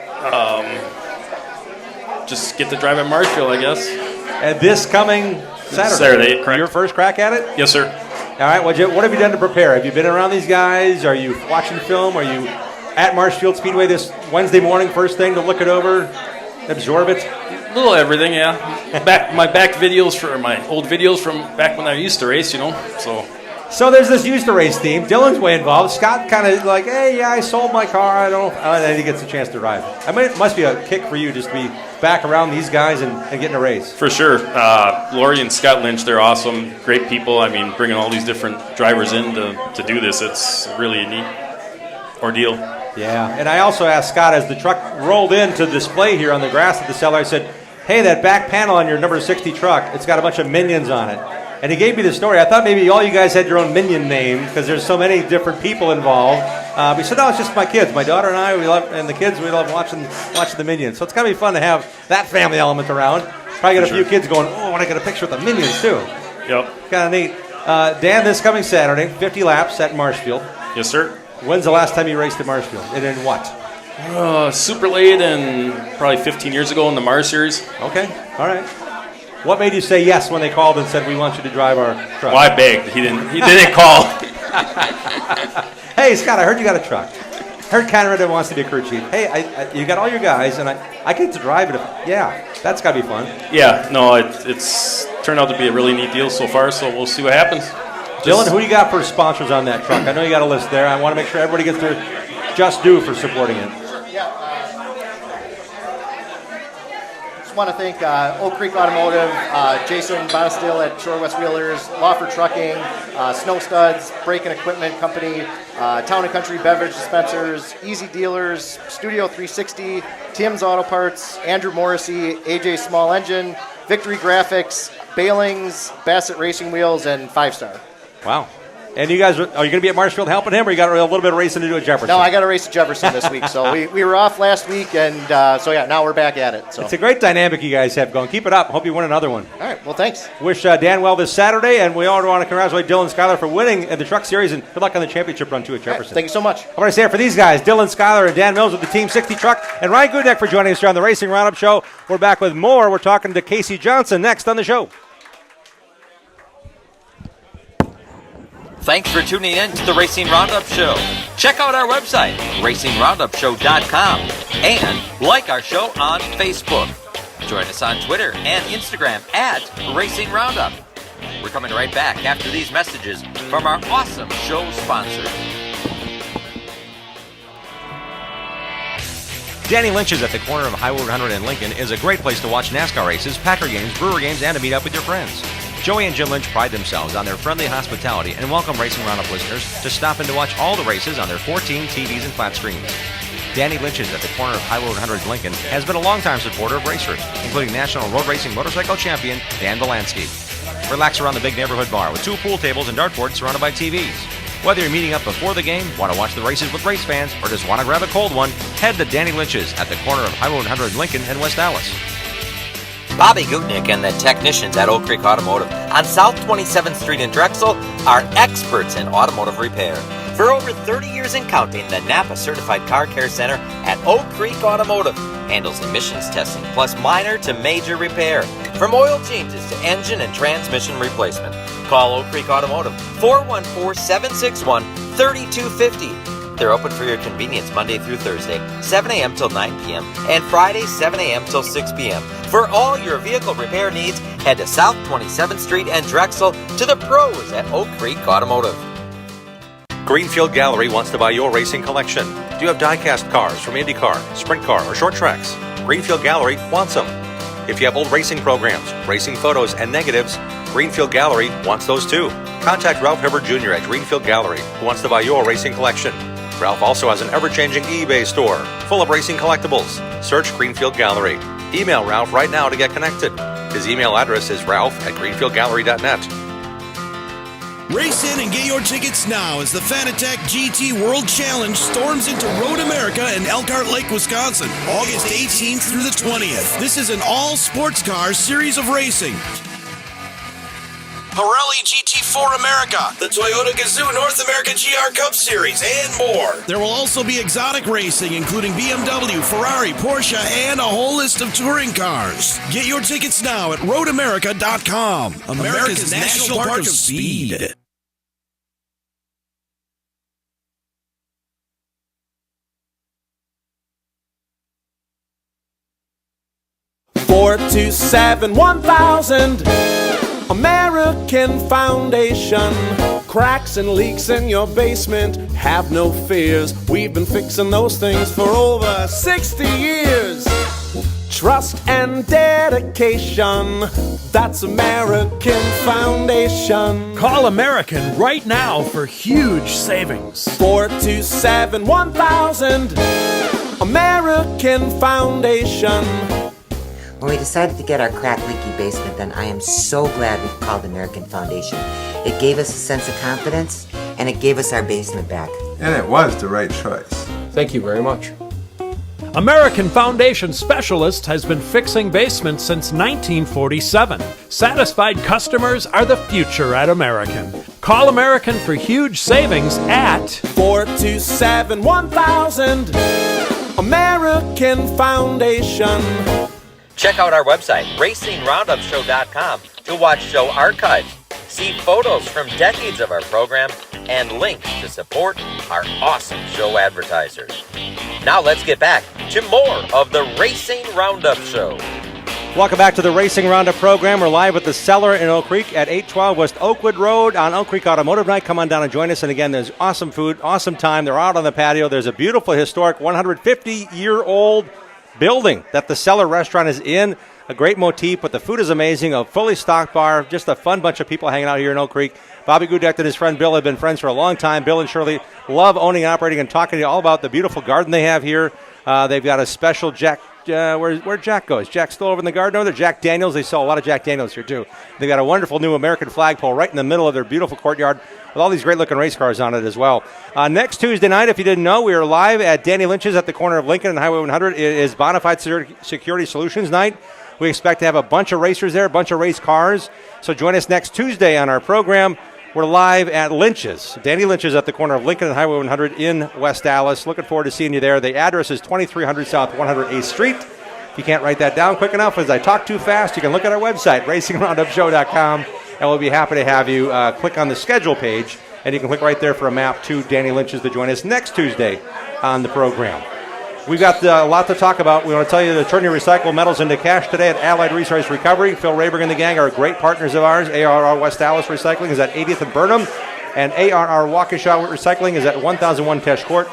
Speaker 20: just get to drive at Marshfield, I guess.
Speaker 2: And this coming
Speaker 20: Saturday, correct.
Speaker 2: Your first crack at it?
Speaker 20: Yes, sir.
Speaker 2: All right. What have you done to prepare? Have you been around these guys? Are you watching film? Are you at Marshfield Speedway this Wednesday morning, first thing to look it over, absorb it?
Speaker 20: A little everything, yeah. My old videos from back when I used to race,
Speaker 2: So there's this used to race theme. Dylan's way involved. Scott kind of like, hey, yeah, I sold my car. I don't. And then he gets a chance to drive. I mean, it must be a kick for you just to be back around these guys and getting a race.
Speaker 20: For sure. Lori and Scott Lynch, they're awesome, great people. I mean, bringing all these different drivers in to do this, it's really a neat ordeal.
Speaker 2: Yeah, and I also asked Scott as the truck rolled in to display here on the grass at the cellar, I said, hey, that back panel on your number 60 truck, it's got a bunch of minions on it. And he gave me the story. I thought maybe all you guys had your own minion name because there's so many different people involved. But he said, no, it's just my kids. My daughter and I, we love watching the minions. So it's going to be fun to have that family element around. Probably got a few kids going, oh, I want to get a picture with the minions too.
Speaker 20: Yep.
Speaker 2: Kind of neat. Dan, this coming Saturday, 50 laps at Marshfield.
Speaker 20: Yes, sir.
Speaker 2: When's the last time you raced at Marshfield? And in what?
Speaker 20: Super late and probably 15 years ago in the Mars Series.
Speaker 2: Okay, all right. What made you say yes when they called and said we want you to drive our truck?
Speaker 20: Well, I begged. He didn't call.
Speaker 2: Hey, Scott, I heard you got a truck. Heard Conrad wants to be a crew chief. Hey, you got all your guys, and I get to drive it. Yeah, that's got to be fun.
Speaker 20: Yeah, no, it's turned out to be a really neat deal so far, so we'll see what happens.
Speaker 2: Dylan, who do you got for sponsors on that truck? I know you got a list there. I want to make sure everybody gets their just due for supporting it.
Speaker 19: Just want to thank Oak Creek Automotive, Jason Bonesteel at Shore West Wheelers, Lawford Trucking, Snow Studs, Braking Equipment Company, Town and Country Beverage Dispensers, Easy Dealers, Studio 360, Tim's Auto Parts, Andrew Morrissey, AJ Small Engine, Victory Graphics, Bailings, Bassett Racing Wheels, and 5-Star.
Speaker 2: Wow. And you guys, are you going to be at Marshfield helping him, or you got a little bit of racing to do at Jefferson?
Speaker 19: No, I got a race at Jefferson this week. So we were off last week, and now we're back at it. So
Speaker 2: it's a great dynamic you guys have going. Keep it up. Hope you win another one.
Speaker 19: All right. Well, thanks.
Speaker 2: Wish Dan well this Saturday, and we all want to congratulate Dylan Schuyler for winning the Truck Series, and good luck on the championship run, too, at Jefferson.
Speaker 19: Right, thank you so much.
Speaker 2: I want to say it for these guys, Dylan Schuyler and Dan Mills with the Team 60 truck, and Ryan Goodneck for joining us here on the Racing Roundup Show. We're back with more. We're talking to Casey Johnson next on the show.
Speaker 1: Thanks for tuning in to the Racing Roundup Show. Check out our website, racingroundupshow.com, and like our show on Facebook. Join us on Twitter and Instagram at Racing Roundup. We're coming right back after these messages from our awesome show sponsors.
Speaker 21: Danny Lynch's at the corner of Highway 100 and Lincoln is a great place to watch NASCAR races, Packer games, Brewer games, and to meet up with your friends. Joey and Jim Lynch pride themselves on their friendly hospitality and welcome Racing Roundup listeners to stop in to watch all the races on their 14 TVs and flat screens. Danny Lynch's at the corner of Highway 100 and Lincoln has been a longtime supporter of racers, including National Road Racing Motorcycle Champion Dan Valansky. Relax around the big neighborhood bar with 2 pool tables and dartboards surrounded by TVs. Whether you're meeting up before the game, want to watch the races with race fans, or just want to grab a cold one, head to Danny Lynch's at the corner of Highway 100 and Lincoln and West Dallas.
Speaker 1: Bobby Gutnick and the technicians at Oak Creek Automotive on South 27th Street in Drexel are experts in automotive repair. For over 30 years and counting, the Napa Certified Car Care Center at Oak Creek Automotive handles emissions testing plus minor to major repair, from oil changes to engine and transmission replacement. Call Oak Creek Automotive, 414-761-3250. They're open for your convenience Monday through Thursday, 7 a.m. till 9 p.m. and Friday, 7 a.m. till 6 p.m. For all your vehicle repair needs, head to South 27th Street and Drexel to the pros at Oak Creek Automotive.
Speaker 21: Greenfield Gallery wants to buy your racing collection. Do you have die-cast cars from IndyCar, Sprint Car, or short tracks? Greenfield Gallery wants them. If you have old racing programs, racing photos, and negatives, Greenfield Gallery wants those too. Contact Ralph Hibbert Jr. at Greenfield Gallery, who wants to buy your racing collection. Ralph also has an ever-changing eBay store full of racing collectibles. Search Greenfield Gallery. Email Ralph right now to get connected. His email address is ralph@greenfieldgallery.net.
Speaker 8: Race in and get your tickets now as the Fanatec GT World Challenge storms into Road America in Elkhart Lake, Wisconsin, August 18th through the 20th. This is an all-sports car series of racing. Pirelli GT4 America, the Toyota Gazoo North America GR Cup Series, and more. There will also be exotic racing, including BMW, Ferrari, Porsche, and a whole list of touring cars. Get your tickets now at roadamerica.com. America's National Park of Speed.
Speaker 9: Four two seven 1000 American Foundation. Cracks and leaks in your basement, have no fears. We've been fixing those things for over 60 years. Trust and dedication, that's American Foundation.
Speaker 10: Call American right now for huge savings.
Speaker 9: 427 1000 American Foundation.
Speaker 11: When we decided to get our crack leaky basement done, I am so glad we called American Foundation. It gave us a sense of confidence, and it gave us our basement back.
Speaker 12: And it was the right choice.
Speaker 10: Thank you very much. American Foundation Specialist has been fixing basements since 1947. Satisfied customers are the future at American. Call American for huge savings at
Speaker 9: 427 1000 American Foundation.
Speaker 1: Check out our website, RacingRoundupShow.com, to watch show archives, see photos from decades of our program, and links to support our awesome show advertisers. Now let's get back to more of the Racing Roundup Show.
Speaker 2: Welcome back to the Racing Roundup program. We're live at the Cellar in Oak Creek at 812 West Oakwood Road on Oak Creek Automotive Night. Come on down and join us. And again, there's awesome food, awesome time. They're out on the patio. There's a beautiful, historic 150-year-old building that the Cellar restaurant is in. A great motif, but the food is amazing. A fully stocked bar, just a fun bunch of people hanging out here in Oak Creek. Bobby Gudek and his friend Bill have been friends for a long time. Bill and Shirley love owning and operating and talking to you all about the beautiful garden they have here. They've got a special Jack. Where'd Jack go? Is Jack still over in the garden over there? Jack Daniels. They sell a lot of Jack Daniels here, too. They've got a wonderful new American flagpole right in the middle of their beautiful courtyard with all these great-looking race cars on it as well. Next Tuesday night, if you didn't know, we are live at Danny Lynch's at the corner of Lincoln and Highway 100. It is Bonafide Security Solutions Night. We expect to have a bunch of racers there, a bunch of race cars. So join us next Tuesday on our program. We're live at Lynch's. Danny Lynch's at the corner of Lincoln and Highway 100 in West Dallas. Looking forward to seeing you there. The address is 2300 South 108th Street. If you can't write that down quick enough, as I talk too fast, you can look at our website, racingroundupshow.com, and we'll be happy to have you click on the schedule page, and you can click right there for a map to Danny Lynch's to join us next Tuesday on the program. We've got a lot to talk about. We want to tell you to turn your recycled metals into cash today at Allied Resource Recovery. Phil Rayberg and the gang are great partners of ours. ARR West Dallas Recycling is at 80th and Burnham, and ARR Waukesha Recycling is at 1001 Tesh Court.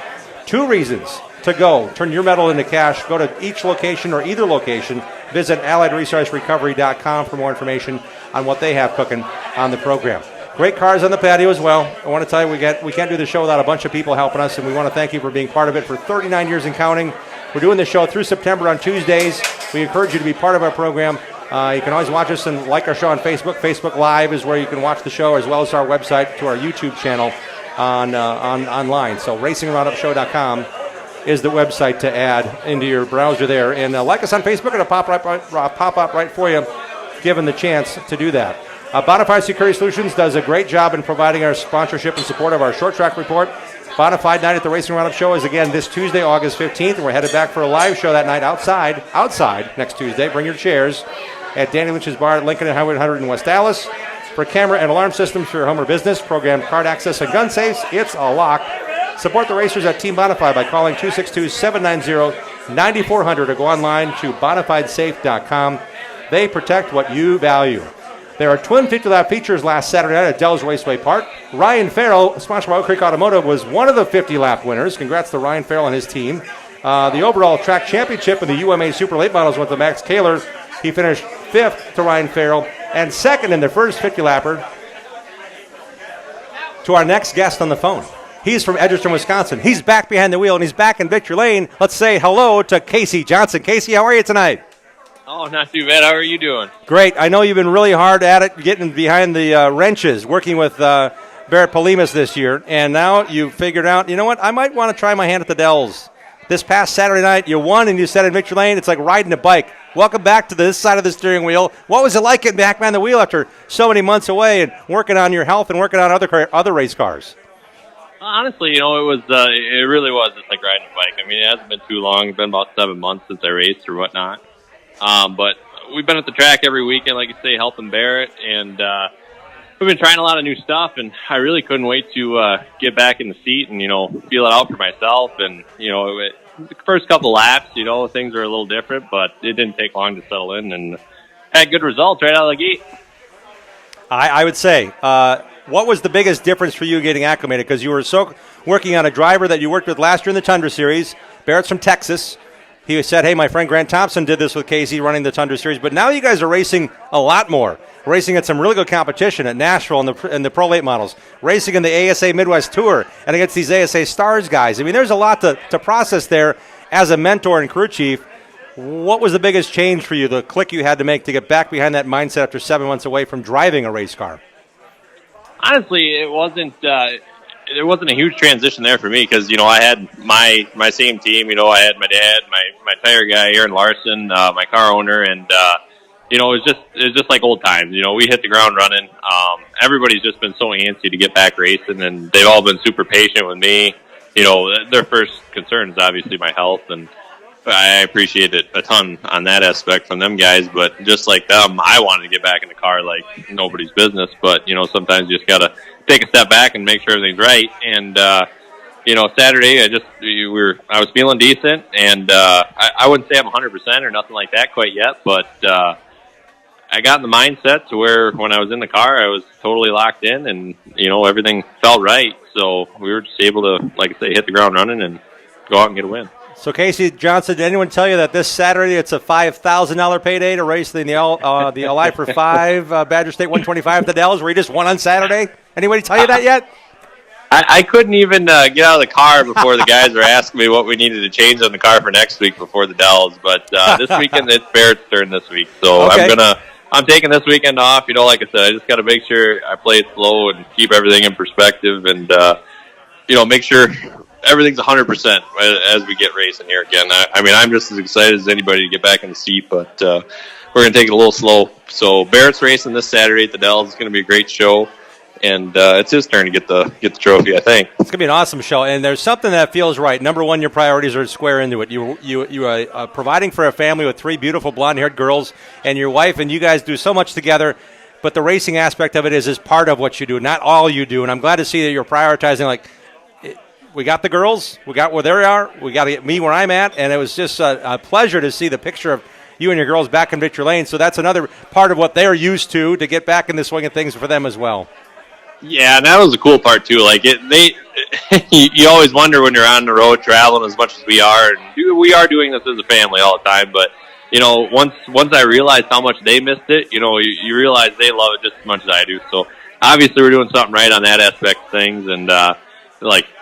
Speaker 2: 2 reasons to go. Turn your metal into cash. Go to each location or either location. Visit AlliedResourceRecovery.com for more information on what they have cooking on the program. Great cars on the patio as well. I want to tell you, we can't do the show without a bunch of people helping us, and we want to thank you for being part of it for 39 years and counting. We're doing this show through September on Tuesdays. We encourage you to be part of our program. You can always watch us and like our show on Facebook. Facebook Live is where you can watch the show, as well as our website to our YouTube channel online. So RacingRoundupShow.com is the website to add into your browser there. And like us on Facebook, it'll pop up right for you, given the chance to do that. Bonafide Security Solutions does a great job in providing our sponsorship and support of our short track report. Bonafide Night at the Racing Roundup Show is again this Tuesday, August 15th. And we're headed back for a live show that night outside next Tuesday. Bring your chairs at Danny Lynch's Bar at Lincoln and Highway 100 in West Dallas. For camera and alarm systems for your home or business, programmed card access and gun safes, it's a lock. Support the racers at Team Bonafide by calling 262-790-9400 or go online to bonafidesafe.com. They protect what you value. There are twin 50-lap features last Saturday night at Dells Raceway Park. Ryan Farrell, sponsored by Oak Creek Automotive, was one of the 50-lap winners. Congrats to Ryan Farrell and his team. The overall track championship in the UMA Super Late Models went to Max Kaler. He finished 5th to Ryan Farrell and 2nd in the first 50-lapper. To our next guest on the phone. He's from Edgerton, Wisconsin. He's back behind the wheel, and he's back in Victory Lane. Let's say hello to Casey Johnson. Casey, how are you tonight?
Speaker 3: Oh, not too bad. How are you doing?
Speaker 2: Great. I know you've been really hard at it, getting behind the wrenches, working with Barrett Polimas this year, and now you figured out, you know what, I might want to try my hand at the Dells. This past Saturday night, you won, and you said in Victory Lane, it's like riding a bike. Welcome back to this side of the steering wheel. What was it like getting back behind the wheel after so many months away and working on your health and working on other race cars?
Speaker 3: Honestly, it really was just like riding a bike. I mean, it hasn't been too long. It's been about 7 months since I raced or whatnot. But we've been at the track every weekend, like you say, helping Barrett, and we've been trying a lot of new stuff, and I really couldn't wait to get back in the seat and, feel it out for myself. And, the first couple laps, things are a little different, but it didn't take long to settle in, and had good results right out of the gate.
Speaker 2: I would say, what was the biggest difference for you getting acclimated? Because you were working on a driver that you worked with last year in the Tundra Series. Barrett's from Texas. He said, hey, my friend Grant Thompson did this with Casey running the Tundra Series, but now you guys are racing a lot more, racing at some really good competition at Nashville and the Pro Late Models, racing in the ASA Midwest Tour and against these ASA Stars guys. I mean, there's a lot to process there as a mentor and crew chief. What was the biggest change for you, the click you had to make to get back behind that mindset after 7 months away from driving a race car?
Speaker 3: Honestly, it wasn't. There wasn't a huge transition there for me because I had my same team. I had my dad, my tire guy, Aaron Larson, my car owner, and it was just like old times. We hit the ground running. Everybody's just been so antsy to get back racing, and they've all been super patient with me. Their first concern is obviously my health, and I appreciate it a ton on that aspect from them guys. But just like them, I wanted to get back in the car like nobody's business. But sometimes you just gotta take a step back and make sure everything's right. And Saturday, I was feeling decent, and I wouldn't say I'm 100% or nothing like that quite yet, but I got in the mindset to where when I was in the car, I was totally locked in, and everything felt right. So we were just able to, like I say, hit the ground running and go out and get a win.
Speaker 2: So, Casey Johnson, did anyone tell you that this Saturday it's a $5,000 payday to race the Ally for 5 Badger State 125 at the Dells, where you just won on Saturday? Anybody tell you that yet?
Speaker 3: I couldn't even get out of the car before the guys were asking me what we needed to change on the car for next week before the Dells. But this weekend it's Barrett's turn this week, so okay. I'm taking this weekend off. Like I said, I just got to make sure I play it slow and keep everything in perspective, and make sure everything's 100% as we get racing here again. I'm just as excited as anybody to get back in the seat, but we're going to take it a little slow. So Barrett's racing this Saturday at the Dells. It's going to be a great show, and it's his turn to get the trophy, I think.
Speaker 2: It's going to be an awesome show, and there's something that feels right. Number one, your priorities are square into it. You are providing for a family with 3 beautiful blonde-haired girls and your wife, and you guys do so much together. But the racing aspect of it is part of what you do, not all you do. And I'm glad to see that you're prioritizing, we got the girls, we got where they are, we got to get me where I'm at, and it was just a pleasure to see the picture of you and your girls back in Victory Lane. So that's another part of what they're used to get back in the swing of things for them as well.
Speaker 3: Yeah, and that was the cool part too. You always wonder when you're on the road traveling as much as we are, and we are doing this as a family all the time. But once I realized how much they missed it, you realize they love it just as much as I do. So obviously we're doing something right on that aspect of things, and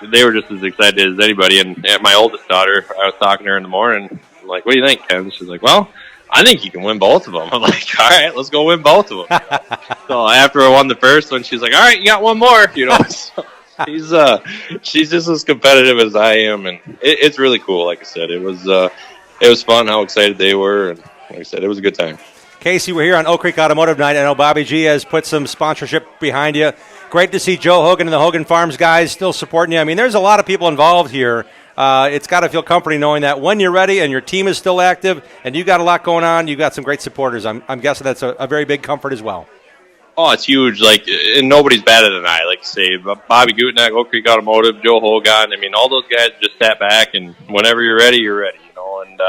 Speaker 3: they were just as excited as anybody. And my oldest daughter, I was talking to her in the morning. I'm like, what do you think, Ken? She's like, well, I think you can win both of them. I'm like, all right, let's go win both of them. So after I won the first one, she's like, all right, you got one more. So she's just as competitive as I am, and it's really cool. Like I said, it was fun how excited they were, and like I said, it was a good time.
Speaker 2: Casey, we're here on Oak Creek Automotive Night. I know Bobby G has put some sponsorship behind you. Great to see Joe Hogan and the Hogan Farms guys still supporting you. I mean, there's a lot of people involved here. It's got to feel comforting knowing that when you're ready and your team is still active and you got a lot going on, you got some great supporters. I'm guessing that's a very big comfort as well.
Speaker 3: Oh, it's huge. Like, and nobody's better than I. Like, say Bobby Gutnack, Oak Creek Automotive, Joe Hogan. I mean, all those guys just sat back, and whenever you're ready, you're ready. You know, and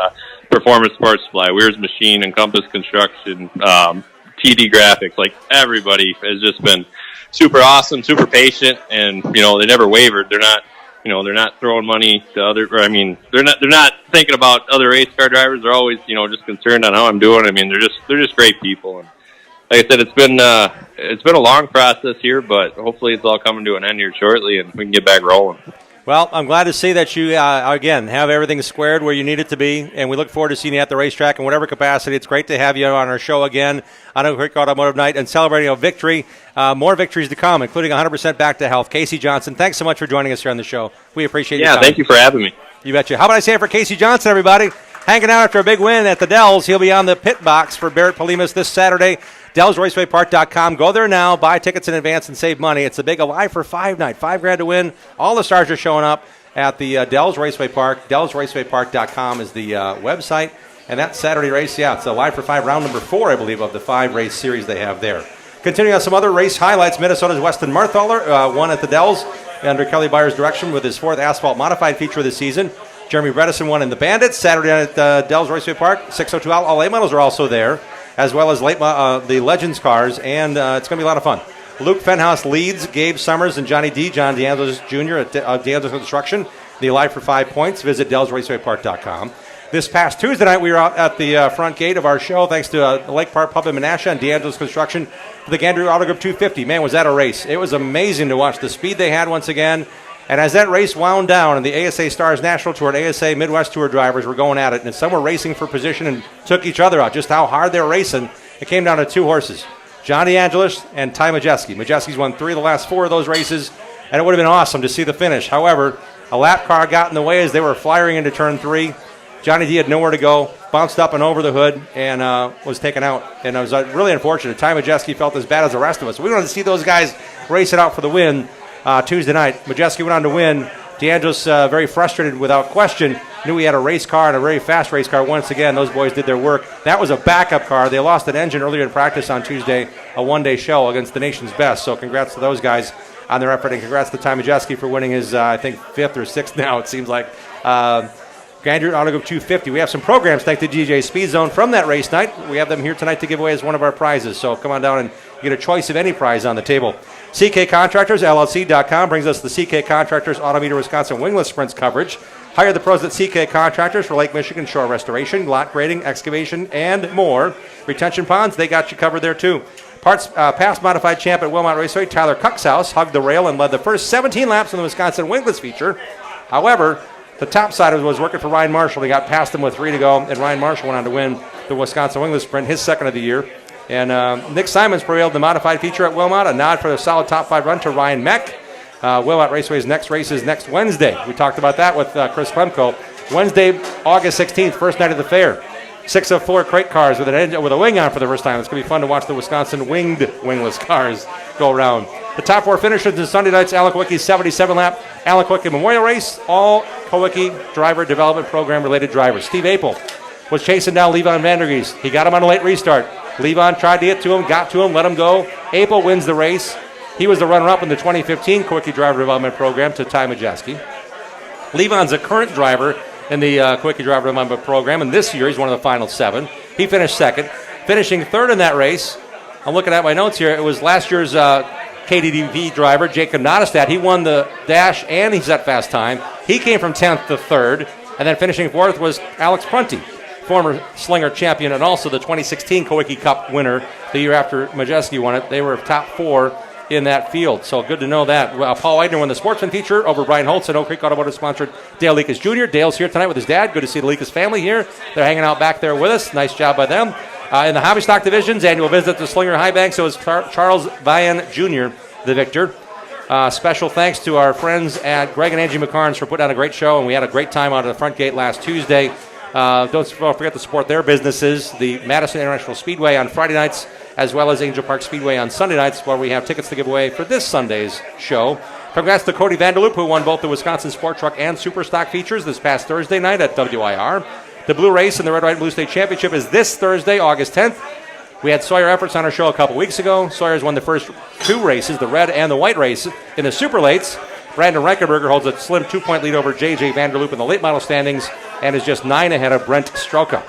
Speaker 3: Performance Parts Supply, Weir's Machine, Encompass Construction, TD Graphics. Like, everybody has just been super awesome, super patient, and you know, they never wavered. They're not. You know, they're not throwing money to other. Or, I mean, they're not thinking about other race car drivers. They're always, you know, just concerned on how I'm doing. I mean, they're just great people. And like I said, it's been a long process here, but hopefully it's all coming to an end here shortly, and we can get back rolling.
Speaker 2: Well, I'm glad to see that you, again, have everything squared where you need it to be, and we look forward to seeing you at the racetrack in whatever capacity. It's great to have you on our show again on Oak Creek Automotive Night and celebrating a victory. More victories to come, including 100% back to health. Casey Johnson, thanks so much for joining us here on the show. We appreciate your time.
Speaker 3: Yeah, thank you for having me.
Speaker 2: You betcha. How about I say it for Casey Johnson, everybody? Hanging out after a big win at the Dells. He'll be on the pit box for Barrett Polimas this Saturday. DellsRacewayPark.com. Go there now, buy tickets in advance, and save money. It's a big Alive for Five night. $5,000 to win. All the stars are showing up at the Dells Raceway Park. DellsRacewayPark.com is the website. And that Saturday race, yeah, it's Alive for Five, round number 4, I believe, of the 5-race series they have there. Continuing on some other race highlights, Minnesota's Weston Marthaler won at the Dells under Kelly Byers' direction with his 4th asphalt modified feature of the season. Jeremy Bredesen won in the Bandits Saturday night at Dells Raceway Park. 602 all late models are also there, as well as the Legends cars, and it's going to be a lot of fun. Luke Fenhouse leads Gabe Summers and Johnny D. John DeAngelis Jr. at DeAngelis Construction. The Alive for 5 points. Visit DellsRacewayPark.com. This past Tuesday night, we were out at the front gate of our show, thanks to the Lake Park Pub in Menasha and DeAngelis Construction for the Gandry Auto Group 250. Man, was that a race. It was amazing to watch the speed they had once again. And as that race wound down, and the ASA Stars National Tour and ASA Midwest Tour drivers were going at it, and some were racing for position and took each other out, just how hard they were racing, it came down to 2 horses, John DeAngelis and Ty Majeski. Majeski's won 3 of the last 4 of those races, and it would have been awesome to see the finish. However, a lap car got in the way as they were flying into turn 3. Johnny D had nowhere to go, bounced up and over the hood, and was taken out. And it was really unfortunate. Ty Majeski felt as bad as the rest of us. We wanted to see those guys race it out for the win Tuesday night. Majeski went on to win. DeAngelis, very frustrated without question, knew he had a race car and a very fast race car. Once again, those boys did their work. That was a backup car. They lost an engine earlier in practice on Tuesday, a one-day show against the nation's best. So congrats to those guys on their effort, and congrats to Ty Majeski for winning his, I think, 5th or 6th now, it seems like. Gandry Auto Group 250. We have some programs thanks to DJ Speed Zone from that race night. We have them here tonight to give away as one of our prizes. So come on down and get a choice of any prize on the table. CK Contractors, LLC.com brings us the CK Contractors Autometer Wisconsin Wingless Sprints coverage. Hire the pros at CK Contractors for Lake Michigan shore restoration, lot grading, excavation, and more. Retention ponds, they got you covered there too. Past modified champ at Wilmot Raceway, Tyler Cuxhouse hugged the rail and led the first 17 laps in the Wisconsin Wingless feature. However, the top side was working for Ryan Marshall. He got past him with 3 to go, and Ryan Marshall went on to win the Wisconsin Wingless Sprint, his 2nd of the year. And Nick Simons prevailed in the modified feature at Wilmot. A nod for the solid top 5 run to Ryan Meck. Wilmot Raceway's next race is next Wednesday. We talked about that with Chris Klemko. Wednesday, August 16th, first night of the fair. 6 of 4 crate cars with a wing on for the first time. It's going to be fun to watch the Wisconsin wingless cars go around. The top 4 finishers in Sunday night's Alan Kowicki's 77-lap Alan Kowicki Memorial Race. All Kowicki Driver Development Program-related drivers. Steve Apel was chasing down Levon Vandergeest. He got him on a late restart. Levon tried to get to him, got to him, let him go. Apel wins the race. He was the runner-up in the 2015 Kowicki Driver Development Program to Ty Majeski. Levon's a current driver in the Kowicki Driver Development Program, and this year he's one of the final 7. He finished 2nd. Finishing 3rd in that race, I'm looking at my notes here, it was last year's KDDP driver, Jacob Nottestad. He won the dash and he set fast time. He came from 10th to 3rd, and then finishing 4th was Alex Prunty, former Slinger champion and also the 2016 Kowicki Cup winner the year after Majeski won it. They were top 4 in that field, so good to know that. Paul Widener won the Sportsman feature over Brian Holtz and Oak Creek Automotive sponsored Dale Leakus Jr. Dale's here tonight with his dad. Good to see the Leakus family here. They're hanging out back there with us. Nice job by them. In the hobby stock divisions, annual visit to Slinger High Bank, so is Charles Vian Jr., the victor. Special thanks to our friends at Greg and Angie McCarnes for putting on a great show, and we had a great time out of the front gate last Tuesday. Don't forget to support their businesses, the Madison International Speedway on Friday nights, as well as Angel Park Speedway on Sunday nights, where we have tickets to give away for this Sunday's show. Congrats to Cody Vanderloop, who won both the Wisconsin Sport Truck and Super Stock features this past Thursday night at WIR. The Blue Race and the Red, White, and Blue State Championship is this Thursday, August 10th. We had Sawyer Efforts on our show a couple weeks ago. Sawyer's won the first 2 races, the red and the white race. In the super lates, Brandon Reichenberger holds a slim 2-point lead over J.J. Vanderloop in the late model standings and is just 9 ahead of Brent Stroka.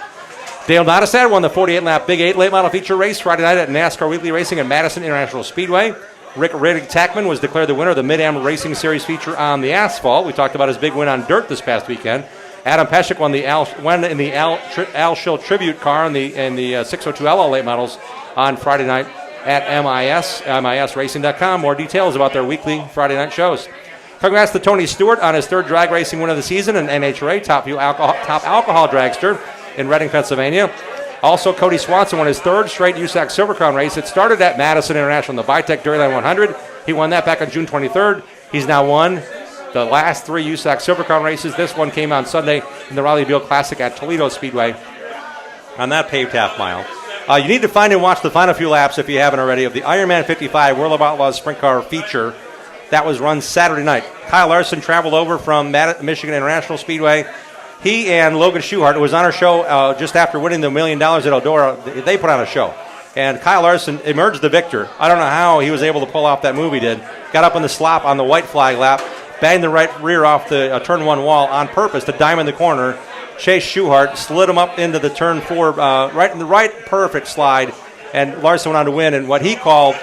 Speaker 2: Dale Nottestad won the 48-lap Big 8 late model feature race Friday night at NASCAR Weekly Racing at Madison International Speedway. Rick Tackman was declared the winner of the Mid-Am Racing Series feature on the asphalt. We talked about his big win on dirt this past weekend. Adam Peshek won in the Al Schill Tribute car in the 602 LL late models on Friday night at MISRacing.com. More details about their weekly Friday night shows. Congrats to Tony Stewart on his 3rd drag racing win of the season in NHRA, top alcohol dragster in Reading, Pennsylvania. Also, Cody Swanson won his 3rd straight USAC Silver Crown race. It started at Madison International in the Vitec Dairyland 100. He won that back on June 23rd. He's now won the last 3 USAC Silver Crown races. This one came on Sunday in the Riley Beale Classic at Toledo Speedway on that paved half mile. You need to find and watch the final few laps, if you haven't already, of the Ironman 55 World of Outlaws Sprint Car feature that was run Saturday night. Kyle Larson traveled over from Michigan International Speedway. He and Logan Schuchart, who was on our show just after winning the $1 million at Eldora, they put on a show. And Kyle Larson emerged the victor. I don't know how he was able to pull off that move he did. Got up on the slop on the white flag lap, banged the right rear off the turn 1 wall on purpose to diamond the corner. Chase Schuchart slid him up into the turn 4, right in the right perfect slide, and Larson went on to win in what he called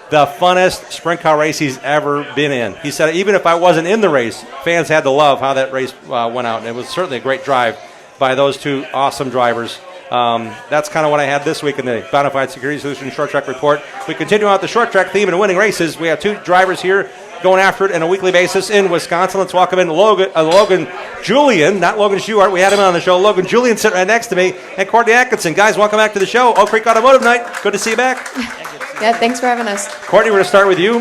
Speaker 2: the funnest sprint car race he's ever been in. He said, even if I wasn't in the race, fans had to love how that race went out. And it was certainly a great drive by those 2 awesome drivers. That's kind of what I had this week in the Bonafide Security Solutions Short Track Report. We continue on with the short track theme and winning races. We have 2 drivers here going after it on a weekly basis in Wisconsin. Let's welcome in Logan Julian, not Logan Schuchart. We had him on the show. Logan Julian sitting right next to me, and Courtney Atkinson. Guys, welcome back to the show. Oak Creek Automotive Night. Good to see you back.
Speaker 5: Yeah, thanks for having us.
Speaker 2: Courtney, we're going to start with you.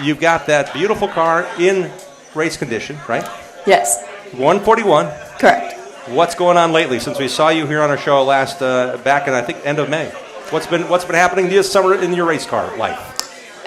Speaker 2: You've got that beautiful car in race condition, right?
Speaker 5: Yes.
Speaker 2: 141.
Speaker 5: Correct.
Speaker 2: What's going on lately since we saw you here on our show last back in, I think, end of May? What's been happening this summer in your race car life?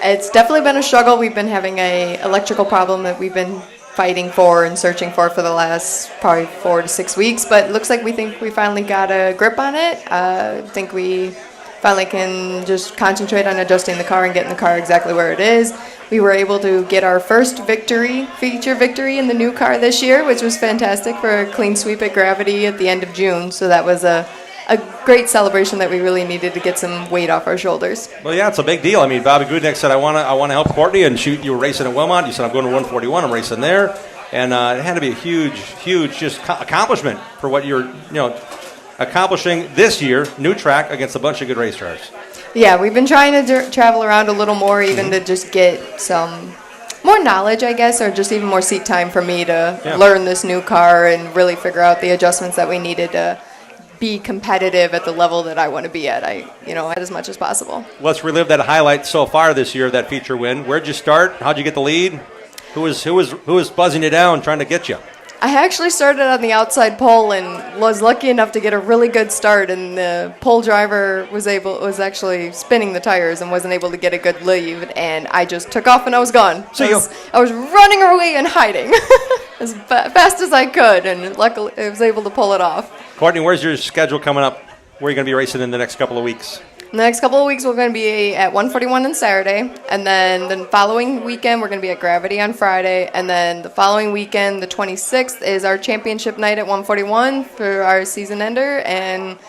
Speaker 5: It's definitely been a struggle. We've been having a electrical problem that we've been fighting for and searching for the last probably 4 to 6 weeks, but it looks like we finally got a grip on it. I think we finally can just concentrate on adjusting the car and getting the car exactly where it is. We were able to get our first feature victory in the new car this year, which was fantastic, for a clean sweep at Gravity at the end of June. So that was a great celebration that we really needed to get some weight off our shoulders.
Speaker 2: Well, yeah, it's a big deal. I mean, Bobby Goodneck said, I want to help Courtney, and you were racing at Wilmot. You said, I'm going to 141. I'm racing there. And it had to be a huge just accomplishment for what you're, accomplishing this year, new track against a bunch of good race cars.
Speaker 5: Yeah, we've been trying to travel around a little more, even to just get some more knowledge, I guess, or just even more seat time for me to learn this new car and really figure out the adjustments that we needed to be competitive at the level that I want to be at. As much as possible.
Speaker 2: Let's relive that highlight so far this year, that feature win. Where'd you start? How'd you get the lead? Who was buzzing you down, trying to get you?
Speaker 5: I actually started on the outside pole and was lucky enough to get a really good start, and the pole driver was actually spinning the tires and wasn't able to get a good lead, and I just took off and I was gone. I was running away and hiding as fast as I could, and luckily I was able to pull it off.
Speaker 2: Courtney, where's your schedule coming up? Where are you going to be racing in the next couple of weeks?
Speaker 5: In the next couple of weeks, we're going to be at 141 on Saturday, and then the following weekend, we're going to be at Gravity on Friday, and then the following weekend, the 26th, is our championship night at 141 for our season ender, and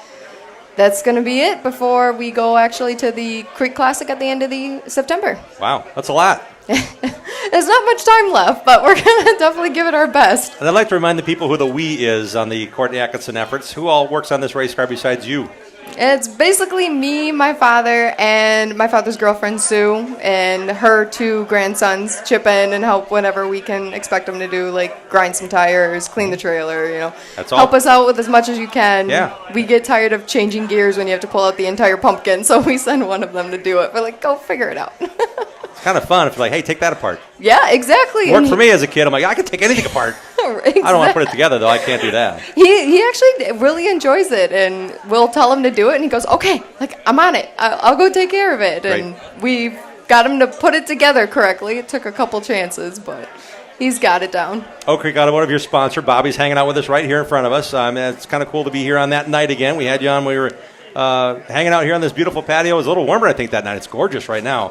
Speaker 5: that's going to be it before we go actually to the Creek Classic at the end of September.
Speaker 2: Wow, that's a lot.
Speaker 5: There's not much time left, but we're going to definitely give it our best.
Speaker 2: And I'd like to remind the people who the we is on the Courtney Atkinson efforts. Who all works on this race car besides you?
Speaker 5: It's basically me, my father, and my father's girlfriend, Sue, and her 2 grandsons chip in and help whenever we can expect them to do, like grind some tires, clean the trailer,
Speaker 2: That's all.
Speaker 5: Help us out with as much as you can.
Speaker 2: Yeah.
Speaker 5: We get tired of changing gears when you have to pull out the entire pumpkin, so we send one of them to do it. We're like, go figure it out.
Speaker 2: It's kind of fun if you're like, hey, take that apart.
Speaker 5: Yeah, exactly.
Speaker 2: Worked for me as a kid. I'm like, I can take anything apart.
Speaker 5: Exactly.
Speaker 2: I don't want to put it together, though. I can't do that.
Speaker 5: He actually really enjoys it, and we'll tell him to do it, and he goes, okay, like, I'm on it. I'll go take care of it.
Speaker 2: Great.
Speaker 5: And we've got him to put it together correctly. It took a couple chances, but he's got it down.
Speaker 2: Oak Creek Automotive, your sponsor. Bobby's hanging out with us right here in front of us. It's kind of cool to be here on that night again. We had you on. We were hanging out here on this beautiful patio. It was a little warmer, I think, that night. It's gorgeous right now.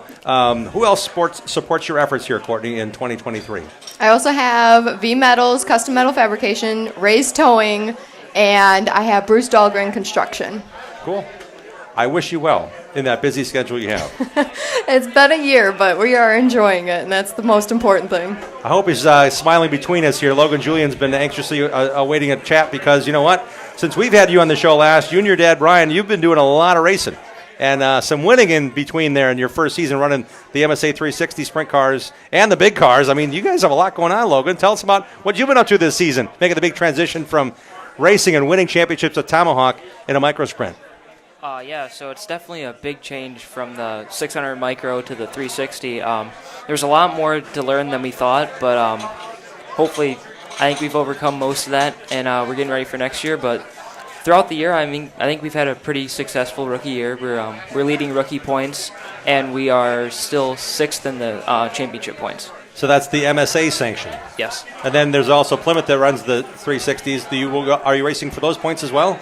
Speaker 2: Who else supports your efforts here, Courtney, in 2023?
Speaker 5: I also have V Metals, Custom Metal Fabrication, Ray's Towing, and I have Bruce Dahlgren Construction.
Speaker 2: Cool. I wish you well in that busy schedule you have.
Speaker 5: It's been a year, but we are enjoying it, and that's the most important thing.
Speaker 2: I hope he's smiling between us here. Logan Julian's been anxiously awaiting a chat because, you know what? Since we've had you on the show last, you and your dad, Brian, you've been doing a lot of racing and some winning in between there in your first season running the MSA 360 sprint cars and the big cars. I mean, you guys have a lot going on, Logan. Tell us about what you've been up to this season, making the big transition from racing and winning championships at Tomahawk in a micro sprint.
Speaker 7: Yeah, so it's definitely a big change from the 600 micro to the 360. There's a lot more to learn than we thought, but hopefully I think we've overcome most of that, and we're getting ready for next year. But throughout the year, I think we've had a pretty successful rookie year. We're leading rookie points, and we are still 6th in the championship points.
Speaker 2: So that's the MSA sanction.
Speaker 7: Yes.
Speaker 2: And then there's also Plymouth that runs the 360s. Are you racing for those points as well?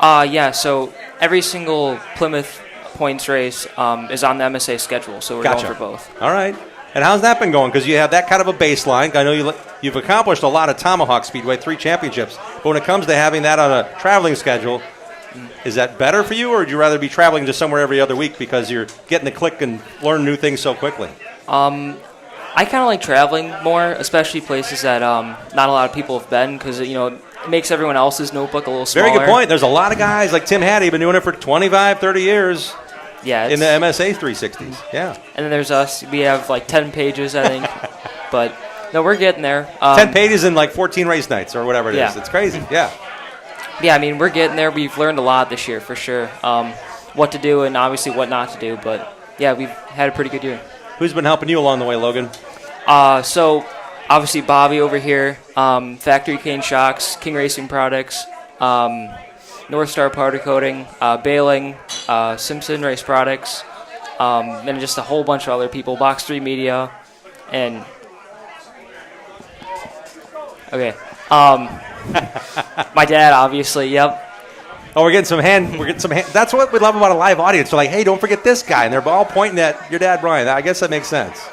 Speaker 7: Yeah, so every single Plymouth points race is on the MSA schedule, so we're going for both.
Speaker 2: All right. And how's that been going? Because you have that kind of a baseline. I know you've accomplished a lot of Tomahawk Speedway, 3 championships. But when it comes to having that on a traveling schedule, is that better for you, or would you rather be traveling to somewhere every other week because you're getting to click and learn new things so quickly?
Speaker 7: I kind of like traveling more, especially places that not a lot of people have been, because it makes everyone else's notebook a little smaller.
Speaker 2: Very good point. There's a lot of guys like Tim Hattie, been doing it for 25, 30 years.
Speaker 7: Yeah,
Speaker 2: in the MSA 360s. Yeah.
Speaker 7: And then there's us. We have like 10 pages, I think. But no, we're getting there.
Speaker 2: 10 pages in like 14 race nights or whatever it is. It's crazy. Yeah.
Speaker 7: Yeah, I mean, we're getting there. We've learned a lot this year for sure. What to do and obviously what not to do. But yeah, we've had a pretty good year.
Speaker 2: Who's been helping you along the way, Logan?
Speaker 7: So obviously Bobby over here, Factory Cane Shocks, King Racing Products, North Star Powder Coating, Baling, Simpson Race Products, and just a whole bunch of other people, Box 3 Media, and okay, my dad obviously, yep.
Speaker 2: Oh, we're getting some hand. That's what we love about a live audience. We're like, hey, don't forget this guy, and they're all pointing at your dad, Brian. I guess that makes sense.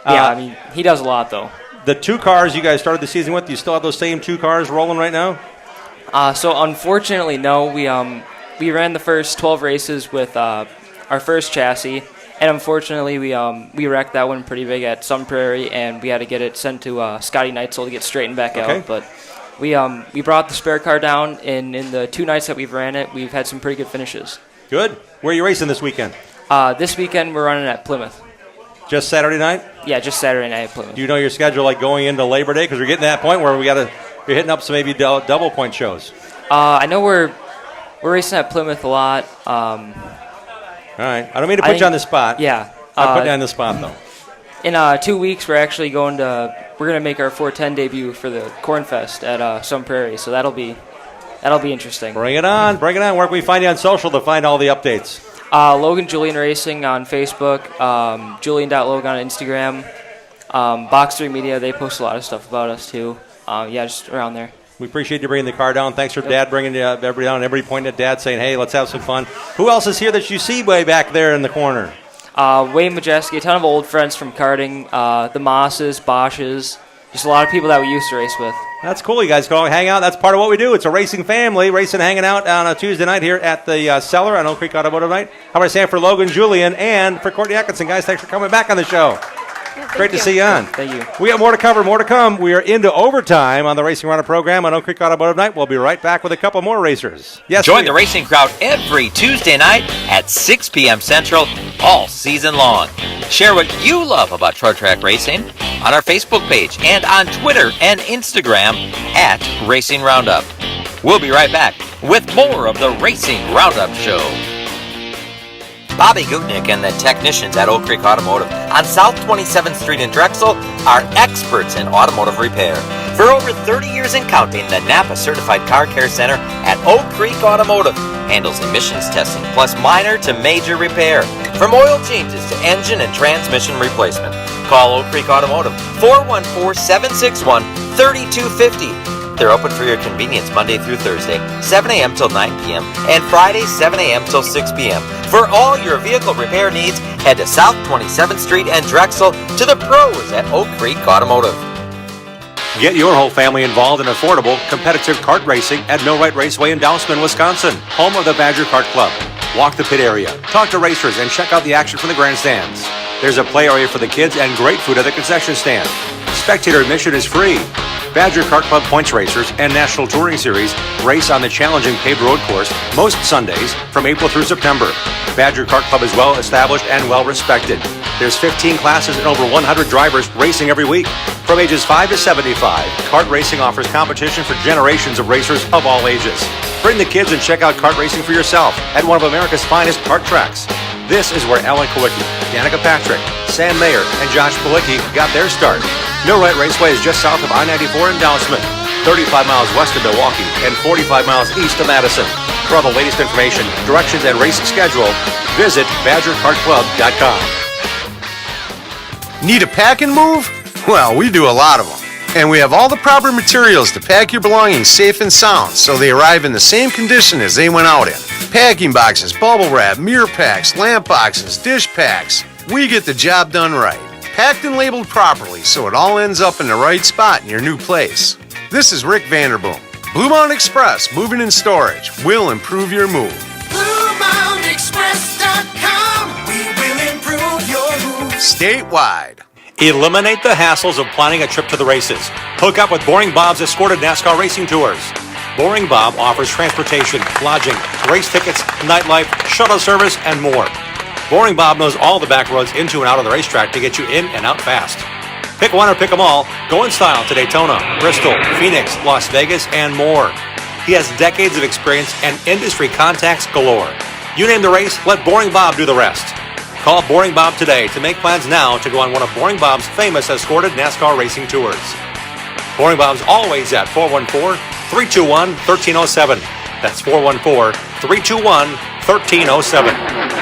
Speaker 7: Yeah, I mean, he does a lot though.
Speaker 2: The 2 cars you guys started the season with, do you still have those same 2 cars rolling right now?
Speaker 7: So unfortunately, no. We ran the first 12 races with our first chassis, and unfortunately we wrecked that one pretty big at Sun Prairie, and we had to get it sent to Scotty Neitzel to get straightened back out. But we brought the spare car down, and in the 2 nights that we've ran it, we've had some pretty good finishes.
Speaker 2: Good. Where are you racing this weekend?
Speaker 7: This weekend we're running at Plymouth.
Speaker 2: Just Saturday night?
Speaker 7: Yeah, just Saturday night at Plymouth.
Speaker 2: Do you know your schedule like going into Labor Day? Because we're getting to that point where you're hitting up some maybe double point shows.
Speaker 7: I know we're racing at Plymouth a lot.
Speaker 2: All right. I don't mean to put you on the spot.
Speaker 7: Yeah.
Speaker 2: I'm putting you on the spot, though.
Speaker 7: In 2 weeks, we're actually going to make our 410 debut for the Corn Fest at Sun Prairie, so that'll be interesting.
Speaker 2: Bring it on. Where can we find you on social to find all the updates?
Speaker 7: Logan Julian Racing on Facebook, Julian.Logan on Instagram, Box 3 Media, they post a lot of stuff about us too. Just around there.
Speaker 2: We appreciate you bringing the car down. Thanks for Dad bringing everybody down. Everybody pointing at Dad saying, hey, let's have some fun. Who else is here that you see way back there in the corner?
Speaker 7: Wayne Majeski, a ton of old friends from karting, the Mosses, Bosches, just a lot of people that we used to race with.
Speaker 2: That's cool. You guys go hang out. That's part of what we do. It's a racing family, racing, hanging out on a Tuesday night here at the Cellar on Oak Creek Automotive Night. How about I say for Logan Julian and for Courtney Atkinson, guys? Thanks for coming back on the show. Great to see you on.
Speaker 7: Thank you.
Speaker 2: We got more to cover, more to come. We are into overtime on the Racing Roundup program on Oak Creek Automotive Night. We'll be right back with a couple more racers. Yes,
Speaker 1: join the racing crowd every Tuesday night at 6 p.m. Central all season long. Share what you love about short track racing on our Facebook page and on Twitter and Instagram at Racing Roundup. We'll be right back with more of the Racing Roundup Show. Bobby Gutnick and the technicians at Oak Creek Automotive on South 27th Street in Drexel are experts in automotive repair. For over 30 years and counting, the Napa Certified Car Care Center at Oak Creek Automotive handles emissions testing plus minor to major repair. From oil changes to engine and transmission replacement. Call Oak Creek Automotive 414-761-3250. They're open for your convenience Monday through Thursday, 7 a.m. till 9 p.m., and Friday, 7 a.m. till 6 p.m. For all your vehicle repair needs, head to South 27th Street and Drexel to the pros at Oak Creek Automotive.
Speaker 2: Get your whole family involved in affordable, competitive kart racing at Millwright Raceway in Dousman, Wisconsin, home of the Badger Kart Club. Walk the pit area, talk to racers, and check out the action from the grandstands. There's a play area for the kids and great food at the concession stand. Spectator admission is free. Badger Kart Club Points Racers and National Touring Series race on the challenging paved road course most Sundays from April through September. Badger Kart Club is well established and well respected. There's 15 classes and over 100 drivers racing every week. From ages 5 to 75, kart racing offers competition for generations of racers of all ages. Bring the kids and check out kart racing for yourself at one of America's finest kart tracks. This is where Alan Kowicki, Danica Patrick, Sam Mayer, and Josh Palicki got their start. Millwright Raceway is just south of I-94 in Dousman, 35 miles west of Milwaukee, and 45 miles east of Madison. For all the latest information, directions, and race schedule, visit BadgerKartClub.com.
Speaker 6: Need a pack and move? Well, we do a lot of them. And we have all the proper materials to pack your belongings safe and sound so they arrive in the same condition as they went out in. Packing boxes, bubble wrap, mirror packs, lamp boxes, dish packs. We get the job done right. Packed and labeled properly so it all ends up in the right spot in your new place. This is Rick Vanderboom. Blue Mountain Express Moving and Storage will improve your move.
Speaker 8: BlueMountainExpress.com. We will improve your move.
Speaker 6: Statewide.
Speaker 2: Eliminate the hassles of planning a trip to the races. Hook up with Boring Bob's escorted NASCAR racing tours. Boring Bob offers transportation, lodging, race tickets, nightlife, shuttle service, and more. Boring Bob knows all the back roads into and out of the racetrack to get you in and out fast. Pick one or pick them all. Go in style to Daytona, Bristol, Phoenix, Las Vegas, and more. He has decades of experience and industry contacts galore. You name the race, let Boring Bob do the rest. Call Boring Bob today to make plans now to go on one of Boring Bob's famous escorted NASCAR racing tours. Boring Bob's always at 414-321-1307. That's 414-321-1307.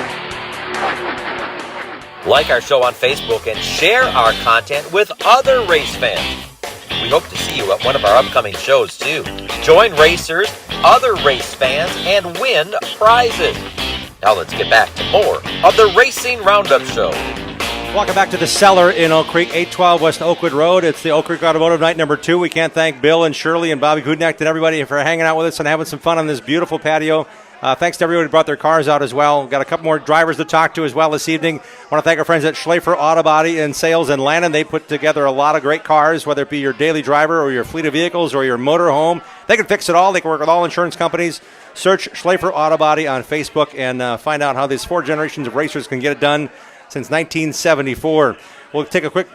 Speaker 1: Like our show on Facebook and share our content with other race fans. We hope to see you at one of our upcoming shows too. Join racers, other race fans, and win prizes. Now let's get back to more of the Racing Roundup Show.
Speaker 2: Welcome back to the Cellar in Oak Creek, 812 West Oakwood Road. It's the Oak Creek Automotive Night number 2. We can't thank Bill and Shirley and Bobby Kudnak and everybody for hanging out with us and having some fun on this beautiful patio. Thanks to everybody who brought their cars out as well. Got a couple more drivers to talk to as well this evening. I want to thank our friends at Schlafer Auto Body and Sales in Lannon. They put together a lot of great cars, whether it be your daily driver or your fleet of vehicles or your motor home. They can fix it all. They can work with all insurance companies. Search Schlafer Auto Body on Facebook and find out how these 4 generations of racers can get it done since 1974. We'll take a quick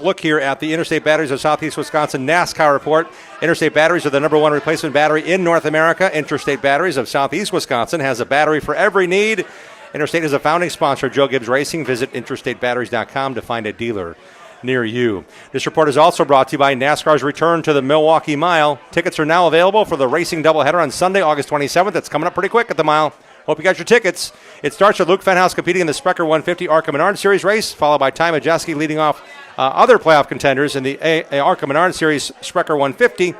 Speaker 2: look here at the Interstate Batteries of Southeast Wisconsin NASCAR report. Interstate Batteries are the #1 replacement battery in North America. Interstate Batteries of Southeast Wisconsin has a battery for every need. Interstate is a founding sponsor of Joe Gibbs Racing. Visit interstatebatteries.com to find a dealer near you. This report is also brought to you by NASCAR's return to the Milwaukee Mile. Tickets are now available for the racing doubleheader on Sunday, August 27th. That's coming up pretty quick at the mile. Hope you got your tickets. It starts with Luke Fenhouse competing in the Sprecher 150 ARCA Menard Series race, followed by Ty Majeski leading off other playoff contenders in the ARCA Menard Series Sprecher 150.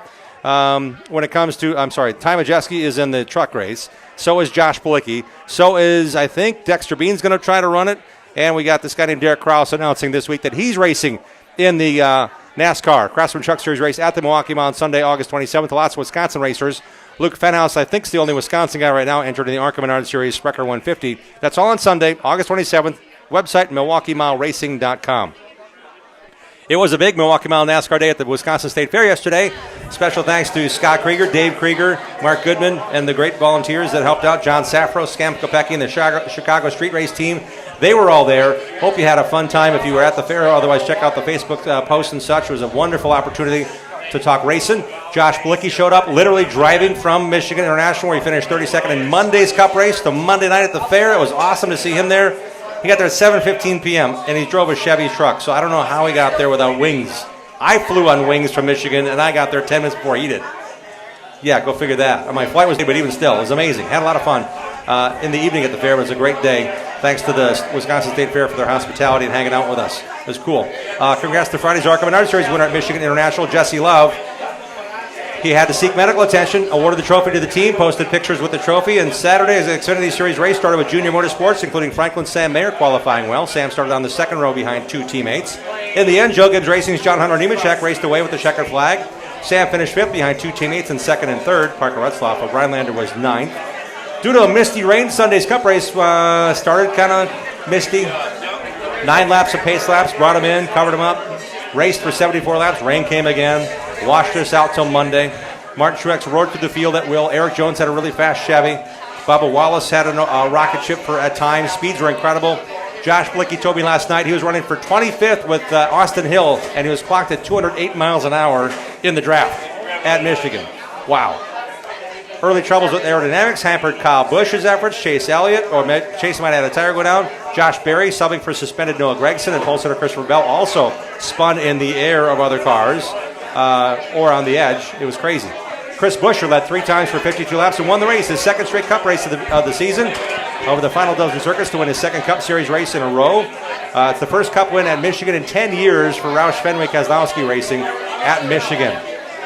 Speaker 2: When it comes to, Ty Majeski is in the truck race. So is Josh Palicki. So is, I think, Dexter Bean's going to try to run it. And we got this guy named Derek Krause announcing this week that he's racing in the NASCAR Craftsman Truck Series race at the Milwaukee Mile on Sunday, August 27th. Lots of Wisconsin racers. Luke Fenhouse, I think, is the only Wisconsin guy right now entered in the ARCA Menard Series Sprecher 150. That's all on Sunday, August 27th. Website, MilwaukeeMileRacing.com. It was a big Milwaukee Mile NASCAR day at the Wisconsin State Fair yesterday. Special thanks to Scott Krieger, Dave Krieger, Mark Goodman, and the great volunteers that helped out. John Safro, Scam Kopecki, and the Chicago Street Race team. They were all there. Hope you had a fun time if you were at the fair. Otherwise, check out the Facebook post and such. It was a wonderful opportunity to talk racing. Josh Palicki showed up, literally driving from Michigan International, where he finished 32nd in Monday's Cup race to Monday night at the fair. It was awesome to see him there. He got there at 7:15 p.m., and he drove a Chevy truck, so I don't know how he got there without wings. I flew on wings from Michigan, and I got there 10 minutes before he did. Yeah, go figure that. My flight was late, but even still, it was amazing. Had a lot of fun. In the evening at the fair, it was a great day. Thanks to the Wisconsin State Fair for their hospitality and hanging out with us. It was cool. Congrats to Friday's ARCA Menard Series winner at Michigan International, Jesse Love. He had to seek medical attention, awarded the trophy to the team, posted pictures with the trophy, and Saturday's Xfinity Series race started with Junior Motorsports, including Franklin Sam Mayer qualifying well. Sam started on the second row behind 2 teammates. In the end, Joe Gibbs Racing's John Hunter Nemechek raced away with the checkered flag. Sam finished 5th behind 2 teammates in 2nd and 3rd. Parker Retzlaff of Rhinelander was 9th. Due to a misty rain, Sunday's Cup race started kind of misty. 9 laps of pace laps, brought him in, covered him up. Raced for 74 laps, rain came again. Washed us out till Monday. Martin Truex roared through the field at will. Eric Jones had a really fast Chevy. Bubba Wallace had a rocket ship at times. Speeds were incredible. Josh Blicky told me last night he was running for 25th with Austin Hill, and he was clocked at 208 miles an hour in the draft at Michigan. Wow. Early troubles with aerodynamics hampered Kyle Busch's efforts. Chase Elliott, or Chase might have had a tire go down. Josh Berry subbing for suspended Noah Gragson, and pole sitter Christopher Bell also spun in the air of other cars or on the edge. It was crazy. Chris Buescher led 3 times for 52 laps and won the race, his second straight Cup race of the season, over the final dozen circuits to win his second Cup Series race in a row. It's the first Cup win at Michigan in 10 years for Roush Fenway Keselowski Racing at Michigan.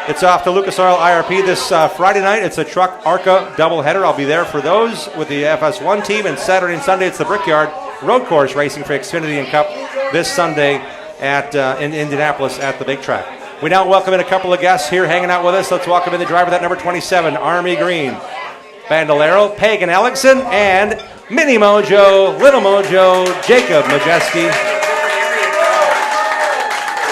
Speaker 2: It's off to Lucas Oil IRP this Friday night. It's a truck ARCA doubleheader. I'll be there for those with the FS1 team. And Saturday and Sunday, it's the Brickyard Road Course racing for Xfinity and Cup this Sunday in Indianapolis at the big track. We now welcome in a couple of guests here hanging out with us. Let's welcome in the driver, that number 27, Army Green, Bandolero, Pagan Ellickson, and Mini Mojo, Little Mojo, Jacob Majeski.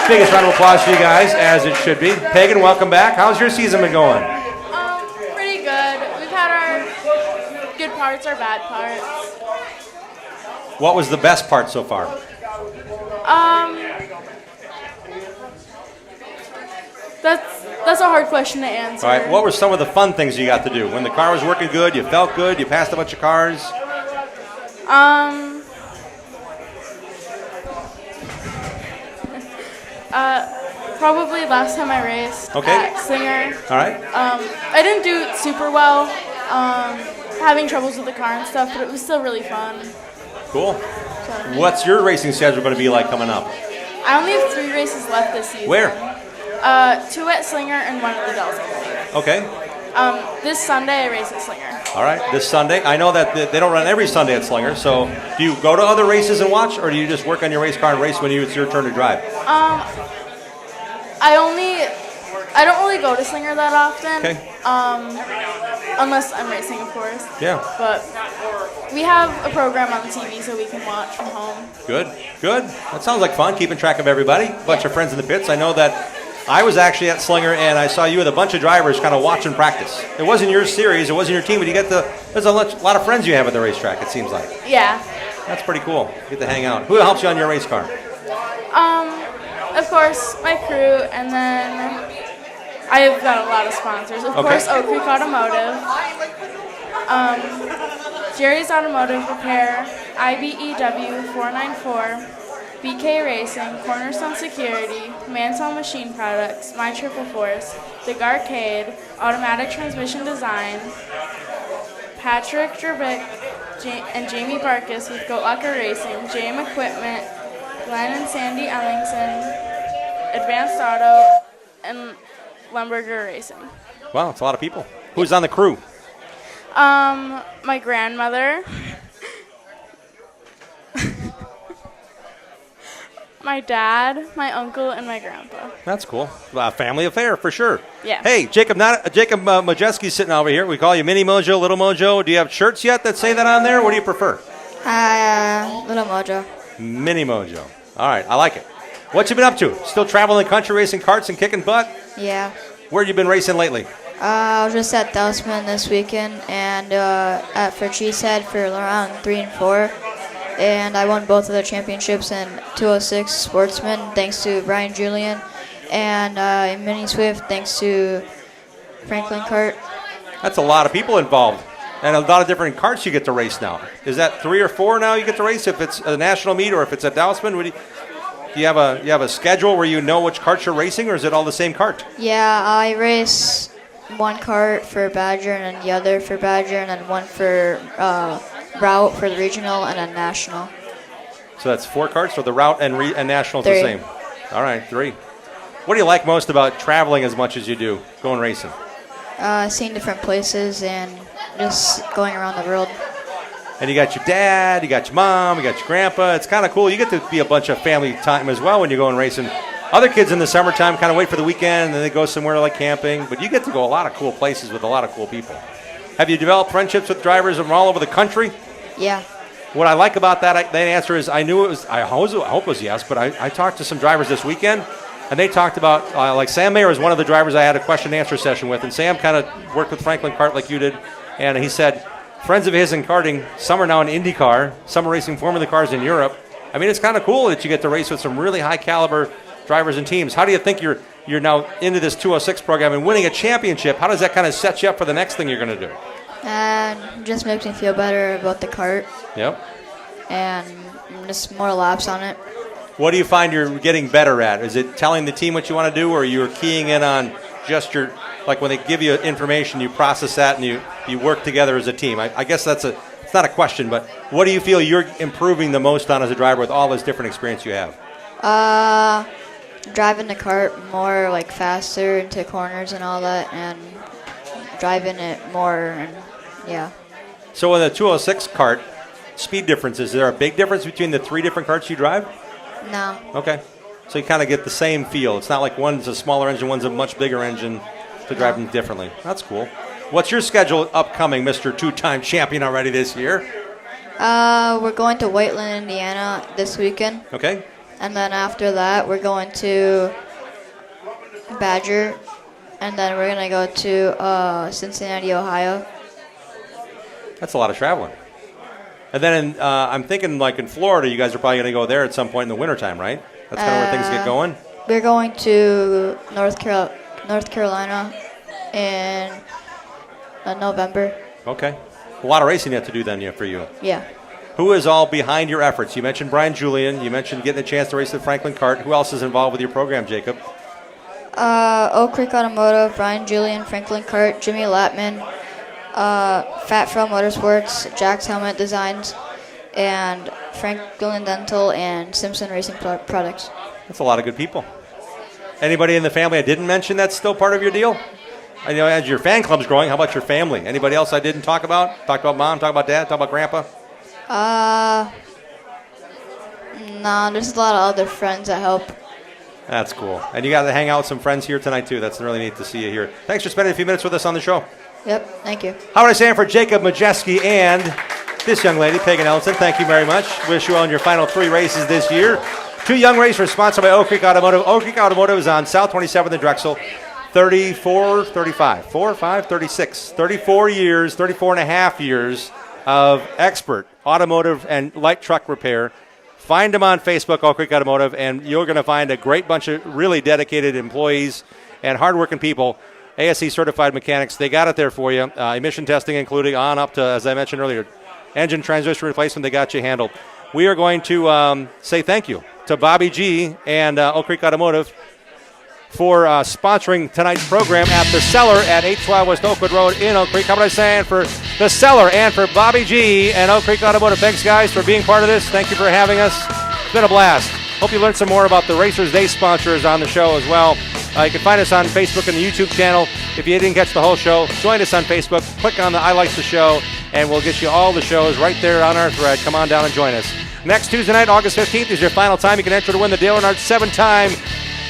Speaker 2: Biggest round of applause for you guys, as it should be. Pagan, welcome back. How's your season been going?
Speaker 14: Pretty good. We've had our good parts, our bad parts.
Speaker 2: What was the best part so far?
Speaker 14: That's a hard question to answer.
Speaker 2: All right. What were some of the fun things you got to do? When the car was working good, you felt good, you passed a bunch of cars?
Speaker 14: Probably last time I raced at Slinger.
Speaker 2: All right.
Speaker 14: I didn't do super well, having troubles with the car and stuff, but it was still really fun.
Speaker 2: Cool. What's your racing schedule going to be like coming up?
Speaker 14: I only have 3 races left this season.
Speaker 2: Where?
Speaker 14: 2 at Slinger and 1 at the Dells, I believe.
Speaker 2: Okay.
Speaker 14: This Sunday I race at Slinger.
Speaker 2: All right, this Sunday. I know that they don't run every Sunday at Slinger, so do you go to other races and watch, or do you just work on your race car and race when it's your turn to drive?
Speaker 14: I don't really go to Slinger that often.
Speaker 2: Okay.
Speaker 14: Unless I'm racing, of course.
Speaker 2: Yeah.
Speaker 14: But we have a program on the TV so we can watch from home.
Speaker 2: Good. That sounds like fun, keeping track of everybody. A bunch of friends in the pits. I know that I was actually at Slinger, and I saw you with a bunch of drivers kind of watching practice. It wasn't your series, it wasn't your team, but there's a lot of friends you have at the racetrack, it seems like.
Speaker 14: Yeah.
Speaker 2: That's pretty cool. Get to hang out. Who helps you on your race car?
Speaker 14: Of course, my crew, and then I've got a lot of sponsors. Of course, Oak Creek Automotive, Jerry's Automotive Repair, IBEW 494, BK Racing, Cornerstone Security, Mansell Machine Products, My Triple Force, The Garcade, Automatic Transmission Design, Patrick Drabik and Jamie Barkus with Goat Locker Racing, JM Equipment, Glenn and Sandy Ellingson, Advanced Auto, and Lemberger Racing.
Speaker 2: Wow, it's a lot of people. Who's on the crew?
Speaker 14: My grandmother, my dad, my uncle, and my grandpa.
Speaker 2: That's cool. Family affair for sure.
Speaker 14: Yeah.
Speaker 2: Hey, Jacob Majeski's sitting over here. We call you Mini Mojo, Little Mojo. Do you have shirts yet that say that on there? What do you prefer?
Speaker 22: Little Mojo.
Speaker 2: Mini Mojo. All right, I like it. What you been up to? Still traveling the country racing karts and kicking butt?
Speaker 22: Yeah.
Speaker 2: Where you been racing lately?
Speaker 22: I was just at Dousman this weekend and for Cheesehead for round 3 and 4. And I won both of the championships in 206 Sportsman thanks to Brian Julian. And in Mini Swift thanks to Franklin Kart. That's a lot of people involved. And a lot of different karts you get to race now. Is that 3 or 4 now you get to race if it's a national meet or if it's at Dousman? Do you have a schedule where you know which karts you're racing, or is it all the same kart? Yeah, I race one kart for Badger and then the other for Badger and then one for Route for the regional and then national.
Speaker 2: So that's 4 karts, or the Route and national is the same? All right, 3. What do you like most about traveling as much as you do, going racing?
Speaker 22: Seeing different places and just going around the world.
Speaker 2: And you got your dad, you got your mom, you got your grandpa. It's kind of cool. You get to be a bunch of family time as well when you're going racing. Other kids in the summertime kind of wait for the weekend and then they go somewhere like camping. But you get to go a lot of cool places with a lot of cool people. Have you developed friendships with drivers from all over the country?
Speaker 22: Yeah.
Speaker 2: What I like about that answer is I knew it was, I hope it was yes, but I talked to some drivers this weekend, and they talked about, like Sam Mayer is one of the drivers I had a question and answer session with, and Sam kind of worked with Franklin Kart like you did, and he said friends of his in karting, some are now in IndyCar, some are racing Formula cars in Europe. I mean, it's kind of cool that you get to race with some really high caliber drivers and teams. How do you think you're now into this 206 program and winning a championship? How does that kind of set you up for the next thing you're going to do?
Speaker 22: Just makes me feel better about the kart.
Speaker 2: Yep.
Speaker 22: And just more laps on it.
Speaker 2: What do you find you're getting better at? Is it telling the team what you want to do, or you're keying in on just your, like when they give you information, you process that and you work together as a team? I guess it's not a question, but what do you feel you're improving the most on as a driver with all this different experience you have?
Speaker 22: Driving the kart more like faster into corners and all that, and driving it more, and yeah.
Speaker 2: So in the 206 kart, speed differences, is there a big difference between the three different karts you drive?
Speaker 22: No.
Speaker 2: Okay. So you kind of get the same feel. It's not like one's a smaller engine, one's a much bigger engine to drive them differently. That's cool. What's your schedule upcoming, Mr. Two-time champion already this year?
Speaker 22: We're going to Whiteland, Indiana this weekend.
Speaker 2: Okay.
Speaker 22: And then after that, we're going to Badger. And then we're going to go to Cincinnati, Ohio.
Speaker 2: That's a lot of traveling. And then I'm thinking like in Florida, you guys are probably going to go there at some point in the wintertime, right? That's kind of where things get going?
Speaker 22: We're going to North Carolina in November.
Speaker 2: Okay. A lot of racing you have to do then for you.
Speaker 22: Yeah.
Speaker 2: Who is all behind your efforts? You mentioned Brian Julian. You mentioned getting a chance to race the Franklin Kart. Who else is involved with your program, Jacob?
Speaker 22: Oak Creek Automotive, Brian Julian, Franklin Kart, Jimmy Latman, Fat Fro Motorsports, Jack's Helmet Designs, and Franklin Dental and Simpson Racing Products.
Speaker 2: That's a lot of good people. Anybody in the family I didn't mention that's still part of your deal? I know as your fan club's growing, how about your family? Anybody else I didn't talk about? Talk about mom, talk about dad, talk about grandpa?
Speaker 22: No, there's a lot of other friends that help.
Speaker 2: That's cool. And you got to hang out with some friends here tonight, too. That's really neat to see you here. Thanks for spending a few minutes with us on the show.
Speaker 22: Yep, thank you.
Speaker 2: How would I say for Jacob Majeski and this young lady, Pagan Ellison? Thank you very much. Wish you on your final 3 races this year. 2 young racers sponsored by Oak Creek Automotive. Oak Creek Automotive is on South 27th and Drexel. 34 years, 34 and a half years of expert automotive and light truck repair. Find them on Facebook, Oak Creek Automotive, and you're going to find a great bunch of really dedicated employees and hardworking people, ASE certified mechanics. They got it there for you. Emission testing including on up to, as I mentioned earlier, engine transmission replacement. They got you handled. We are going to say thank you to Bobby G and Oak Creek Automotive for sponsoring tonight's program at The Cellar at 812 West Oakwood Road in Oak Creek. How about I say for The Cellar and for Bobby G and Oak Creek Automotive. Thanks, guys, for being part of this. Thank you for having us. It's been a blast. Hope you learned some more about the racers they sponsors on the show as well. You can find us on Facebook and the YouTube channel. If you didn't catch the whole show, join us on Facebook. Click on the I Like the Show, and we'll get you all the shows right there on our thread. Come on down and join us. Next Tuesday night, August 15th, is your final time. You can enter to win the Dale Earnhardt 7-time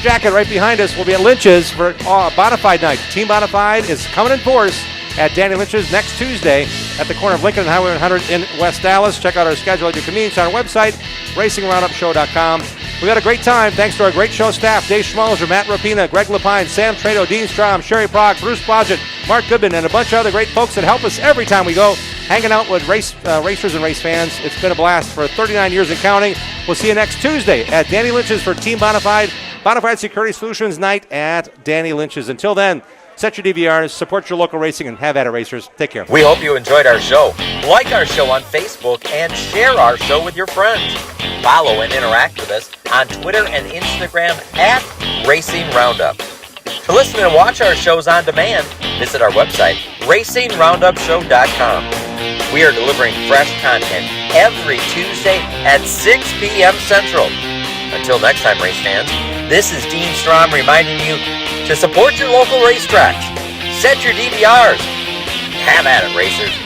Speaker 2: jacket right behind us. Will be at Lynch's for Bonafide night. Team Bonafide is coming in force at Danny Lynch's next Tuesday at the corner of Lincoln and Highway 100 in West Dallas. Check out our schedule at your convenience on our website, racingroundupshow.com. We had a great time. Thanks to our great show staff, Dave Schmalzer, Matt Rapina, Greg Lapine, Sam Trado, Dean Strom, Sherry Prague, Bruce Blodgett, Mark Goodman, and a bunch of other great folks that help us every time we go hanging out with racers and race fans. It's been a blast for 39 years and counting. We'll see you next Tuesday at Danny Lynch's for Team Bonafide. Bonafide Security Solutions night at Danny Lynch's. Until then, set your DVRs, support your local racing, and have at it, racers. Take care.
Speaker 1: We hope you enjoyed our show. Like our show on Facebook and share our show with your friends. Follow and interact with us on Twitter and Instagram at Racing Roundup. To listen and watch our shows on demand, visit our website, racingroundupshow.com. We are delivering fresh content every Tuesday at 6 p.m. Central. Until next time, race fans, this is Dean Strom reminding you to support your local racetracks. Set your DVRs. Have at it, racers.